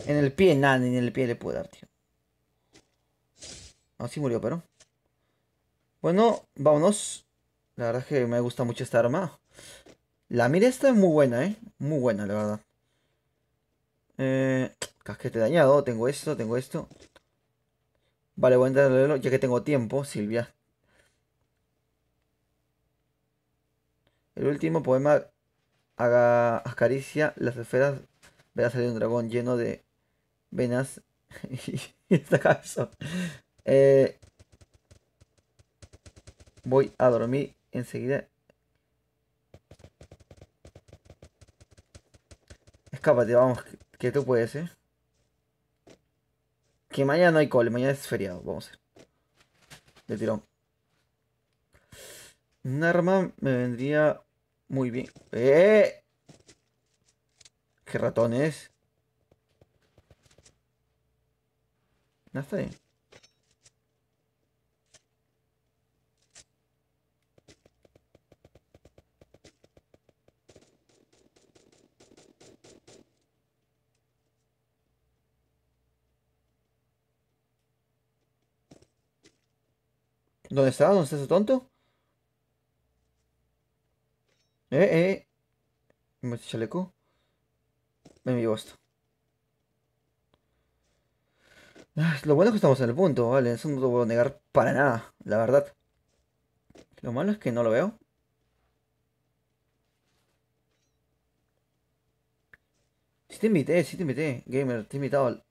En el pie, nada, ni en el pie le puedo dar, tío. Así murió, pero. Bueno, vámonos. La verdad es que me gusta mucho esta arma. La mira esta es muy buena, ¿eh? Muy buena, la verdad. Casquete dañado. Tengo esto, tengo esto. Vale, voy a entrar a leerlo ya que tengo tiempo, Silvia. El último poema acaricia las esferas. Verás salir un dragón lleno de venas y esta cabeza. Eh, Voy a dormir enseguida. Escápate, vamos, que tú puedes, ¿eh? Que mañana no hay cole, mañana es feriado, vamos a ver. De tirón. Un arma me vendría muy bien. ¿Qué ratón es? No está bien. ¿Dónde está? ¿Dónde está ese tonto? Eh. ¿Me chaleco? Me llevo esto. Lo bueno es que estamos en el punto, ¿vale? Eso no lo puedo negar para nada, la verdad. Lo malo es que no lo veo. Sí te invité, gamer, te he invitado.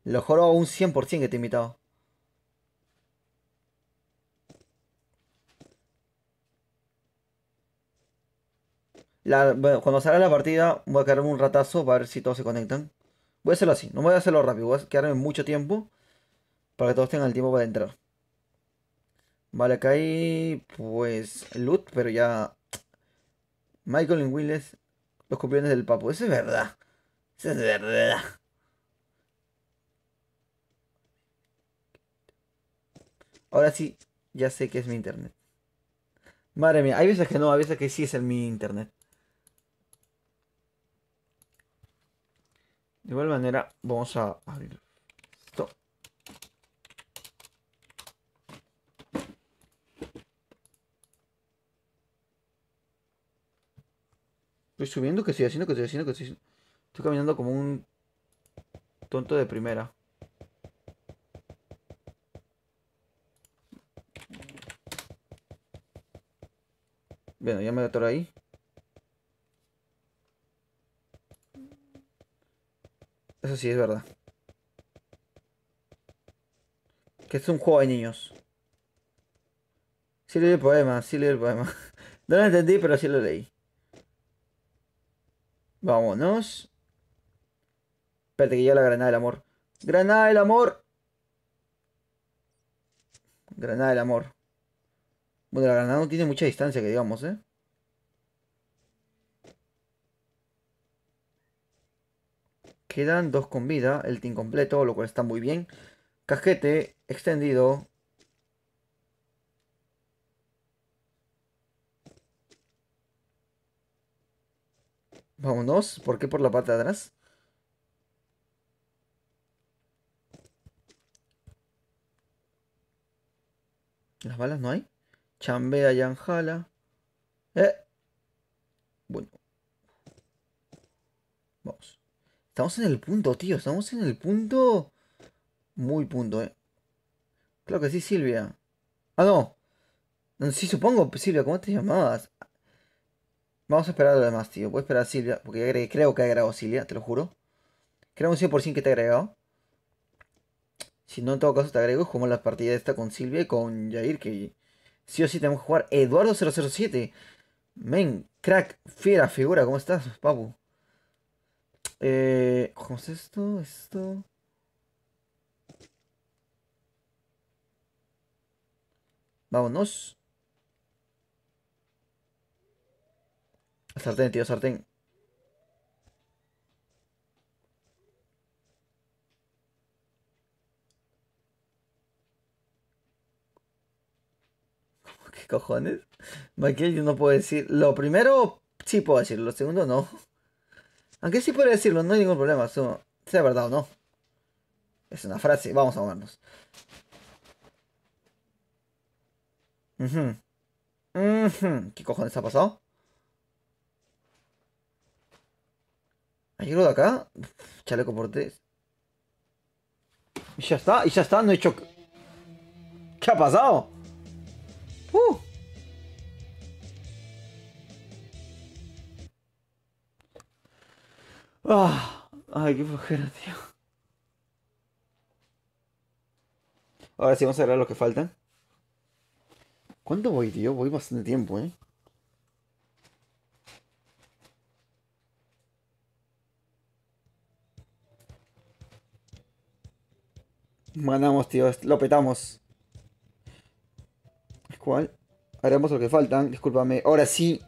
Lo juro a un 100% que te he invitado. Bueno, cuando salga la partida, voy a quedarme un ratazo para ver si todos se conectan. Voy a hacerlo así, no voy a hacerlo rápido, voy a quedarme mucho tiempo para que todos tengan el tiempo para entrar. Vale, acá hay pues loot, pero ya Michael y Willis, los cumpleaños del papu. Eso es verdad. Eso es verdad. Ahora sí, ya sé que es mi internet. Madre mía, hay veces que no, hay veces que sí es el mi internet. De igual manera, vamos a abrir esto. Estoy subiendo, que estoy haciendo, que estoy haciendo, que estoy haciendo. Estoy caminando como un tonto de primera. Bueno, ya me atoré ahí. Eso sí es verdad. Que es un juego de niños. Sí leí el poema, sí leí el poema. No lo entendí, pero sí lo leí. Vámonos. Espérate que llega la granada del amor. ¡Granada del amor! Granada del amor. Bueno, la granada no tiene mucha distancia, que digamos, ¿eh? Quedan dos con vida, el team completo, lo cual está muy bien. Casquete extendido. Vámonos. ¿Por qué por la parte de atrás? ¿Las balas no hay? Chambea Yanjala. Eh. Bueno, vamos. Estamos en el punto, tío. Estamos en el punto. Muy punto, eh. Claro que sí, Silvia. Ah, no. Sí, supongo, Silvia, ¿cómo te llamabas? Vamos a esperar a lo demás, tío. Voy a esperar a Silvia, porque creo que ha agregado Silvia, te lo juro. Creo un 100% que te ha agregado. Si no, en todo caso te agrego, jugamos la partida esta con Silvia y con Jair, que sí o sí tenemos que jugar. Eduardo007. Men, crack, fiera, figura, ¿cómo estás, papu? ¿Cómo es esto? Esto. Vámonos. Sartén, tío, sartén. ¿Qué cojones? Michael, yo no puedo decir. Lo primero, sí puedo decirlo. Lo segundo, no. Aunque sí puedo decirlo, no hay ningún problema. Eso, sea verdad o no. Es una frase. Vamos a movernos. Ujú, ujú. ¿Qué cojones ha pasado? ¿Hay algo de acá? Uf, chaleco por tres. Y ya está, no he hecho... ¿Qué ha pasado? Uh. Ay, qué flojera, tío. Ahora sí vamos a arreglar lo que faltan. ¿Cuánto voy, tío? Voy bastante tiempo, ¿eh? Ganamos, tío. Lo petamos. ¿Cuál? Haremos lo que faltan. Discúlpame. Ahora sí.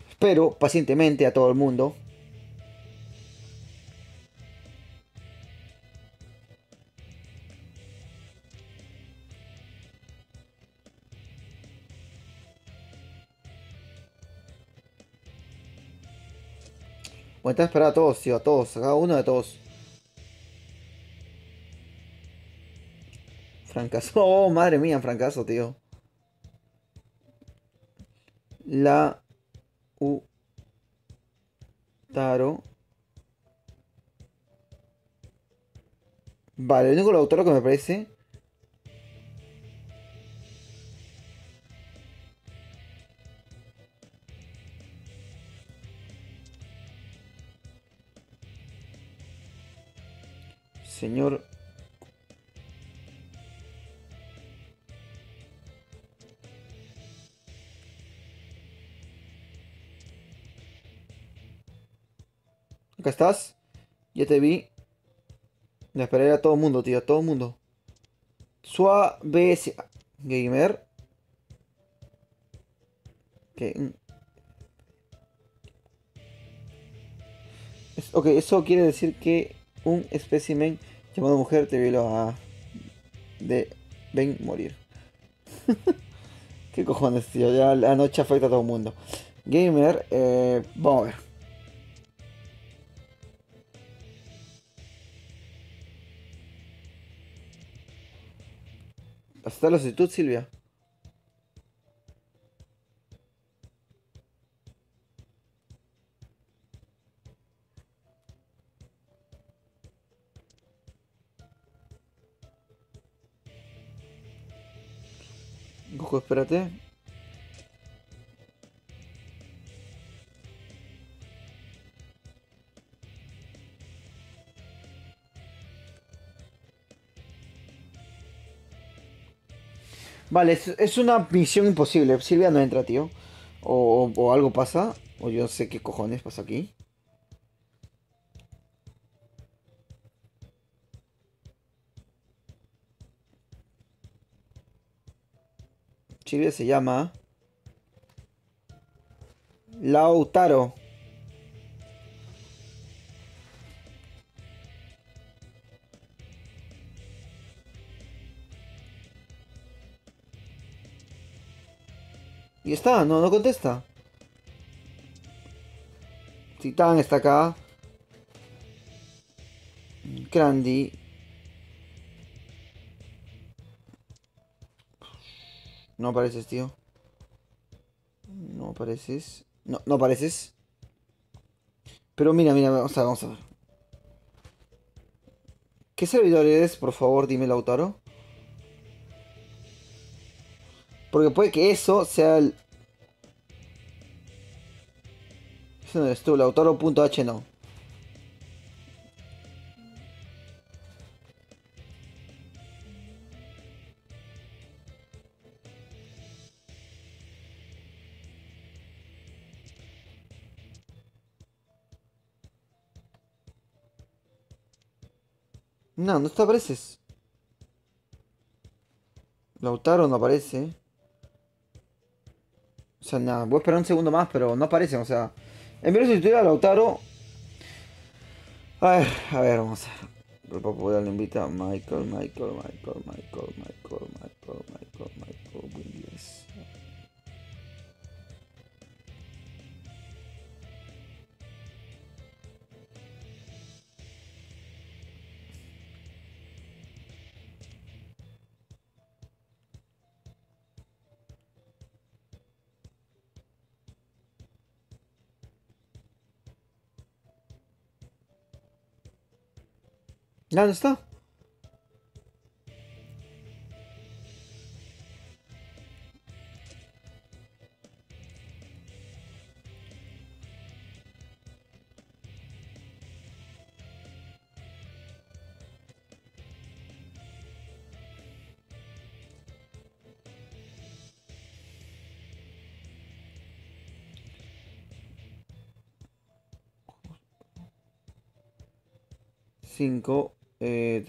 Espero pacientemente a todo el mundo. Voy a intentar esperar a todos, tío. A todos. A cada uno de todos. Francazo. Oh, madre mía, francazo, tío. La U Taro. Vale, el único autor que me parece. Señor. Acá estás. Ya te vi. Le esperaré a todo el mundo, tío. A todo el mundo. Suave. Gamer. Que, ok, eso quiere decir que un espécimen llamado mujer te violó a. De. Ven morir. ¿Qué cojones, tío? Ya la noche afecta a todo el mundo. Gamer, vamos a ver. Hasta la solicitud, Silvia. Cojo, espérate. Vale, es una misión imposible. Silvia no entra, tío. O algo pasa. O yo sé qué cojones pasa aquí. Silvia se llama Lautaro. Y está, no contesta. Titán está acá. Crandy. No apareces, tío. No apareces. No apareces. Pero mira, vamos a ver. ¿Qué servidor eres? Por favor, dime, Lautaro. Porque puede que eso sea el... Eso no eres tú, Lautaro.h no. No te apareces. Lautaro no aparece. O sea, nada, voy a esperar un segundo más, pero no aparecen, o sea. En vez de sustituir a Lautaro. A ver, vamos a ver. El popular le invita a Michael Williams. ¿Dónde está? Cinco. Es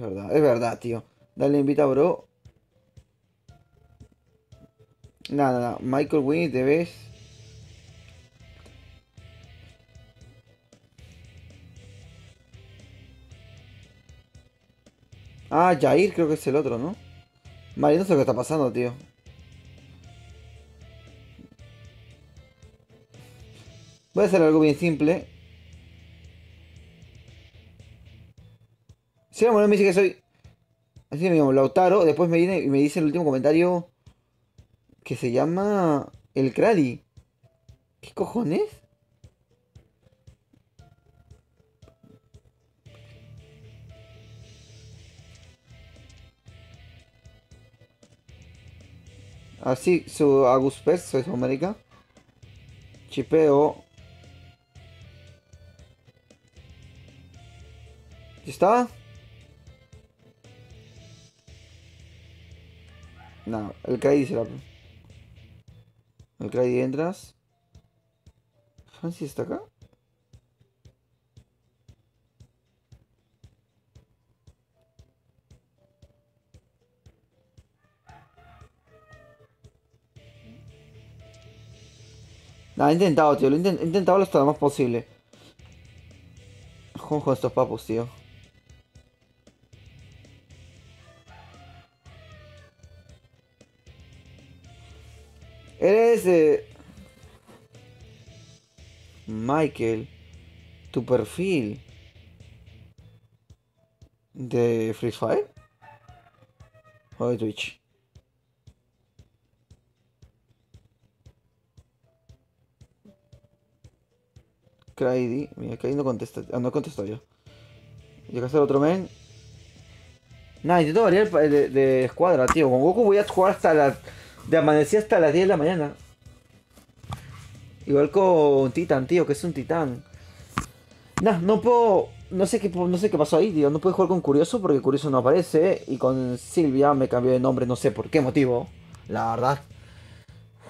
verdad, tío. Dale, invita, bro. Nada, nada. Michael Winnie, te ves. Ah, Jair creo que es el otro, ¿no? Vale, no sé lo que está pasando, tío. Voy a hacer algo bien simple. Si la mujer me dice que soy. Así me llamo Lautaro. Después me viene y me dice el último comentario que se llama. El Crali. ¿Qué cojones? Así, su Agus Pers, soy Sudamérica. Chipeo. ¿Ya está? No, el Crali será. El Crali entras. ¿Fancy está acá? Nada, he intentado, tío. He intentado hasta lo más posible. Juego con estos papus, tío. Eres Michael. Tu perfil de Free Fire o de Twitch. Crydy. Mira, Crydy no contesta. Ah, no contestó yo. Y acá está el otro men. Nada, intento variar de escuadra, tío. Con Goku voy a jugar hasta las. De amanecer hasta las 10 de la mañana. Igual con Titan, tío, que es un titán. Nah, no puedo. No sé qué pasó ahí, tío. No puedo jugar con Curioso porque Curioso no aparece. Y con Silvia me cambió de nombre, no sé por qué motivo. La verdad.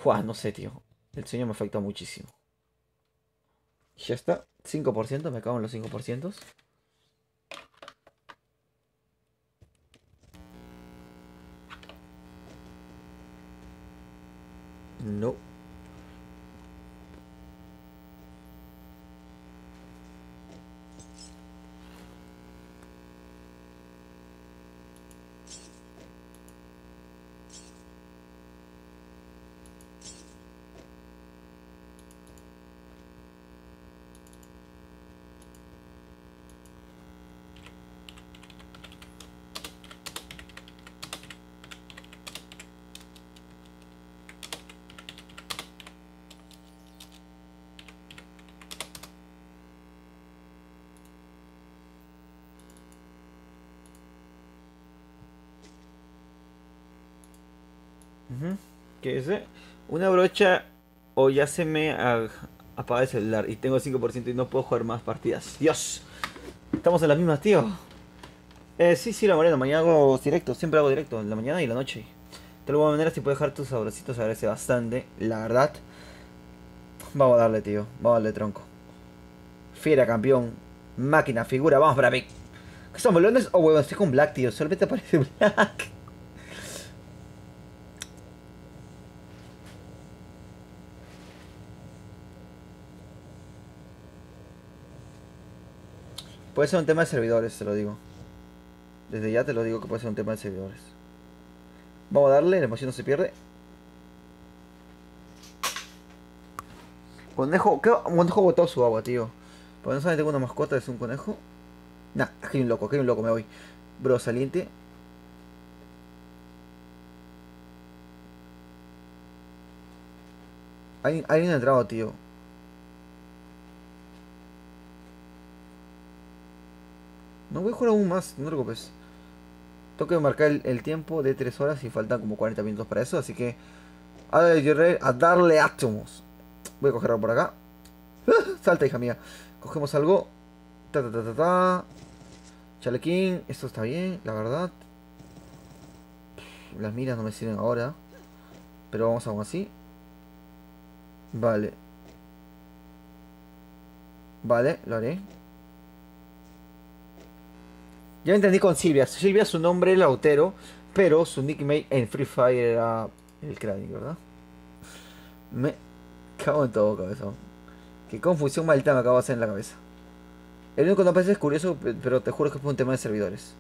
Juan, no sé, tío. El sueño me afectó muchísimo. Ya está. 5%, me cago en los 5%. No. ¿Qué dice? Una brocha o ya se me apaga el celular y tengo 5% y no puedo jugar más partidas. Dios, estamos en las mismas, tío. Sí, sí, la mañana. Mañana hago directo, siempre hago directo, en la mañana y en la noche. De alguna manera, si puedes dejar tus abracitos, agradece bastante, la verdad. Vamos a darle, tío, vamos a darle tronco. Fiera, campeón, máquina, figura, vamos para mí. ¿Qué son bolones o huevos? Estoy con Black, tío, solamente aparece Black. Puede ser un tema de servidores, te lo digo. Desde ya te lo digo que puede ser un tema de servidores. Vamos a darle, la emoción no se pierde. Conejo, ¿qué conejo botó su agua, tío? Porque no solamente tengo una mascota, es un conejo. Nah, aquí hay un loco, aquí hay un loco, me voy. Bro, saliente. Hay un entrado, tío. No voy a jugar aún más, no te preocupes. Tengo que marcar el tiempo de 3 horas y faltan como 40 minutos para eso, así que... A darle átomos. Voy a coger algo por acá. Salta, hija mía. Cogemos algo. Ta ta ta ta ta. Chalequín. Esto está bien, la verdad. Las miras no me sirven ahora. Pero vamos aún así. Vale. Vale, lo haré. Ya entendí con Silvia. Silvia es su nombre lautero, pero su nickname en Free Fire era el Cráneo, ¿verdad? Me cago en todo, cabezón. Qué confusión maldita me acabo de hacer en la cabeza. El único no parece es curioso, pero te juro que fue un tema de servidores.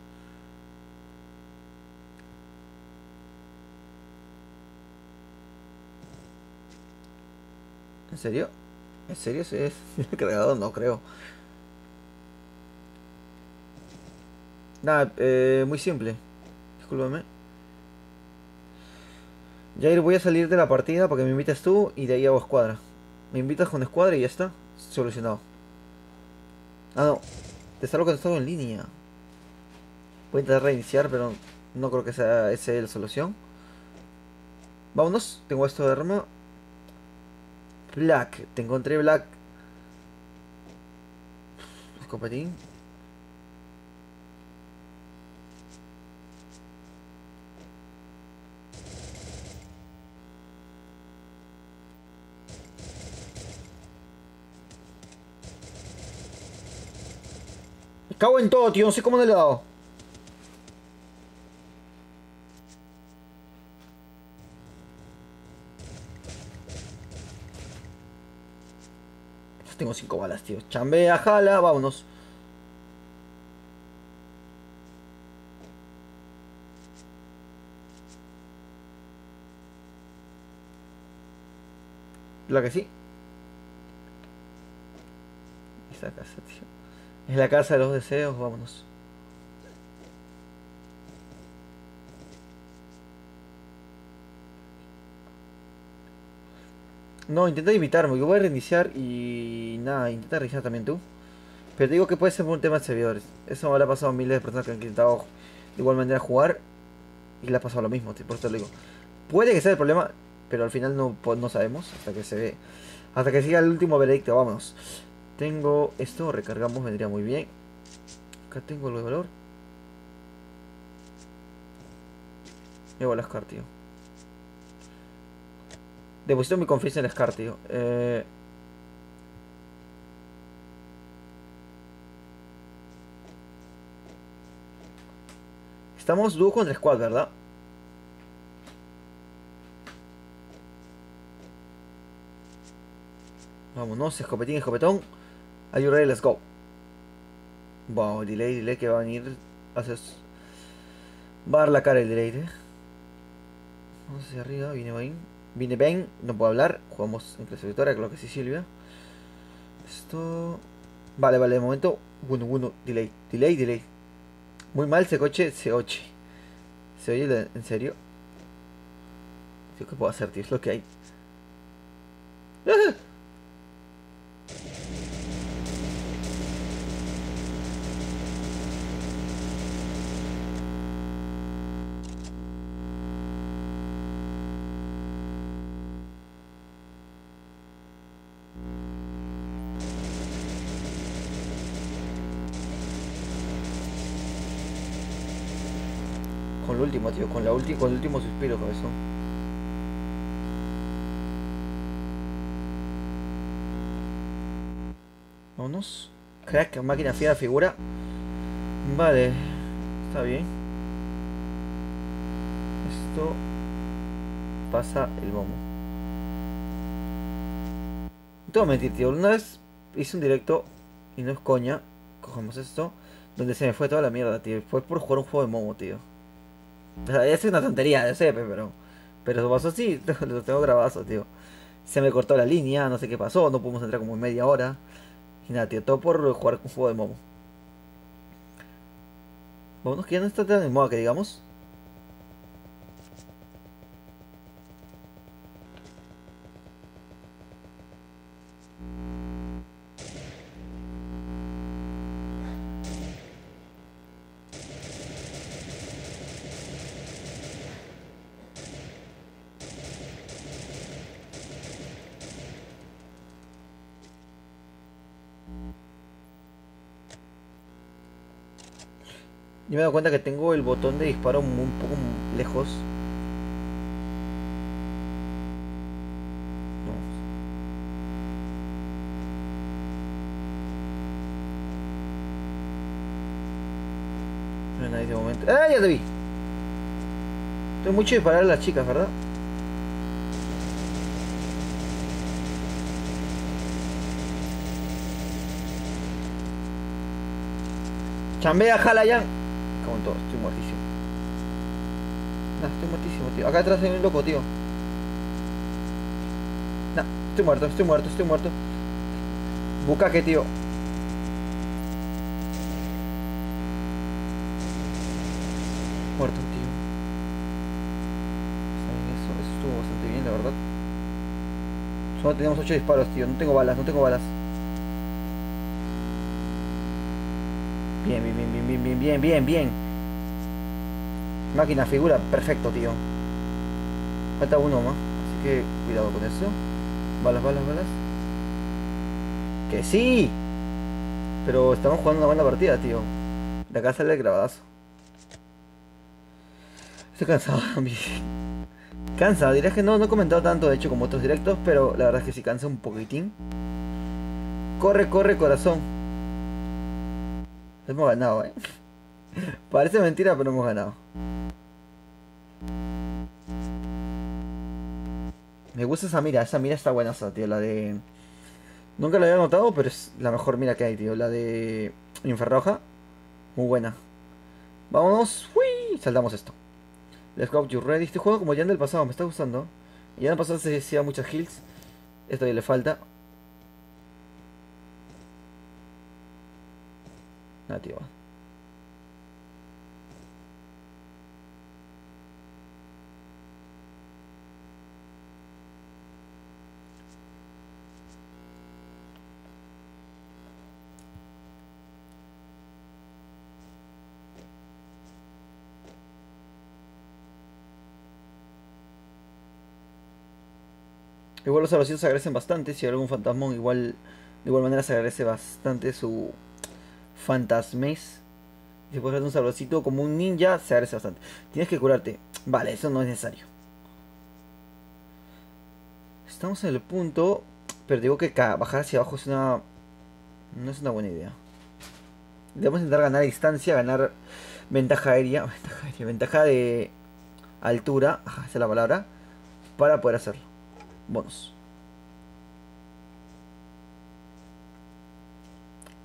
¿En serio? ¿En serio? ¿Sí es el cargador? No creo. Nada, muy simple. Discúlpame. Jair, voy a salir de la partida para que me invites tú y de ahí hago escuadra. Me invitas con escuadra y ya está. Solucionado. Ah, no. Te salgo que estado en línea. Voy a intentar reiniciar, pero no creo que sea esa la solución. Vámonos. Tengo esto de arma. Black. Te encontré Black. Escopetín. Me cago en todo, tío. No sé cómo no le he dado. Tengo 5 balas, tío. Chambea, jala, vámonos. La que sí. Esa casa, tío. Es la casa de los deseos, vámonos. No, intenta invitarme. Yo voy a reiniciar y nada, intenta reiniciar también tú. Pero te digo que puede ser por un tema de servidores. Eso me habrá pasado a miles de personas que han intentado de igual manera jugar y le ha pasado lo mismo, tío. Por eso te lo digo. Puede que sea el problema, pero al final no, no sabemos hasta que se ve. Hasta que siga el último veredicto, vámonos. Tengo esto, recargamos, vendría muy bien. Acá tengo el valor. Me voy a Scar, tío. Deposito mi confianza en el Scar, tío. Estamos dúo contra squad, ¿verdad? Vámonos, escopetín, escopetón. Are you ready? Let's go. Wow, delay que va a venir. Haces. Va a dar la cara el delay, Vamos hacia arriba, viene Ben. Viene Ben, no puedo hablar. Jugamos en clase victoria, creo que sí, Silvia. Esto. Vale, de momento. Bueno, delay. Muy mal ese coche, se oye. ¿Se oye en serio? Tío, ¿qué puedo hacer, tío? Es lo que hay. Con lo último, tío, con el último suspiro, cabezón. Vámonos. Crack, máquina fiera, figura. Vale, está bien. Esto pasa el bombo. No te voy a mentir, tío. Una vez hice un directo, y no es coña, cogemos esto, donde se me fue toda la mierda, tío. Fue por jugar un juego de Momo, tío. O sea, es una tontería, yo sé, pero eso pasó así, lo tengo grabado, tío. Se me cortó la línea, no sé qué pasó, no pudimos entrar como en media hora. Y nada, tío, todo por jugar un juego de Momo. Vámonos que ya no está tan de moda que digamos. Yo me he dado cuenta que tengo el botón de disparo un poco lejos. No. No hay nadie de momento. ¡Ah, ya te vi! Tengo mucho de disparar a las chicas, ¿verdad? Chambea, jala ya. Como en todo, estoy muertísimo. Nah, estoy muertísimo, tío. Acá atrás hay un loco, tío. Nah, estoy muerto, estoy muerto, estoy muerto. Bucaque, tío. Muerto, tío. Está bien, eso estuvo bastante bien, la verdad. Solo tenemos 8 disparos, tío. No tengo balas, no tengo balas. Bien, bien, bien, bien, bien, bien, bien, bien. Máquina, figura, perfecto, tío. Falta uno más, así que cuidado con eso. Balas, balas, balas. ¡Que sí! Pero estamos jugando una buena partida, tío. De acá sale el grabadazo. Estoy cansado también. Cansa, dirás que no he comentado tanto de hecho como otros directos, pero la verdad es que sí cansa un poquitín. Corre, corre, corazón. Hemos ganado, Parece mentira, pero hemos ganado. Me gusta esa mira está buena, tío, la de... Nunca la había notado, pero es la mejor mira que hay, tío. La de infrarroja, muy buena. Vámonos, ¡uy! Saltamos esto. Let's go, you ready. Este juego como ya en el pasado, me está gustando. Ya en el pasado se hacía muchas kills. Esto ya le falta. Nada, tío. Igual los sabrositos se agradecen bastante. Si hay algún fantasmón, igual de igual manera se agradece bastante su fantasmes. Si puedes hacer un sabrosito como un ninja, se agradece bastante. Tienes que curarte. Vale, eso no es necesario. Estamos en el punto, pero digo que bajar hacia abajo es una... No es una buena idea. Debemos intentar ganar distancia, ganar ventaja aérea, ventaja de altura, ajá, esa es la palabra, para poder hacerlo. Bonus.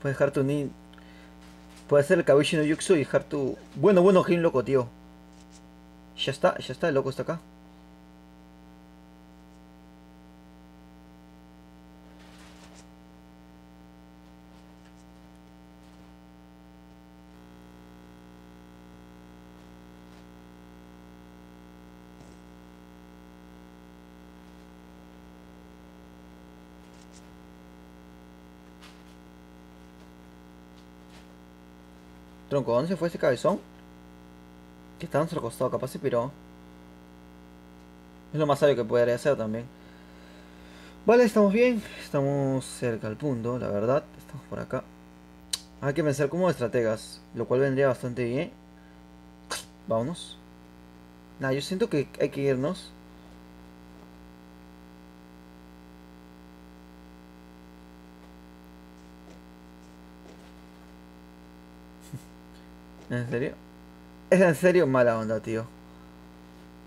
Puedes dejar tu nin... Puedes hacer el Kabushi no Yuxu y dejar tu... Bueno, bueno, Jin loco, tío. Ya está, el loco está acá. Tronco, ¿dónde se fue ese cabezón? Que estaba a nuestro costado, capaz se piró. Es lo más sabio que podría hacer también. Vale, estamos bien. Estamos cerca al punto, la verdad. Estamos por acá. Hay que pensar como estrategas, lo cual vendría bastante bien. Vámonos. Nah, yo siento que hay que irnos. ¿En serio? Es en serio mala onda, tío.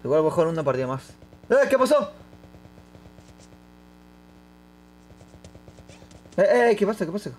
Igual voy a jugar una partida más. ¿Qué pasó? ¿Qué pasa? ¿Qué pasa?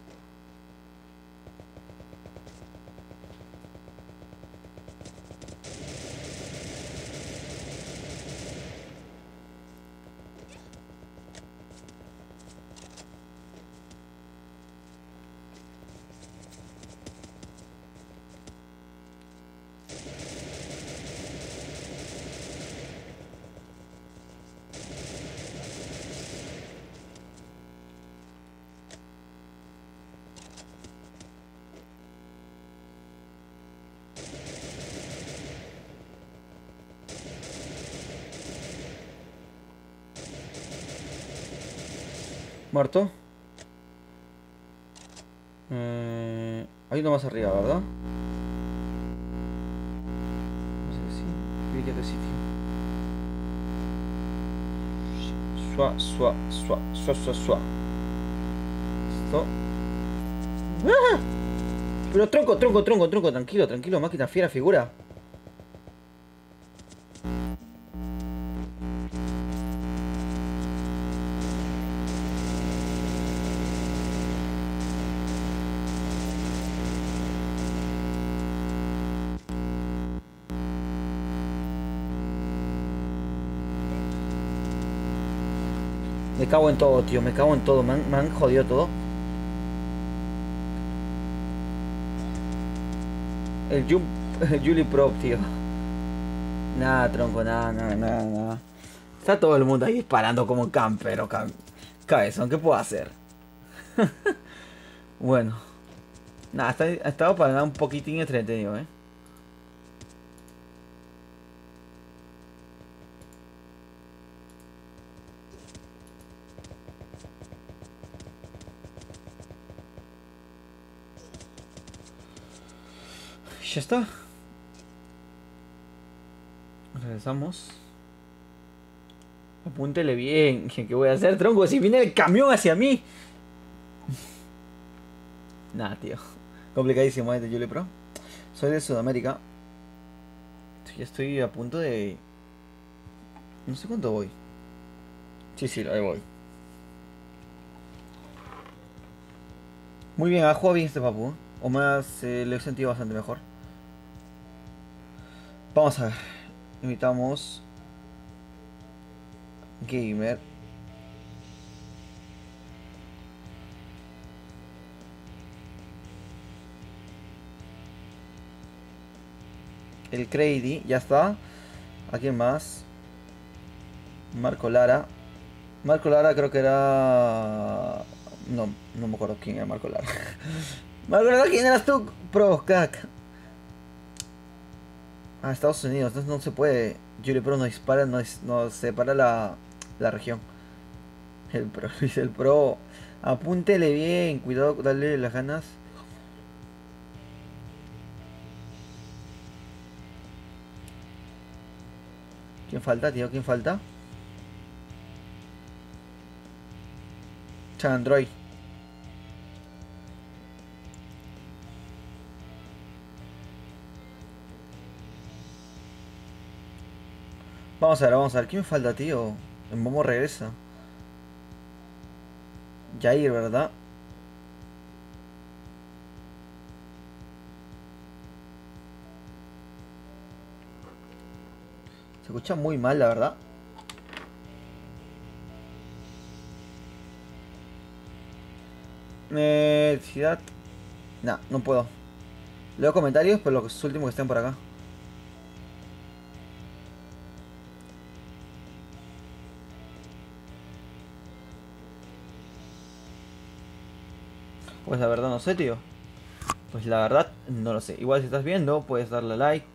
¿Muerto? Hay uno más arriba, ¿verdad? de sitio. Sua, sua, sua, sua, sua, sua. Esto. ¡Ah! Pero tronco, tronco, tronco, tronco. Tranquilo, tranquilo, máquina fiera, figura. Me cago en todo, tío, me cago en todo. Me han jodido todo. El Juli Prop, tío. Nada, tronco, nada, nada, nada, nada. Está todo el mundo ahí disparando como un campero, cabezón, ¿qué puedo hacer? Bueno. Nada, ha estado para nada un poquitín entretenido, Ya está. Regresamos. Apúntele bien. ¿Qué voy a hacer, tronco? Si viene el camión hacia mí. Nada, tío. Complicadísimo este Juli Pro. Soy de Sudamérica. Ya estoy a punto de... No sé cuánto voy. Sí, ahí voy. Muy bien, ha jugado bien este papu. O más, lo he sentido bastante mejor. Vamos a ver. Invitamos... Gamer. El Crady, ya está. ¿A quién más? Marco Lara. Marco Lara creo que era... No me acuerdo quién era Marco Lara. Marco Lara, ¿quién eras tú? Pro, cac. Ah, Estados Unidos, entonces no se puede. Juli Pro no dispara, no separa la región. El Pro, dice el Pro. Apúntele bien, cuidado, dale las ganas. ¿Quién falta, tío? ¿Quién falta? Chandroid. Vamos a ver. ¿Quién me falta, tío? En Momo regresa. Jair, ¿verdad? Se escucha muy mal, la verdad. Ciudad. Nah, no puedo. Leo comentarios, pero los últimos que estén por acá. Pues la verdad no sé, tío. Pues la verdad no lo sé. Igual si estás viendo, puedes darle like.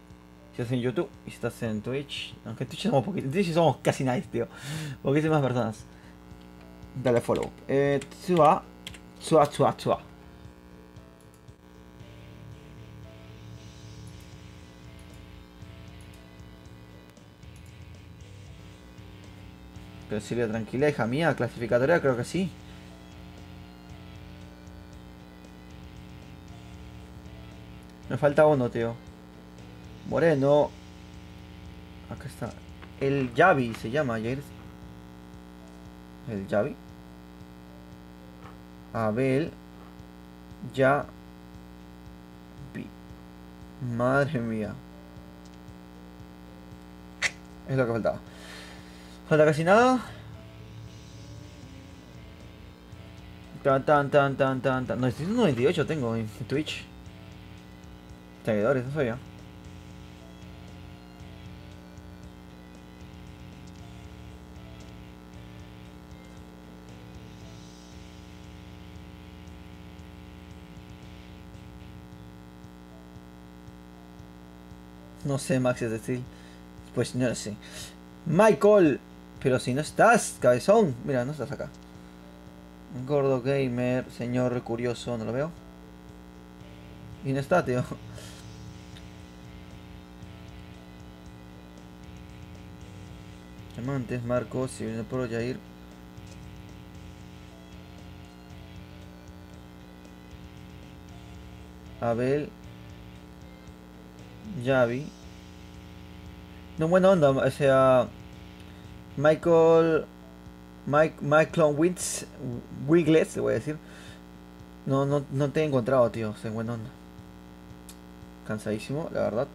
Si estás en YouTube y si estás en Twitch. Aunque en Twitch somos poquitos. En Twitch somos casi nice, tío. Poquísimas personas. Dale follow. Tsua. Tsua, tsua, tsua. Pero Silvia, tranquila, hija mía. Clasificatoria, creo que sí. Me falta uno, tío. Moreno. Acá está. El Yavi se llama, Jair. El Yavi. Abel. Ya. Madre mía. Es lo que faltaba. Falta casi nada. Tan. 998 tengo en Twitch. Seguidores, no sabía. No sé, Max, es decir. Pues no lo sé. Michael. Pero si no estás, cabezón. Mira, no estás acá. Gordo gamer, señor curioso, no lo veo. Y no está, tío. Amantes, Marcos, si viene por Jair. Abel. Javi. No, buena onda, o sea. Michael. Michael Wiglets, le voy a decir. No te he encontrado, tío. O sea, buena onda. Cansadísimo, la verdad.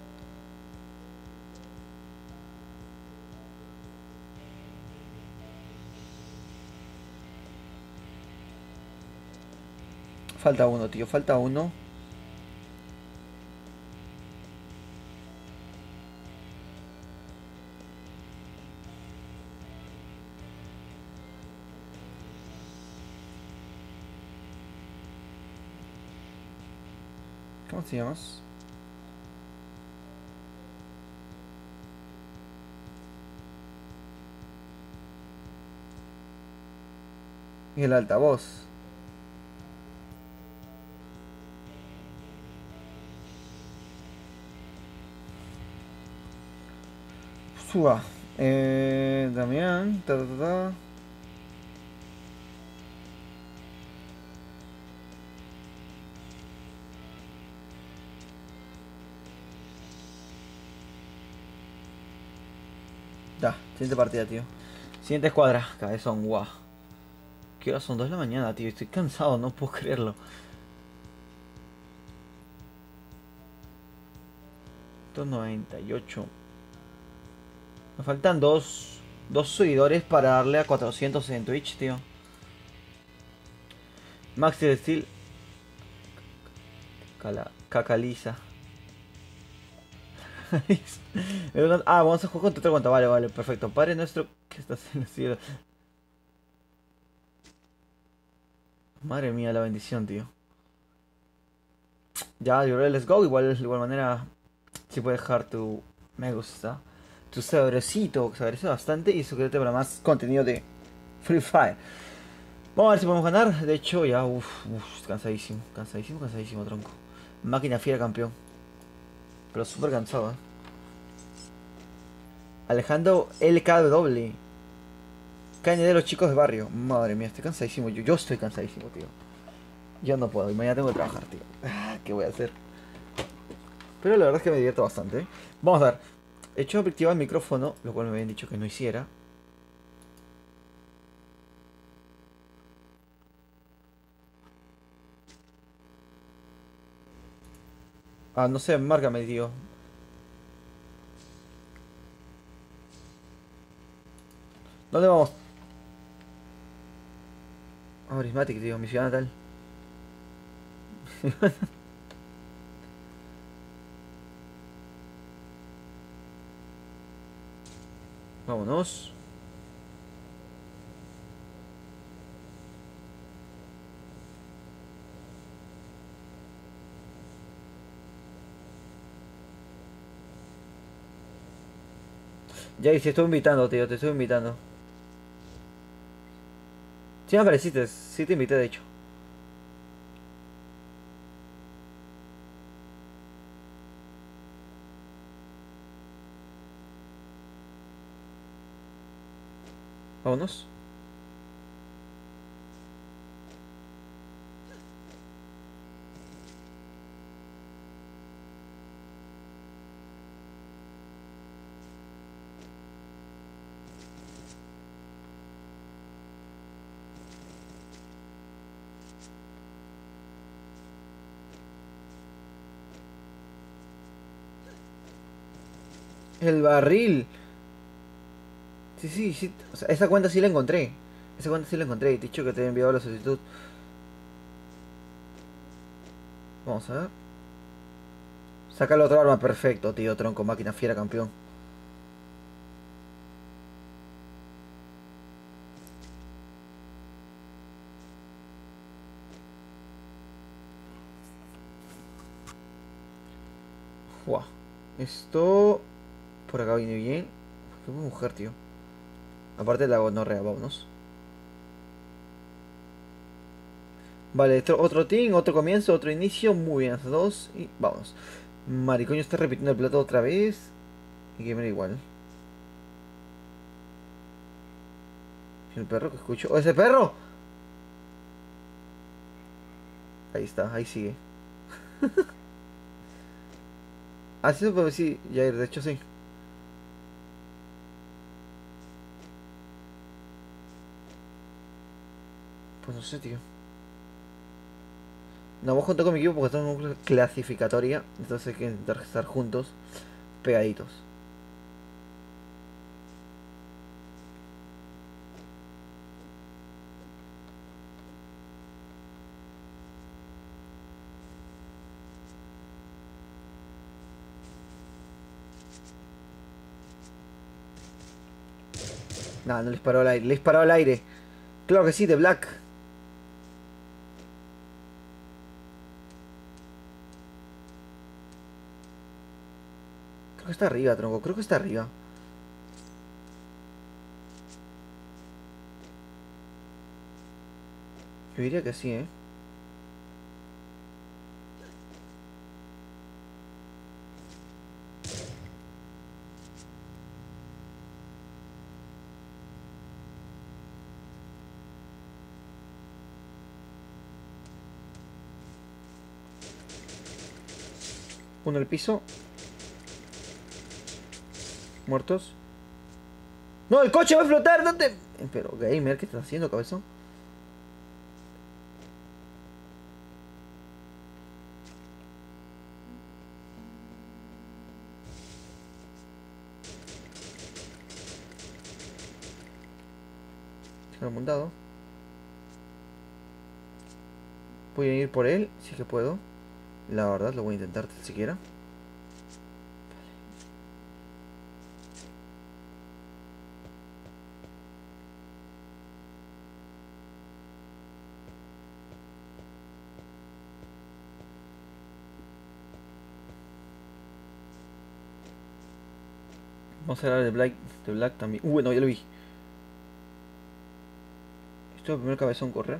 Falta uno, tío. Falta uno. ¿Cómo se llama? Y el altavoz. Suba. Damián. Ta, ta, ta, ta. Ya, siguiente partida, tío. Siguiente escuadra. Cabezón, guau. ¿Qué hora son? 2 de la mañana, tío. Estoy cansado, no puedo creerlo. 298. Me faltan dos seguidores para darle a 400 en Twitch, tío. Maxi de Steel. Cacaliza. Vamos a jugar contra otra cuenta. Vale, vale, perfecto. Padre nuestro que estás en el cielo. Madre mía, la bendición, tío. Ya, let's go. Igual, de igual manera, si puedes dejar tu me gusta, tu sabrosito, que se agradece bastante, y suscríbete para más contenido de Free Fire. Vamos a ver si podemos ganar. De hecho, ya, cansadísimo, cansadísimo, cansadísimo, tronco. Máquina fiera, campeón. Pero súper cansado, Alejandro LKW. Caña de los chicos de barrio. Madre mía, estoy cansadísimo. Yo estoy cansadísimo, tío. Yo no puedo. Y mañana tengo que trabajar, tío. ¿Qué voy a hacer? Pero la verdad es que me divierto bastante. Vamos a ver. He hecho activar el micrófono, lo cual me habían dicho que no hiciera. No sé, márcame, tío. ¿Dónde vamos? Prismatic, tío, mi ciudad natal. Vámonos. Ya, y te estoy invitando, tío, te estoy invitando. Sí me apareciste, sí te invité, de hecho. Vámonos. El barril. Sí, sí, sí. O sea, esa cuenta sí la encontré. Esa cuenta sí la encontré. Te he dicho que te he enviado la solicitud. Vamos a ver. Saca el otro arma, perfecto, tío. Tronco, máquina fiera, campeón. Fua. Esto... Por acá viene bien. Qué buena mujer, tío. Aparte de la gonorrea, vámonos. Vale, otro team, otro comienzo, otro inicio. Muy bien, hasta dos. Y vámonos. Maricoño está repitiendo el plato otra vez. Y que me da igual. El perro que escucho. ¡Oh, ese perro! Ahí está, ahí sigue. Ah, sí, pues sí, Jair, de hecho sí. Pues no sé, tío. Nos vamos junto con mi equipo porque estamos en una clasificatoria. Entonces hay que intentar estar juntos, pegaditos. Nada, no le disparó al aire. Le disparó al aire. Claro que sí, de Black. Creo que está arriba, tronco. Creo que está arriba. Yo diría que sí, ¿eh? Uno al piso. Muertos. ¡No, el coche va a explotar! ¿Dónde? Pero, gamer, ¿qué estás haciendo, cabezón? Se lo he montado. Voy a ir por él, si que puedo. La verdad, lo voy a intentar siquiera. Vamos a hablar de Black también. Bueno, ya lo vi. Esto es el primer cabezón correr.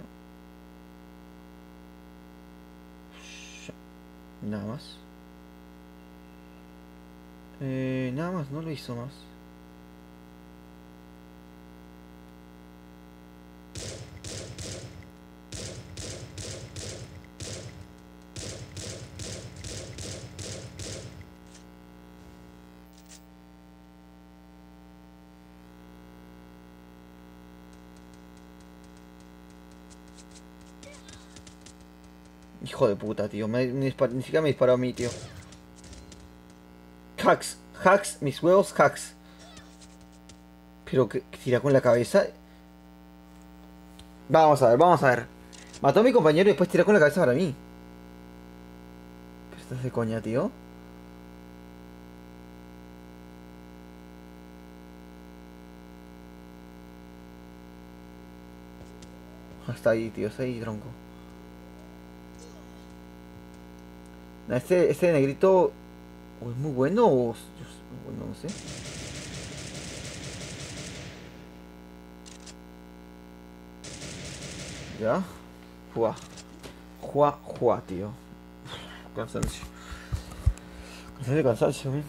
Nada más. Nada más, no lo hizo más. Hijo de puta, tío. Ni siquiera me disparó a mí, tío. Hacks. Hacks. Mis huevos, hacks. Pero que tira con la cabeza. Vamos a ver, vamos a ver. Mató a mi compañero y después tira con la cabeza para mí. ¿Pero estás de coña, tío? Está ahí, tío. Está ahí, tronco. Este negrito... ¿O es muy bueno o...? Bueno, no sé. Ya. Juá. Juá, juá, tío. Cansancio. Cansancio, cansancio, man.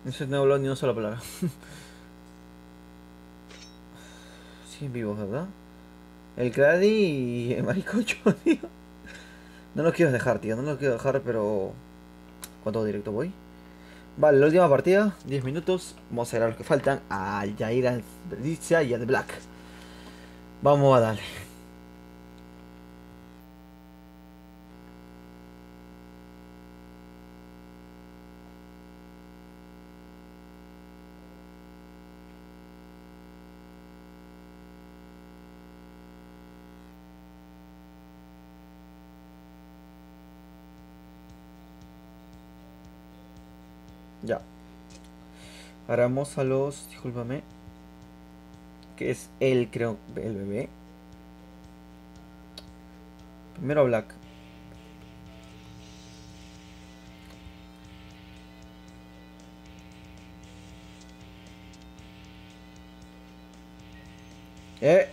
Eso no he hablado ni una sola palabra. Siguen vivos, ¿verdad? El Crady y el maricocho, tío. No los quiero dejar, tío. No los quiero dejar, pero... ¿Cuánto directo voy? Vale, la última partida, 10 minutos. Vamos a ver a los que faltan. A Jair, a Berdicia y a The Black. Vamos a darle. Ya. Ahora vamos a los... Discúlpame. Que es el, creo, el bebé. Primero Black. Eh.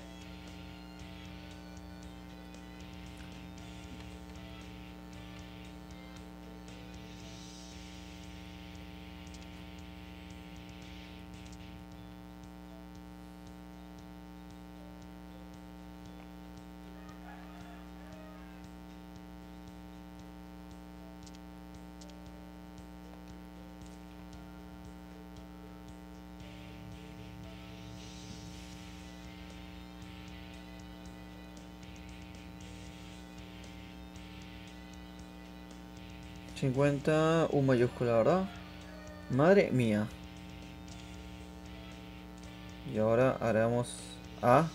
$50, un mayúscula, ¿verdad? Madre mía. Y ahora haremos A.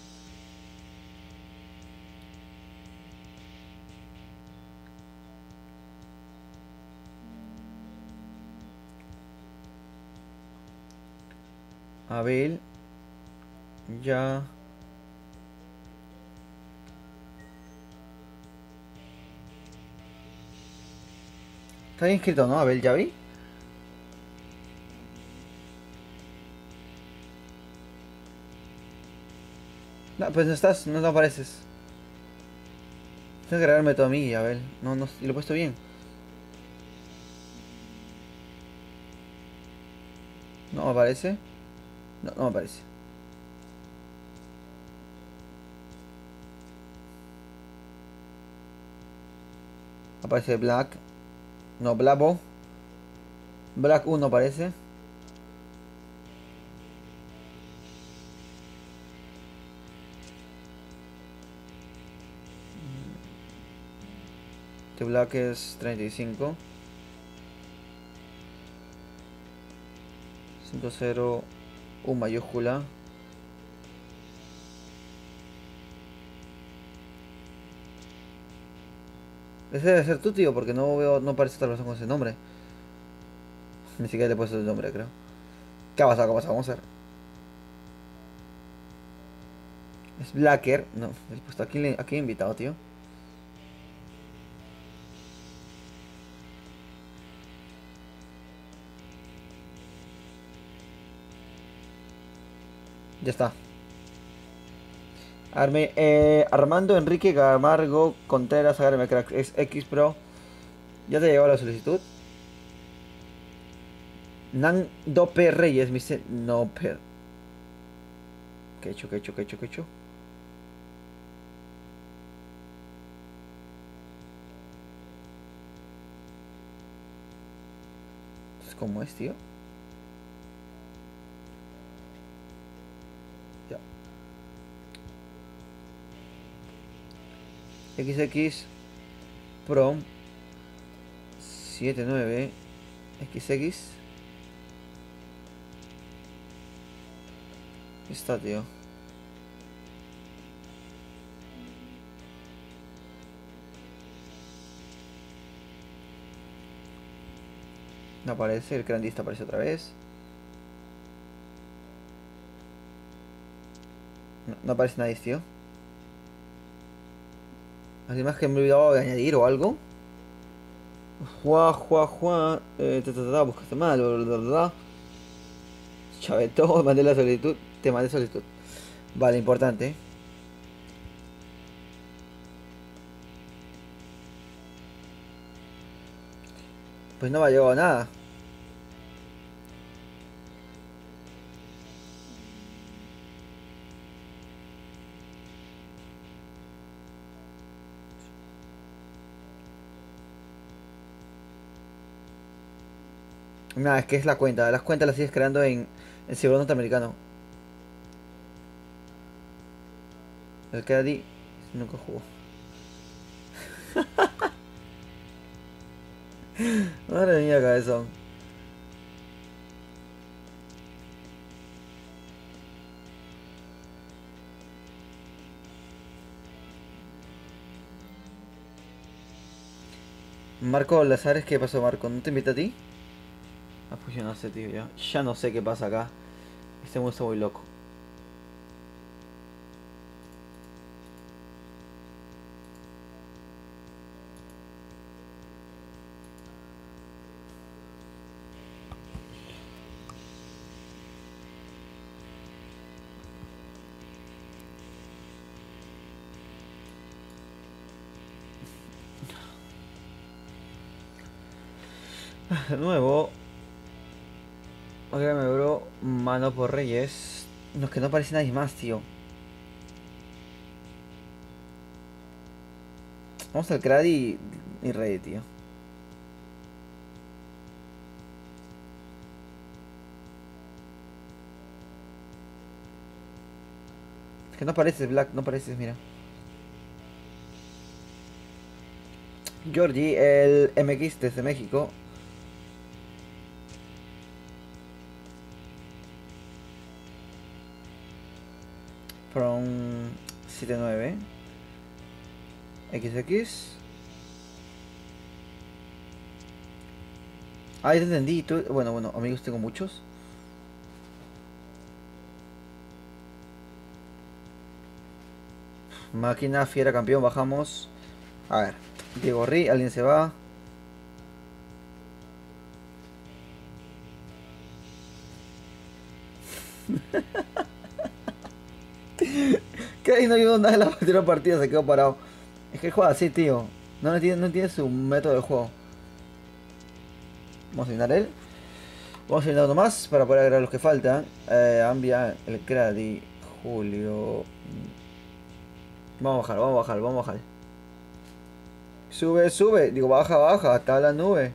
Abel. Ya. Está bien escrito, ¿no? Abel, ya vi. No, pues no estás, no apareces. Tienes que agregarme todo a mí, Abel. No, no, y lo he puesto bien. No me aparece. No, no me aparece. Aparece Black. No, Blabo. Black 1 aparece. Este Black es 35. 50 U mayúscula. Ese debe ser tu tío porque no veo, no aparece otra persona con ese nombre. Ni siquiera le he puesto el nombre, creo. ¿Qué ha pasado? ¿Qué ha pasado? Vamos a ver. Es Blacker. No, he puesto aquí he invitado, tío. Ya está. Armando Enrique Camargo Contreras Agarme Crack es X Pro. ¿Ya te llegó la solicitud? Nandope Reyes me dice no per. ¿Qué he hecho? ¿Qué he hecho? ¿Qué he hecho? ¿Qué he hecho? ¿Cómo es, tío? Ya. XX Pro 79 XX. Está, tío. No aparece, el grandista aparece otra vez. No, no aparece nadie, tío. Además que me he olvidado de añadir o algo. Juá. Buscaste mal, bla, bla, bla. Chavetó, mandé la solicitud. Te mandé solicitud. Vale, importante. Pues no me ha llegado nada. Nada, es que es la cuenta. Las cuentas las sigues creando en Ciber Norteamericano. El que di nunca jugó. Madre mía, cabezón. Marco Lazares, ¿qué pasó, Marco? ¿No te invita a ti? Ah, Pues yo no sé, tío, ya no sé qué pasa acá. Este mundo está muy loco. De nuevo. Ok, me bro. Mano por Reyes. No, es que no aparece nadie más, tío. Vamos al Crad y Rey, tío. Es que no apareces, Black, no apareces, mira. Georgie, el MX desde México. From 79. XX. Ah, ya te entendí. Bueno, bueno, amigos tengo muchos. Máquina, fiera, campeón, bajamos. A ver. Diego Ri, alguien se va. Que ahí no ayudó nada en la anterior partida, se quedó parado. Es que él juega así, tío. No tiene su método de juego. Vamos a eliminar él. Vamos a eliminar uno más para poder agregar los que faltan. Ambia, el Cradi, Julio. Vamos a bajar, vamos a bajar, vamos a bajar. Sube, sube. Digo, baja, baja. Está la nube.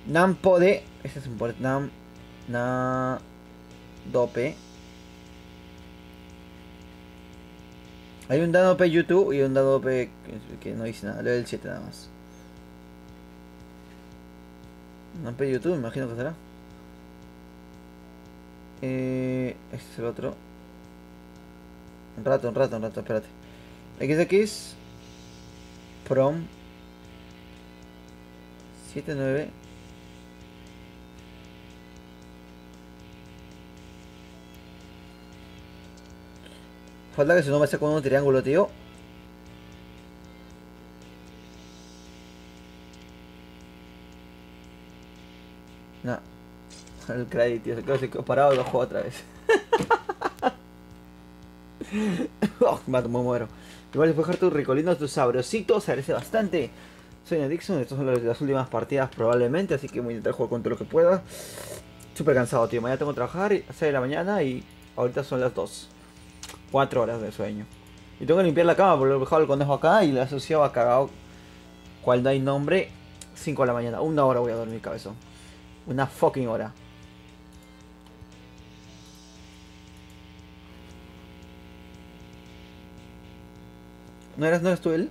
Nam Pode. Este es un port. Nam. Na. Dope. Hay un Danope YouTube y un Danope que no dice nada. Level 7 nada más. Danope YouTube, me imagino que será. Este es el otro. Un rato, espérate. XX. Prom. 79. Falta que si no me saco un triángulo, tío. No. El crédito, tío. Se quedó parado y lo juego otra vez. Oh, me muero. Igual después de dejar tus ricolinos, tus sabrositos, se agradece bastante. Soy Adixon, estas son las últimas partidas probablemente, así que voy a intentar jugar con todo lo que pueda. Súper cansado, tío. Mañana tengo que trabajar a 6 de la mañana y ahorita son las 2. 4 horas de sueño. Y tengo que limpiar la cama porque lo he dejado el conejo acá y la asociado ha cagado. Cual no hay nombre. 5 de la mañana. 1 hora voy a dormir, cabezón. Una fucking hora. ¿No eras tú él?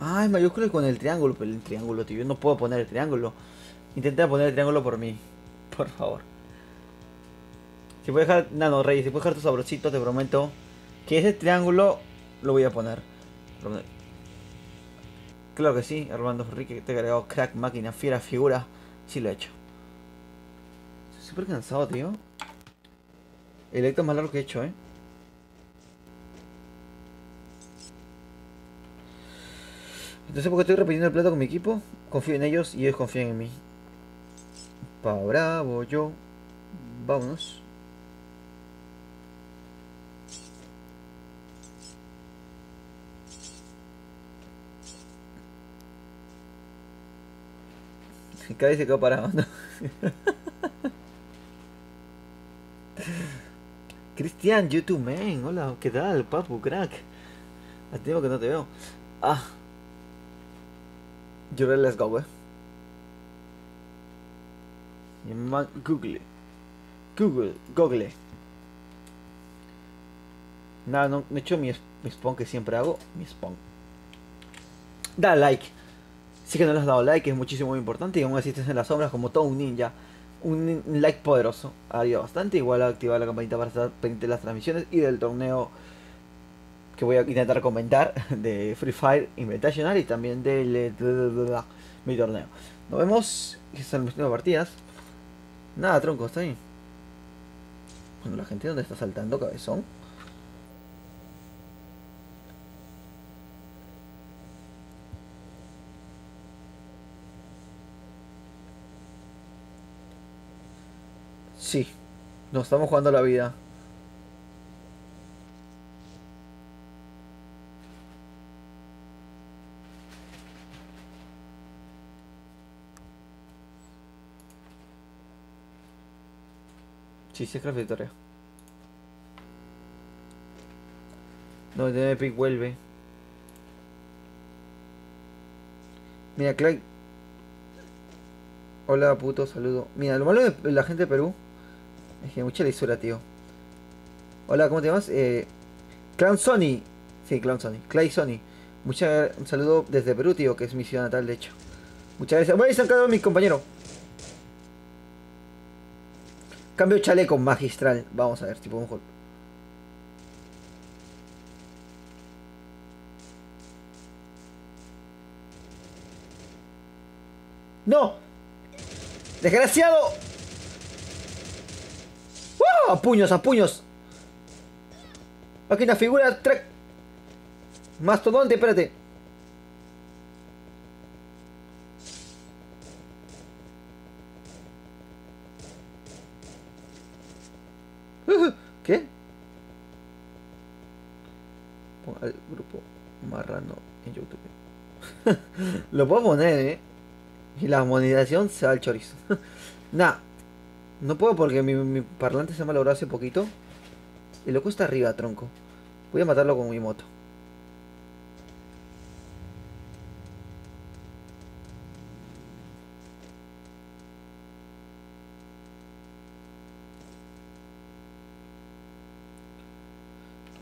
Ah, es mayúscula con el triángulo. Pero el triángulo, tío. Yo no puedo poner el triángulo. Intenta poner el triángulo por mí. Por favor. Si puedes dejar. Nano Rey, si puedes dejar tu sabrosito, te prometo que ese triángulo lo voy a poner. Claro que sí, Armando Enrique, te he agregado crack, máquina, fiera, figura. Sí lo he hecho. Estoy súper cansado, tío. El electro más largo que he hecho, Entonces, ¿por qué estoy repitiendo el plato con mi equipo? Confío en ellos y ellos confían en mí. Pa bravo, yo. Vámonos. Cada vez se quedó parado, ¿no? Cristian, YouTube man. Hola, ¿qué tal, papu, crack? Hace tiempo que no te veo. Ah, let's go, Google. Google. Nada, no he hecho mi spawn que siempre hago. Mi spawn. Da like. Si que no le has dado like, es muchísimo muy importante. Y aún así estés en las sombras como todo un ninja. Un like poderoso. Ayuda bastante. Igual activar la campanita para estar pendiente de las transmisiones y del torneo que voy a intentar comentar de Free Fire Invitational y también del mi torneo. Nos vemos. Estas son mis nuevas partidas. Nada, tronco, está ahí. Bueno, la gente donde está saltando, cabezón. Sí, nos estamos jugando la vida. Sí, sí, es que la victoria. No, de Epic vuelve. Mira, Clay. Hola, puto, saludo. Mira, lo malo de la gente de Perú es que mucha lisura, tío. Hola, ¿cómo te llamas? Clown Sony. Sí, Clown Sony. Clay Sony. Un saludo desde Perú, tío, que es mi ciudad natal, de hecho. Muchas gracias. Voy a sacar a mi compañero. Cambio chaleco magistral. Vamos a ver si podemos. ¡No! ¡Desgraciado! ¡Oh! ¡A puños, a puños! Aquí una figura track. Mastodonte, espérate. ¿Qué? Ponga el grupo marrano en YouTube. Lo puedo poner, y la monetización se da al chorizo. Nah, no puedo porque mi parlante se me malogró hace poquito. Y loco está arriba, tronco. Voy a matarlo con mi moto.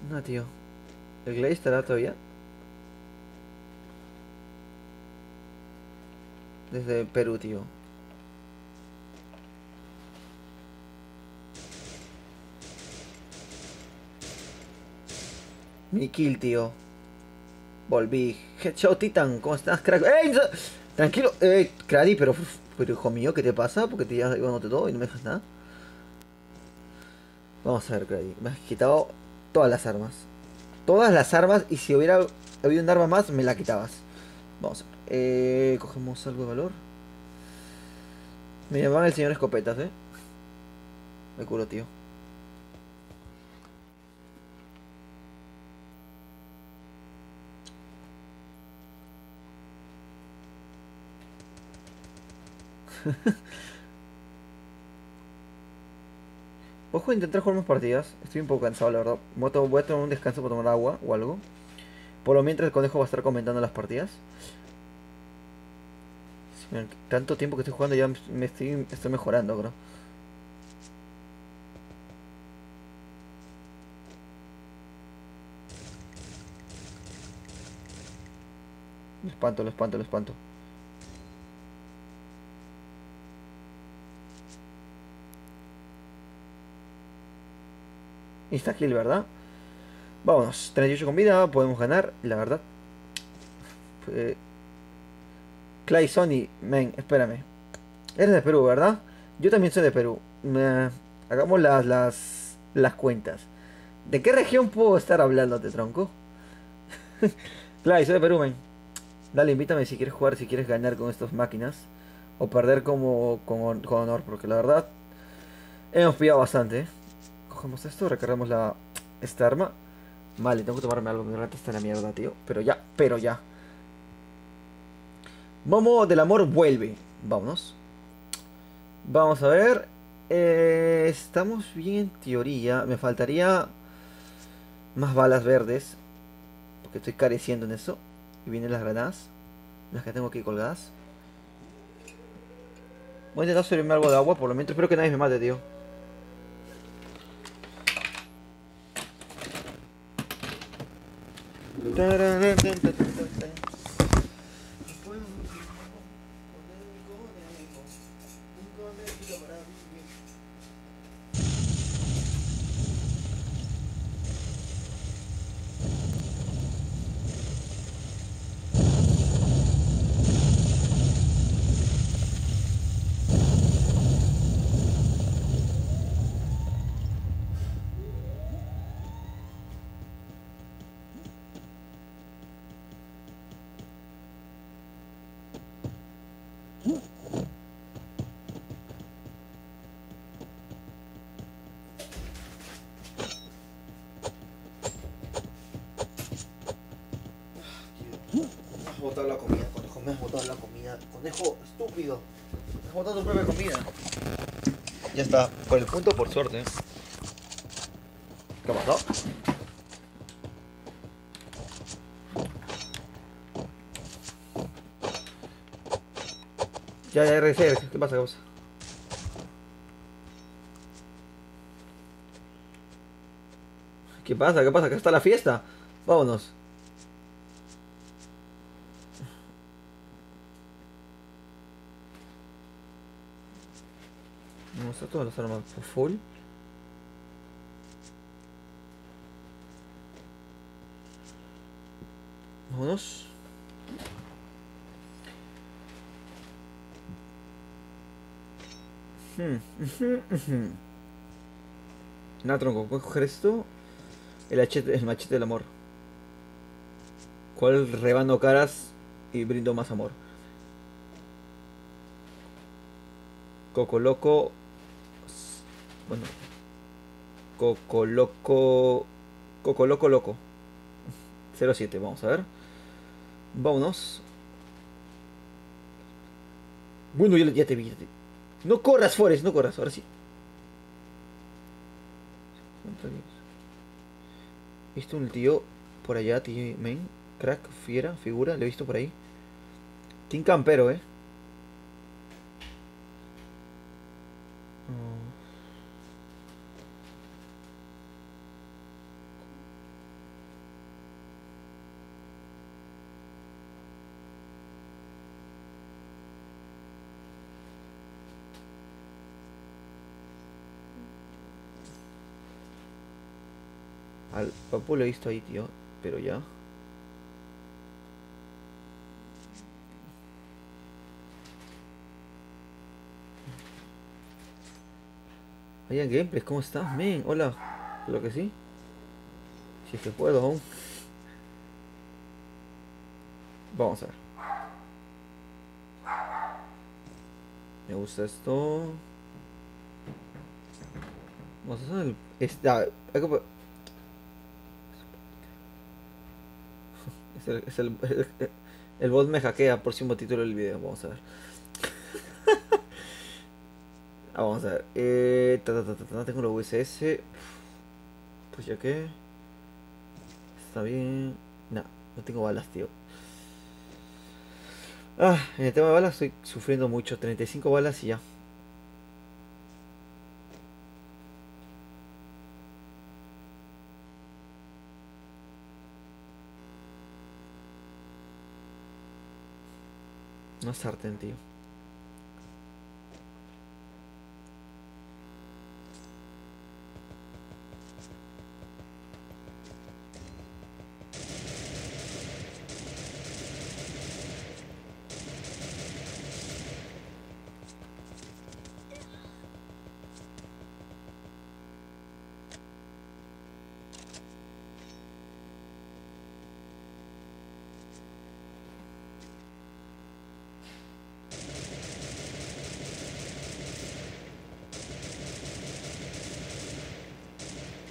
No, tío. ¿El Glade estará todavía? Desde Perú, tío. Mi kill, tío. Volví. Headshot Titan, ¿cómo estás, crack? ¡Ey! Tranquilo, Crady, pero hijo mío, ¿qué te pasa? Porque te llevas llevándote todo y no me dejas nada. Vamos a ver, Crady. Me has quitado todas las armas. Todas las armas, y si hubiera habido un arma más, me la quitabas. Vamos a ver. Cogemos algo de valor. Me llamaban el señor escopetas, Me curo, tío. Ojo, intentar jugar más partidas. Estoy un poco cansado, la verdad. Voy a tomar un descanso para tomar agua o algo. Por lo mientras el conejo va a estar comentando las partidas. Tanto tiempo que estoy jugando ya estoy mejorando, creo. Lo espanto, lo espanto, lo espanto. Insta kill, ¿verdad? Vámonos, 38 con vida, podemos ganar, la verdad. Clay Sony, men, espérame. Eres de Perú, ¿verdad? Yo también soy de Perú. Hagamos las cuentas. ¿De qué región puedo estar hablándote, tronco? Clay, soy de Perú, men. Dale, invítame si quieres jugar, si quieres ganar con estas máquinas. O perder con honor, porque la verdad hemos pillado bastante. Cogemos esto, recargamos esta arma. Vale, tengo que tomarme algo, mi rata está en la mierda, tío. Pero ya, pero ya. Momo del amor vuelve. Vámonos. Vamos a ver. Estamos bien en teoría. Me faltaría más balas verdes. Porque estoy careciendo en eso. Y vienen las granadas. Las que tengo aquí colgadas. Voy a intentar servirme algo de agua por lo menos. Espero que nadie me mate, tío. Me has botado la comida, conejo, me has botado la comida. Conejo, estúpido. Me has botado tu propia comida. Ya está, por el punto por suerte. ¿Qué pasó? Ya regresé. ¿Qué pasa? ¿Qué pasa? ¿Qué pasa? ¿Qué pasa? Acá está la fiesta. Vámonos. Vamos a todas las armas por full. Vámonos. Nada, tronco. ¿Puedes coger esto? El machete del amor. ¿Cuál rebando caras y brindo más amor? Coco Loco. Bueno. Coco Loco. Coco Loco Loco. 07, vamos a ver. Vámonos. Bueno, ya te vi. No corras, Forest, no corras, ahora sí. He visto un tío por allá, tío men. Crack, fiera, figura, lo he visto por ahí. Team Campero, Oh. Al papu lo he visto ahí, tío. Pero ya. Vaya gameplays, ¿cómo estás, men? Hola. Lo que sí. Si es que puedo aún. Vamos a ver. Me gusta esto. Vamos a hacer el... el bot me hackea por si un título del video. Vamos a ver. Vamos a ver. Tengo la USS. Pues ya que. Está bien. No, no tengo balas, tío. En el tema de balas estoy sufriendo mucho. 35 balas y ya. No sartén, tío.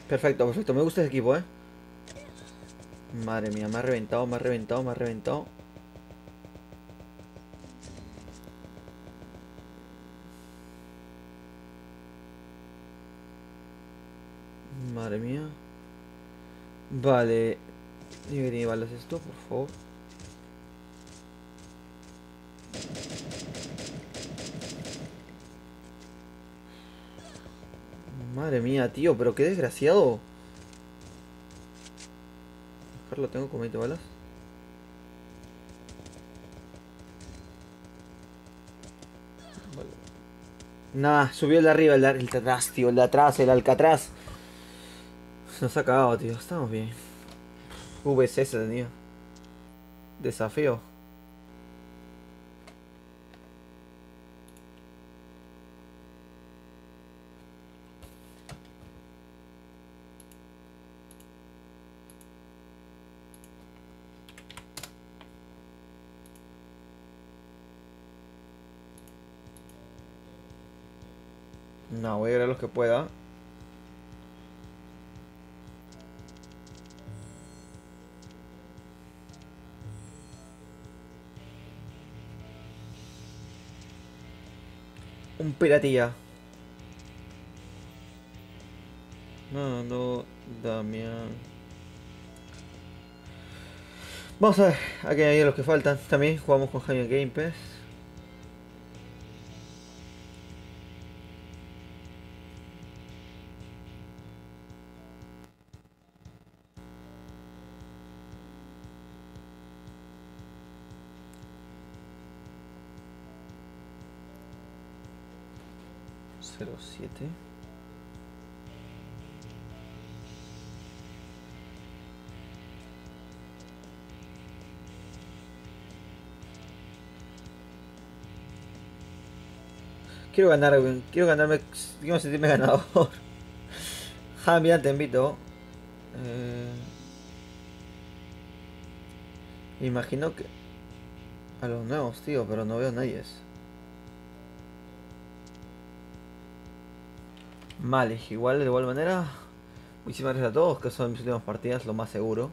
Perfecto, perfecto. Me gusta ese equipo, Madre mía, me ha reventado, me ha reventado, me ha reventado. Madre mía. Vale. Ni balas esto, por favor. Madre mía, tío, pero qué desgraciado. Lo tengo con 20 balas. Vale. Nah, subió el de arriba, el de atrás, tío. El de atrás, el Alcatraz. Nos ha cagado, tío. Estamos bien. VSS tenía. Desafío. No, voy a agregar los que pueda. Un piratilla. No, Damián. Vamos a ver, aquí hay los que faltan. También jugamos con Jaime Game Pass. Cero siete. Quiero ganar, güey. Quiero sentirme ganador. Javier, te invito. Imagino que a los nuevos, tío, pero no veo a nadie. Vale, igual de igual manera. Muchísimas gracias a todos, que son mis últimas partidas, lo más seguro.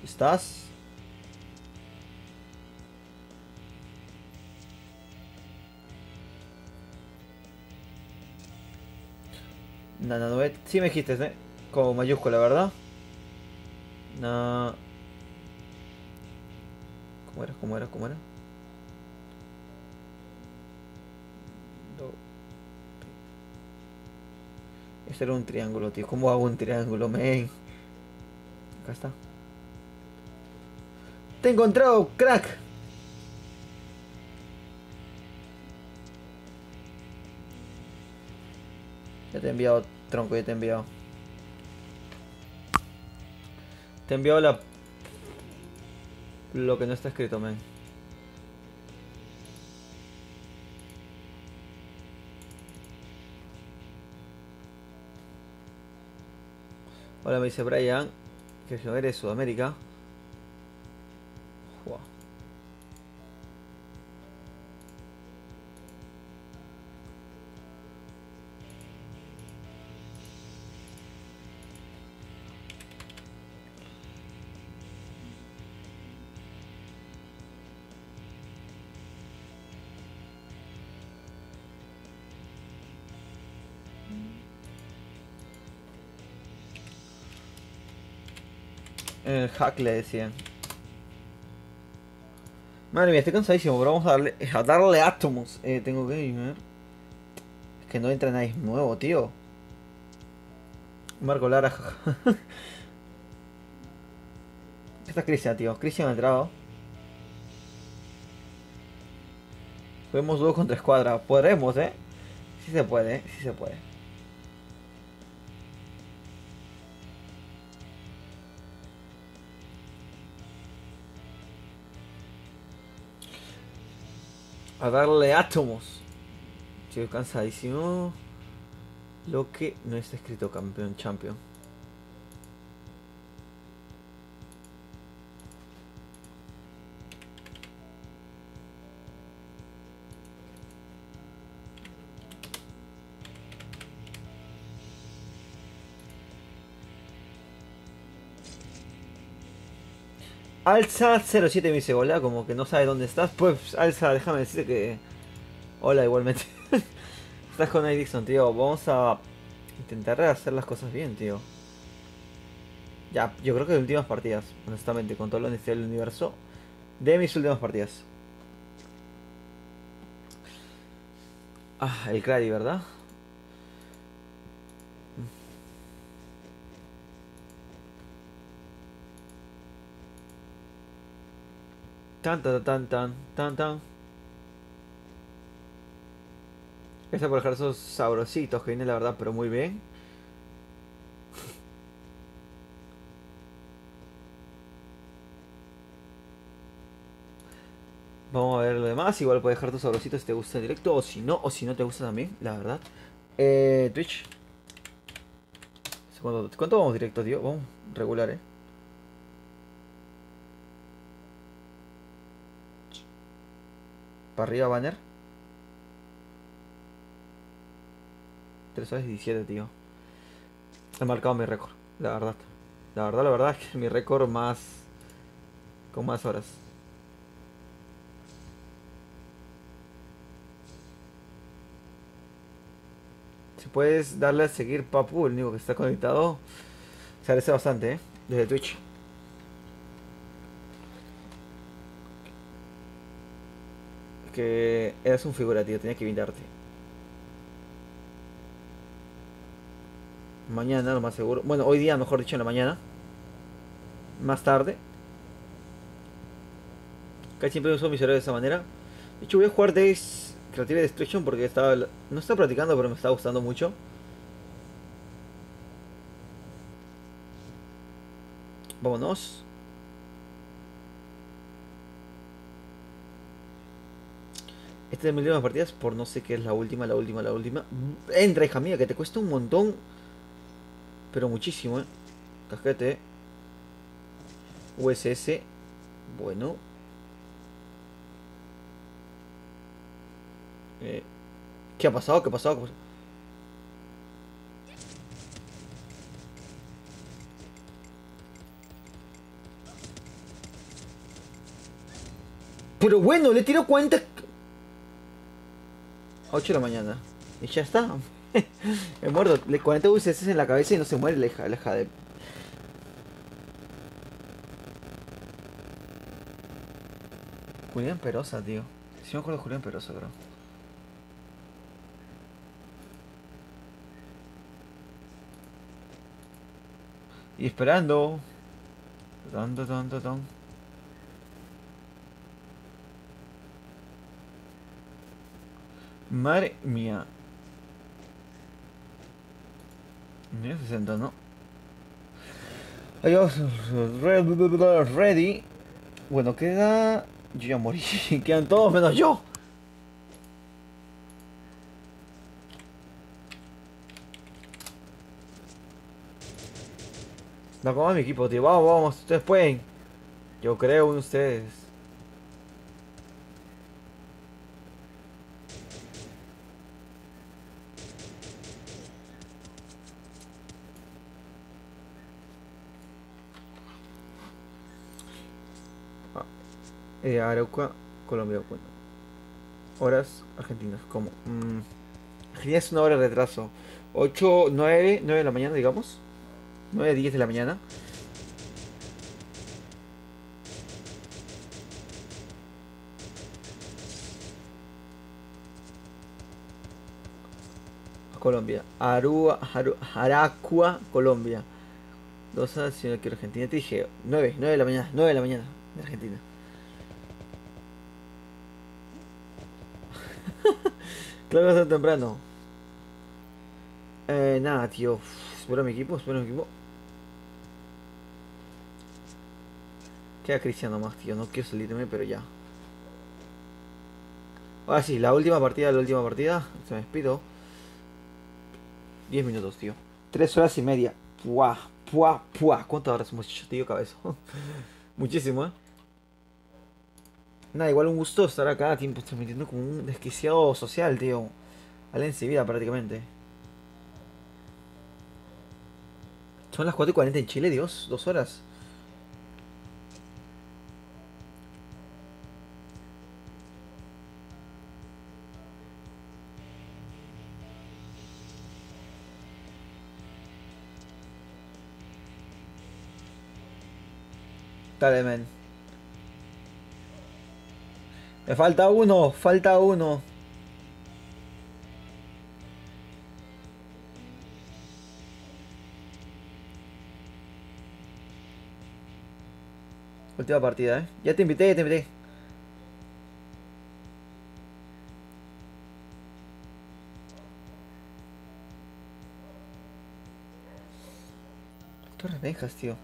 ¿Estás? Nananovet, sí me dijiste, ¿eh? Como mayúscula, ¿verdad? Na... ¿Cómo era? No. Este era un triángulo, tío. ¿Cómo hago un triángulo, men? Acá está. ¡Te he encontrado, crack! Ya te he enviado, tronco, ya te he enviado. Te he enviado lo que no está escrito, men. Hola, me dice Brian, que yo eres Sudamérica. Wow. El hack le decían. Madre mía, estoy cansadísimo, pero vamos a darle átomos. Tengo gamer. Es que no entra nadie nuevo, tío. Marco Lara, jaja. Esta es Cristian, tío. Cristian ha entrado. Podemos dúo contra escuadra. Podremos, Sí se puede, sí se puede. A darle átomos. Estoy cansadísimo. Lo que no está escrito campeón, champion. Alza 07 me dice hola, como que no sabe dónde estás. Pues Alza, déjame decirte que... Hola igualmente. Estás con Edison, tío. Vamos a intentar hacer las cosas bien, tío. Ya, yo creo que de últimas partidas, honestamente, con todo lo necesario del universo. De mis últimas partidas. Ah, el Crady, ¿verdad? Tan, tan, tan, tan, tan, tan. Gracias por dejar esos sabrositos que viene la verdad, pero muy bien. Vamos a ver lo demás. Igual puedes dejar tus sabrositos si te gusta el directo o si no te gusta también, la verdad. Twitch. ¿Cuánto vamos directo, tío? Vamos regular, Para arriba, banner. 3 horas y 17, tío. He marcado mi récord, la verdad. La verdad es que mi récord más... con más horas. Si puedes darle a seguir Papu, el único que está conectado, se agradece bastante, desde Twitch. Es que eres un figura, tío, tenía que invitarte. Mañana, lo más seguro. Bueno, hoy día, mejor dicho, en la mañana. Más tarde. Casi siempre uso mis horarios de esa manera. De hecho, voy a jugar Days Creative Destruction porque estaba... no estaba practicando, pero me está gustando mucho. Vámonos. Este es mi última partidas por no sé qué es la última, la última, la última. Entra, hija mía, que te cuesta un montón. Pero muchísimo, Casquete. USS. Bueno. Eh, ¿Qué ha pasado? ¿Qué ha pasado? ¿Qué ha pasado? Pero bueno, le tiro cuenta. 8 de la mañana. Y ya está. He muerto. Le 40 USS en la cabeza y no se muere la hija de... Julián Perosa, tío. Si me acuerdo de Julián Perosa, creo. Y esperando. Tan, tan, tan, tan, tan. Madre mía. 1060, ¿no? Adiós. Ready. Bueno, queda... Yo ya morí. Quedan todos menos yo. No como mi equipo, tío. Vamos, vamos. Ustedes pueden. Yo creo en ustedes. Arauca, Colombia. Bueno. Horas argentinas. ¿Cómo? Argentina es una hora de retraso. 8 9 de la mañana, digamos. 9 10 de la mañana. Colombia. Aracua, Colombia. 2 horas si no quiero Argentina. Te dije 9 de la mañana. 9 de la mañana de Argentina. Claro que está temprano. Nada, tío. Espero mi equipo, espero mi equipo. Queda Cristiano más, tío. No quiero salirme, pero ya. Ahora sí, la última partida, la última partida. Se me despido. 10 minutos, tío. 3 horas y media. Puah, puah, puah. ¿Cuántas horas hemos hecho, tío, cabeza? Muchísimo, Nada, igual un gusto estar acá, tiempo transmitiendo como un desquiciado social, tío. Al vida prácticamente. Son las 4:40 en Chile, Dios. 2 horas. Dale, men. Me falta uno, falta uno. Última partida, Ya te invité, ya te invité. Torres Benjas, tío.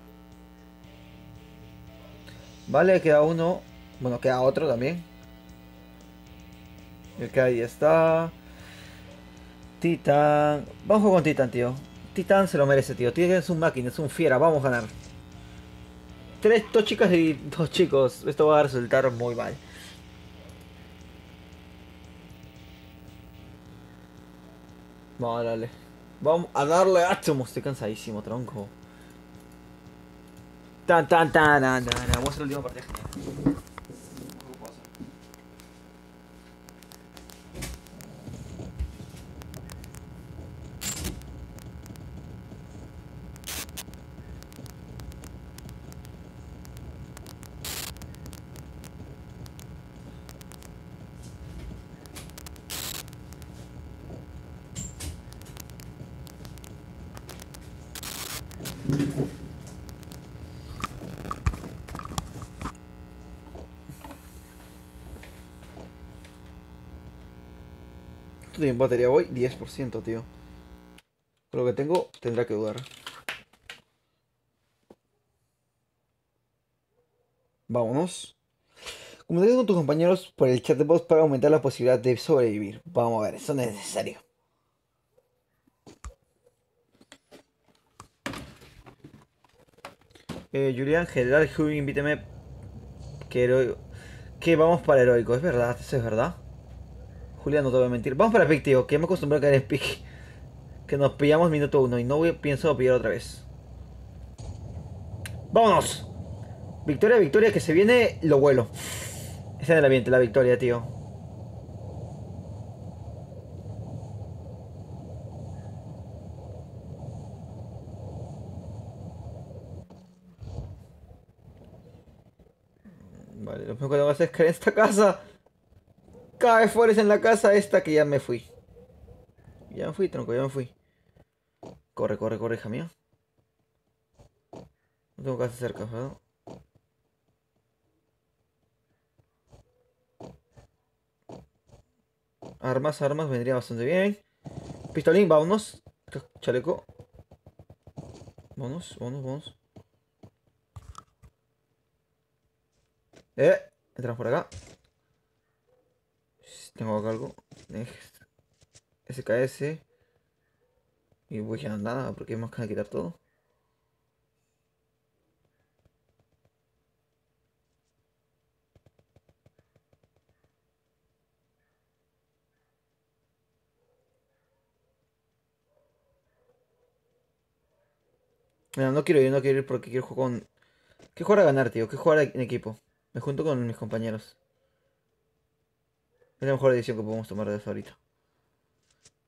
Vale, queda uno. Bueno, queda otro también. El que ahí está. Titan. Vamos a jugar con Titan, tío. Titan se lo merece, tío. Titan es un máquina, es un fiera. Vamos a ganar. Dos chicas y dos chicos. Esto va a resultar muy mal. Vamos a darle. Vamos a darle átomo. Estoy cansadísimo, tronco. Tan, tan, tan, tan, tan. Vamos a hacer la última partida. ¿Cuánto tiempo batería voy? 10%, tío. Con lo que tengo, tendrá que dudar. Vámonos. Comunica con tus compañeros por el chat de voz para aumentar la posibilidad de sobrevivir. Vamos a ver, eso no es necesario. Julián, General Hugh, invíteme. Que vamos para heroico, es verdad, eso es verdad. Julián, no te voy a mentir. Vamos para Pic, tío, que me acostumbré a caer en Pic. Que nos pillamos minuto uno y no pienso pillar otra vez. ¡Vámonos! Victoria, victoria, que se viene, lo vuelo. Esa es el ambiente, la victoria, tío. Vale, lo primero que tengo que hacer es caer en esta casa. Cae Forest en la casa esta que ya me fui. Ya me fui, tronco, ya me fui. Corre, corre, corre, hija mía. No tengo casa cerca, ¿verdad? Armas, armas, vendría bastante bien. Pistolín, vámonos. Chaleco. Vámonos, vámonos, vámonos. Entramos por acá. Tengo acá algo. SKS. Y voy a nada porque más que quitar todo. Mira, no quiero ir porque quiero jugar con. Quiero jugar a ganar, tío. Quiero jugar en equipo. Me junto con mis compañeros. Es la mejor decisión que podemos tomar de eso ahorita.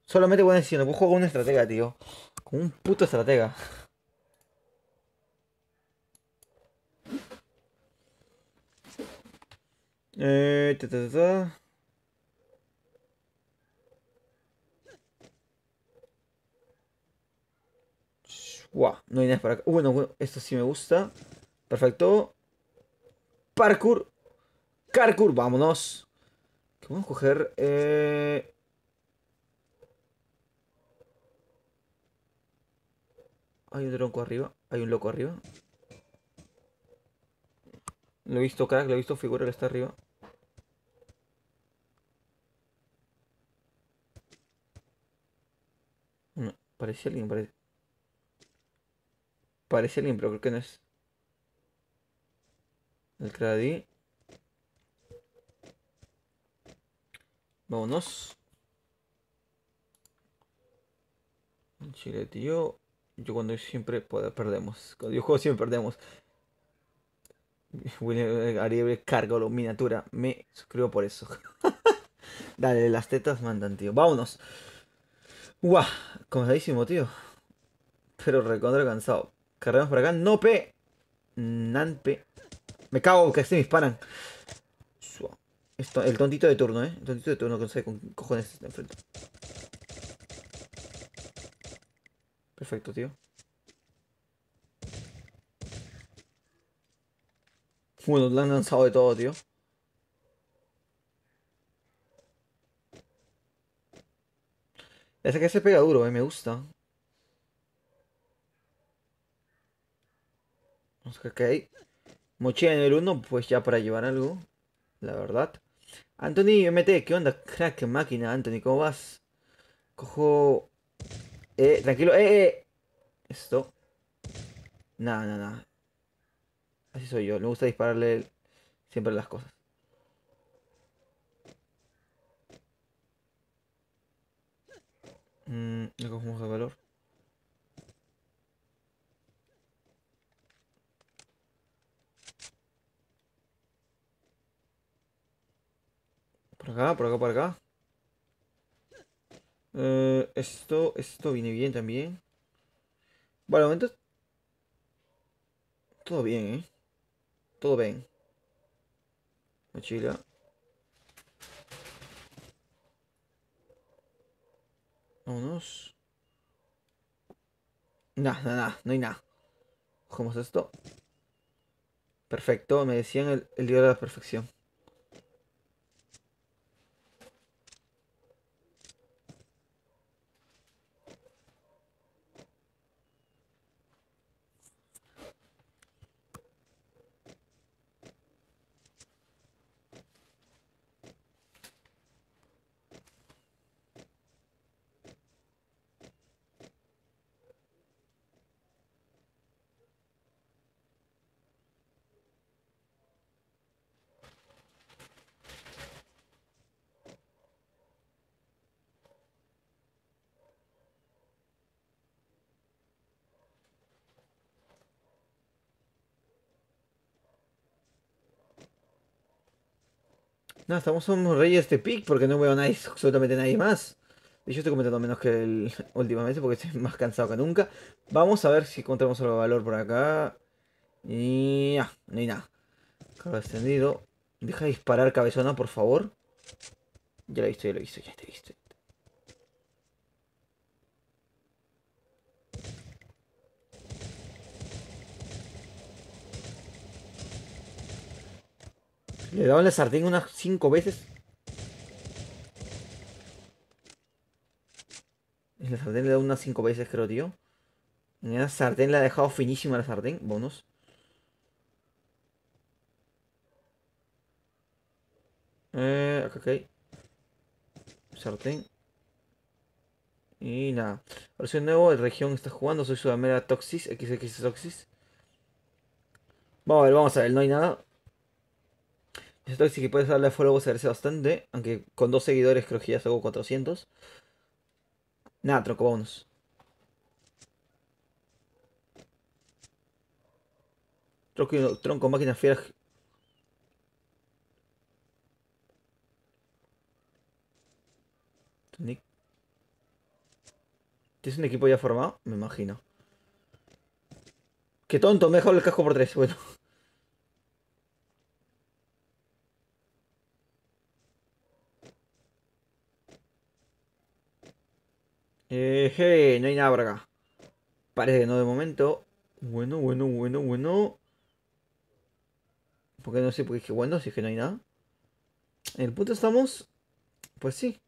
Solamente buena decisión. No puedo jugar con un estratega, tío. Con un puto estratega. Ta, ta, ta, ta. Guau, no hay nada para acá. Bueno, bueno, esto sí me gusta. Perfecto. Parkour. Parkour, vámonos. ¿Qué vamos a coger? Hay un tronco arriba. Hay un loco arriba. Lo he visto, crack. Lo he visto, figura que está arriba. No, parece alguien, parece alguien, pero creo que no es. El Crady. Vámonos. En Chile, tío. Yo cuando siempre perdemos. Cuando yo juego siempre perdemos. William Ariel cargo miniatura. Me suscribo por eso. Dale, las tetas mandan, tío. Vámonos. Guau, cansadísimo, tío. Pero recontra cansado. Cargamos por acá. Nope. Nanpe. Me cago que se me disparan. Esto, el tontito de turno, El tontito de turno que no sé con cojones está enfrente. Perfecto, tío. Bueno, le han lanzado de todo, tío. Ese que se pega duro, me gusta. Vamos a ver qué hay. Mochila en el uno, pues ya para llevar algo. La verdad. Anthony, MT, ¿qué onda? Crack máquina, Anthony, ¿cómo vas? Cojo. Tranquilo, Esto. Nada, nada, nada. Así soy yo. Me gusta dispararle siempre las cosas. No cogemos de valor. Por acá, por acá, por acá. Esto viene bien también. Bueno, de momento todo bien, Todo bien. Mochila. Vámonos. Nada, nada, nada, no hay nada. Cogemos esto. Perfecto, me decían el día de la perfección. Nada, estamos somos reyes de pick porque no veo a nadie, absolutamente nadie más. De hecho, estoy comentando menos que el últimamente porque estoy más cansado que nunca. Vamos a ver si encontramos algo de valor por acá. Y no hay nada. Cargo extendido. Deja de disparar, cabezona, por favor. Ya lo he visto, ya lo he visto, ya te he visto. Le he dado en la sartén unas 5 veces. En la sartén le he dado unas 5 veces, creo, tío. En la sartén le ha dejado finísima la sartén. Bonus. Acá, ok. Sartén. Y nada. Versión nuevo, el región está jugando. Soy Sudamérica Toxis. XX Toxis. Vamos a ver. No hay nada. Es Toxis que puedes darle a follow se agradece bastante. Aunque con 2 seguidores creo que ya sacó 400. Nada, tronco, vámonos. Tronco, máquina fiera. ¿Tienes un equipo ya formado? Me imagino. Qué tonto, me he dejado el casco por 3. Bueno. No hay nada por acá. Parece que no de momento. Bueno, bueno, bueno, bueno. Porque no sé por qué dije bueno, si es que no hay nada. En el punto estamos. Pues sí.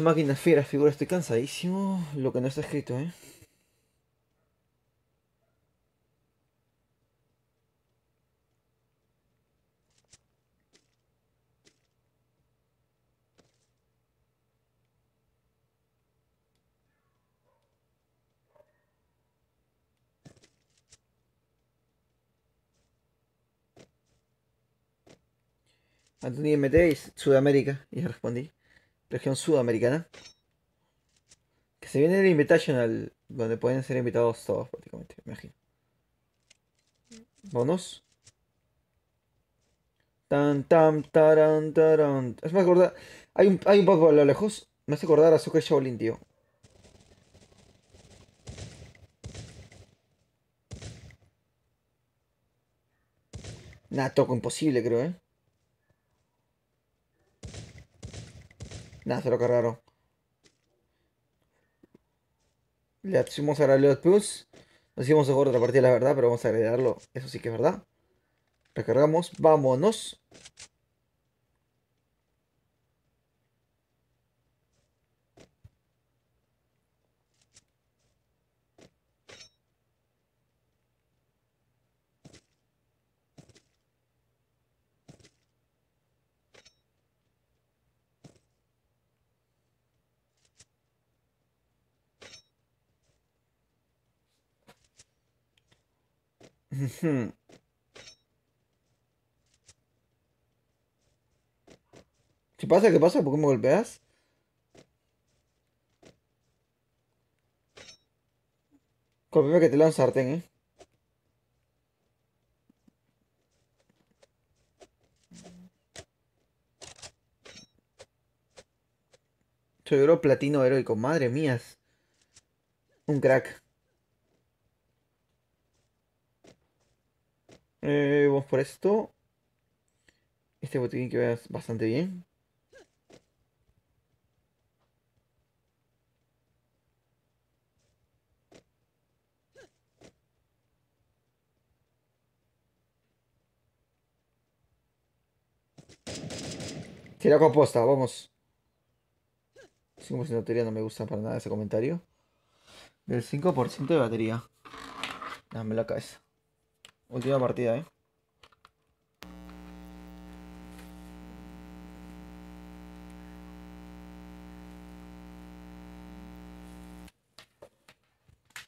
Máquinas fieras, figura, estoy cansadísimo. Lo que no está escrito, ¿eh? Anthony MT y Sudamérica. Y ya respondí. Región sudamericana. Que se viene el Invitational. Donde pueden ser invitados todos prácticamente, me imagino. Bonos. Tan, tan, taran, taran. Es más acordar. Hay un bug a lo lejos. Me hace acordar a Soccer Shaolin, tío. Nah, toco imposible, creo, ¿eh? Nah, se lo cargaron. Le hacemos ahora Leot Plus. No sé si vamos a jugar otra partida, la verdad, pero vamos a agregarlo. Eso sí que es verdad. Recargamos. Vámonos. Ujú. ¿Qué pasa? ¿Qué pasa? ¿Por qué me golpeas? Golpea que te lanzo sartén, Soy oro platino heroico. Madre mía. Es un crack. Vamos por esto. Este botiquín que veas bastante bien. Tira composta, vamos. 5% de batería, no me gusta para nada ese comentario. Del 5% de batería. Dame la cabeza. Última partida, eh.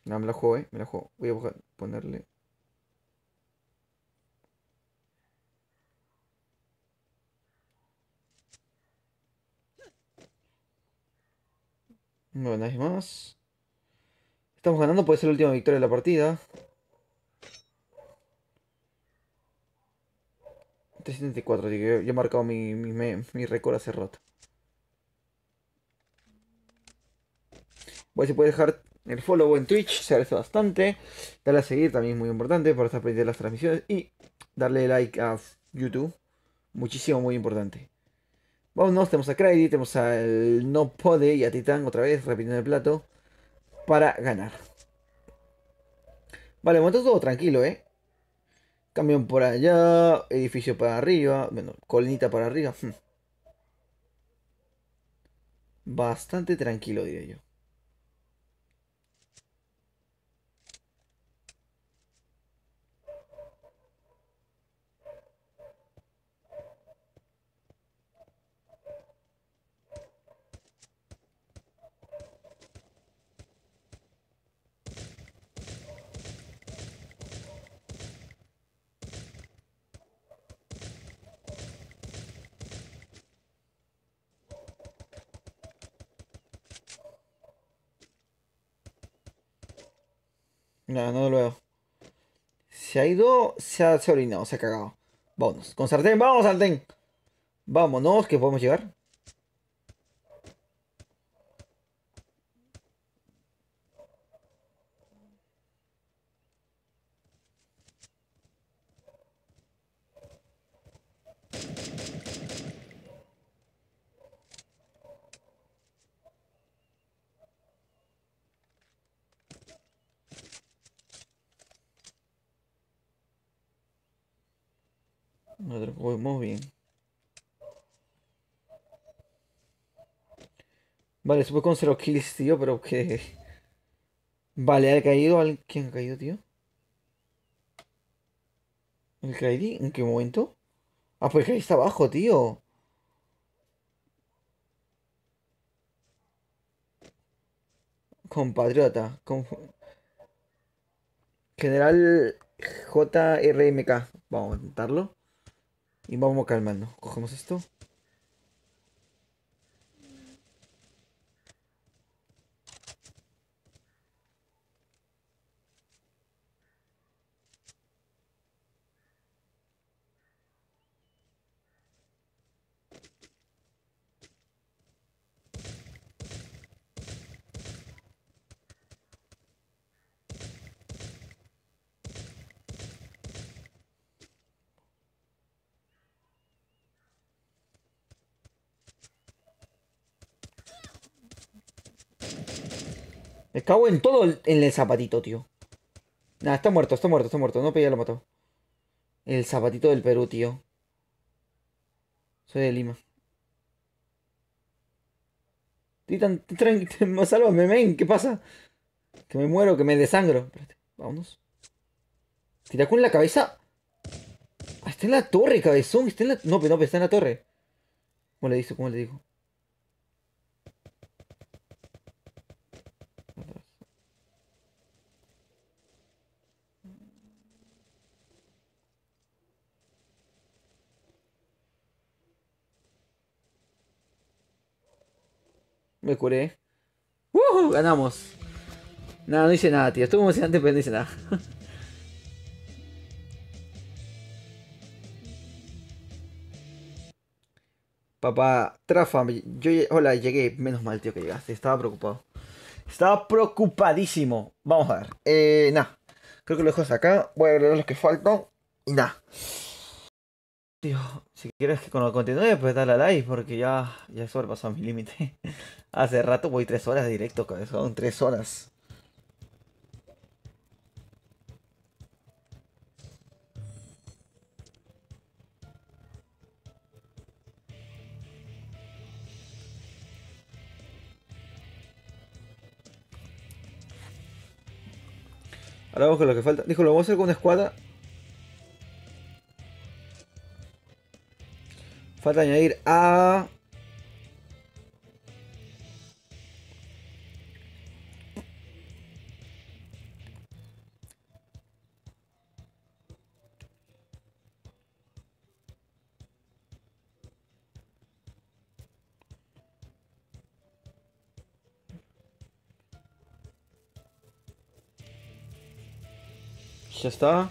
No, me la juego, me la juego. Voy a ponerle. No, nadie más. Estamos ganando, puede ser la última victoria de la partida. 374, así que yo he marcado mi récord hace rato. Voy, si puedes dejar el follow en Twitch, se agradece bastante. Darle a seguir también es muy importante para estar pendiente de las transmisiones. Y darle like a YouTube. Muchísimo, muy importante. Vámonos, tenemos a Craddy, tenemos al No Pode y a Titán otra vez, repitiendo el plato. Para ganar. Vale, momento todo tranquilo, Camión por allá, edificio para arriba, bueno, colinita para arriba. Bastante tranquilo, diría yo. No, no lo veo. Se ha ido, se ha orinado, se ha cagado. Vámonos. Con sartén, vamos, sartén. Vámonos, que podemos llegar. Nosotros podemos bien. Vale, supongo con 0 kills, tío, pero que. Vale, ha caído. ¿Quién ha caído, tío? ¿El Craddy? ¿En qué momento? Ah, pues ahí está abajo, tío. Compatriota. General JRMK. Vamos a intentarlo. Y vamos calmando. Cogemos esto. Me cago en todo en el zapatito, tío. Nah, está muerto, está muerto, está muerto. No, pero ya lo mató. El zapatito del Perú, tío. Soy de Lima. Titan, sálvame, men. ¿Qué pasa? Que me muero, que me desangro. Espérate, vámonos. Tira con la cabeza. Ah, está en la torre, cabezón. Está en la... No, pero no, está en la torre. ¿Cómo le digo? ¿Cómo le digo? Me curé. Ganamos. Nada, no hice nada, tío. Estuvo emocionante, pero no hice nada. Papá, Trafa, hola, llegué. Menos mal, tío, que llegaste. Estaba preocupado. Estaba preocupadísimo. Vamos a ver. Nada. Creo que lo dejo hasta acá. Voy a agregar los que faltan. Y nada. Tío, si quieres que continúe, pues dale a like, porque ya he sobrepasado mi límite. Hace rato voy 3 horas de directo, cabezón. 3 horas. Ahora vamos con lo que falta. Dijo, lo vamos a hacer con una escuadra. Falta añadir a... Ya está.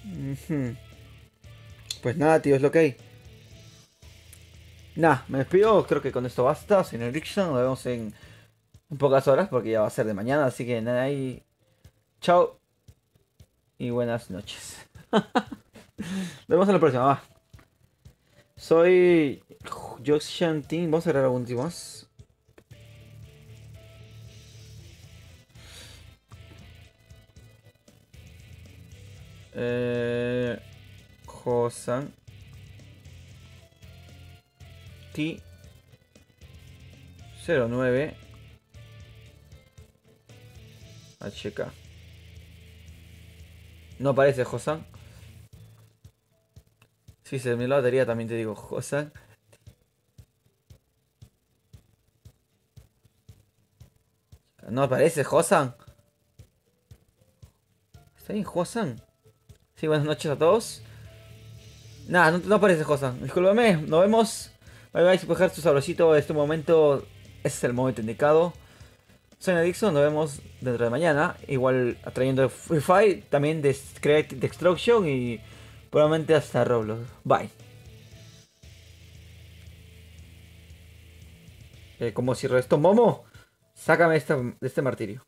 Ujú. Pues nada, tío, es lo que hay. Nada, me despido. Creo que con esto basta. Señor Rickson, nos vemos en pocas horas porque ya va a ser de mañana. Así que nada, ahí. Chao y buenas noches. Nos vemos en la próxima. Va. Soy Josh Shantin. Vamos a agregar algún último más. Josan T 09 HK. No aparece Josan. Si se me la batería también te digo Josan. No aparece Josan. ¿Está bien Josan? Sí, buenas noches a todos. Nada, no aparece Josan. Discúlpame, nos vemos. Bye bye, si puedes dejar tu sabrosito en este momento. Ese es el momento indicado. Soy Adixon, nos vemos dentro de mañana. Igual trayendo Free Fire, también de Create Destruction y probablemente hasta Roblox. Bye. ¿Cómo cierro esto? Momo, sácame de este martirio.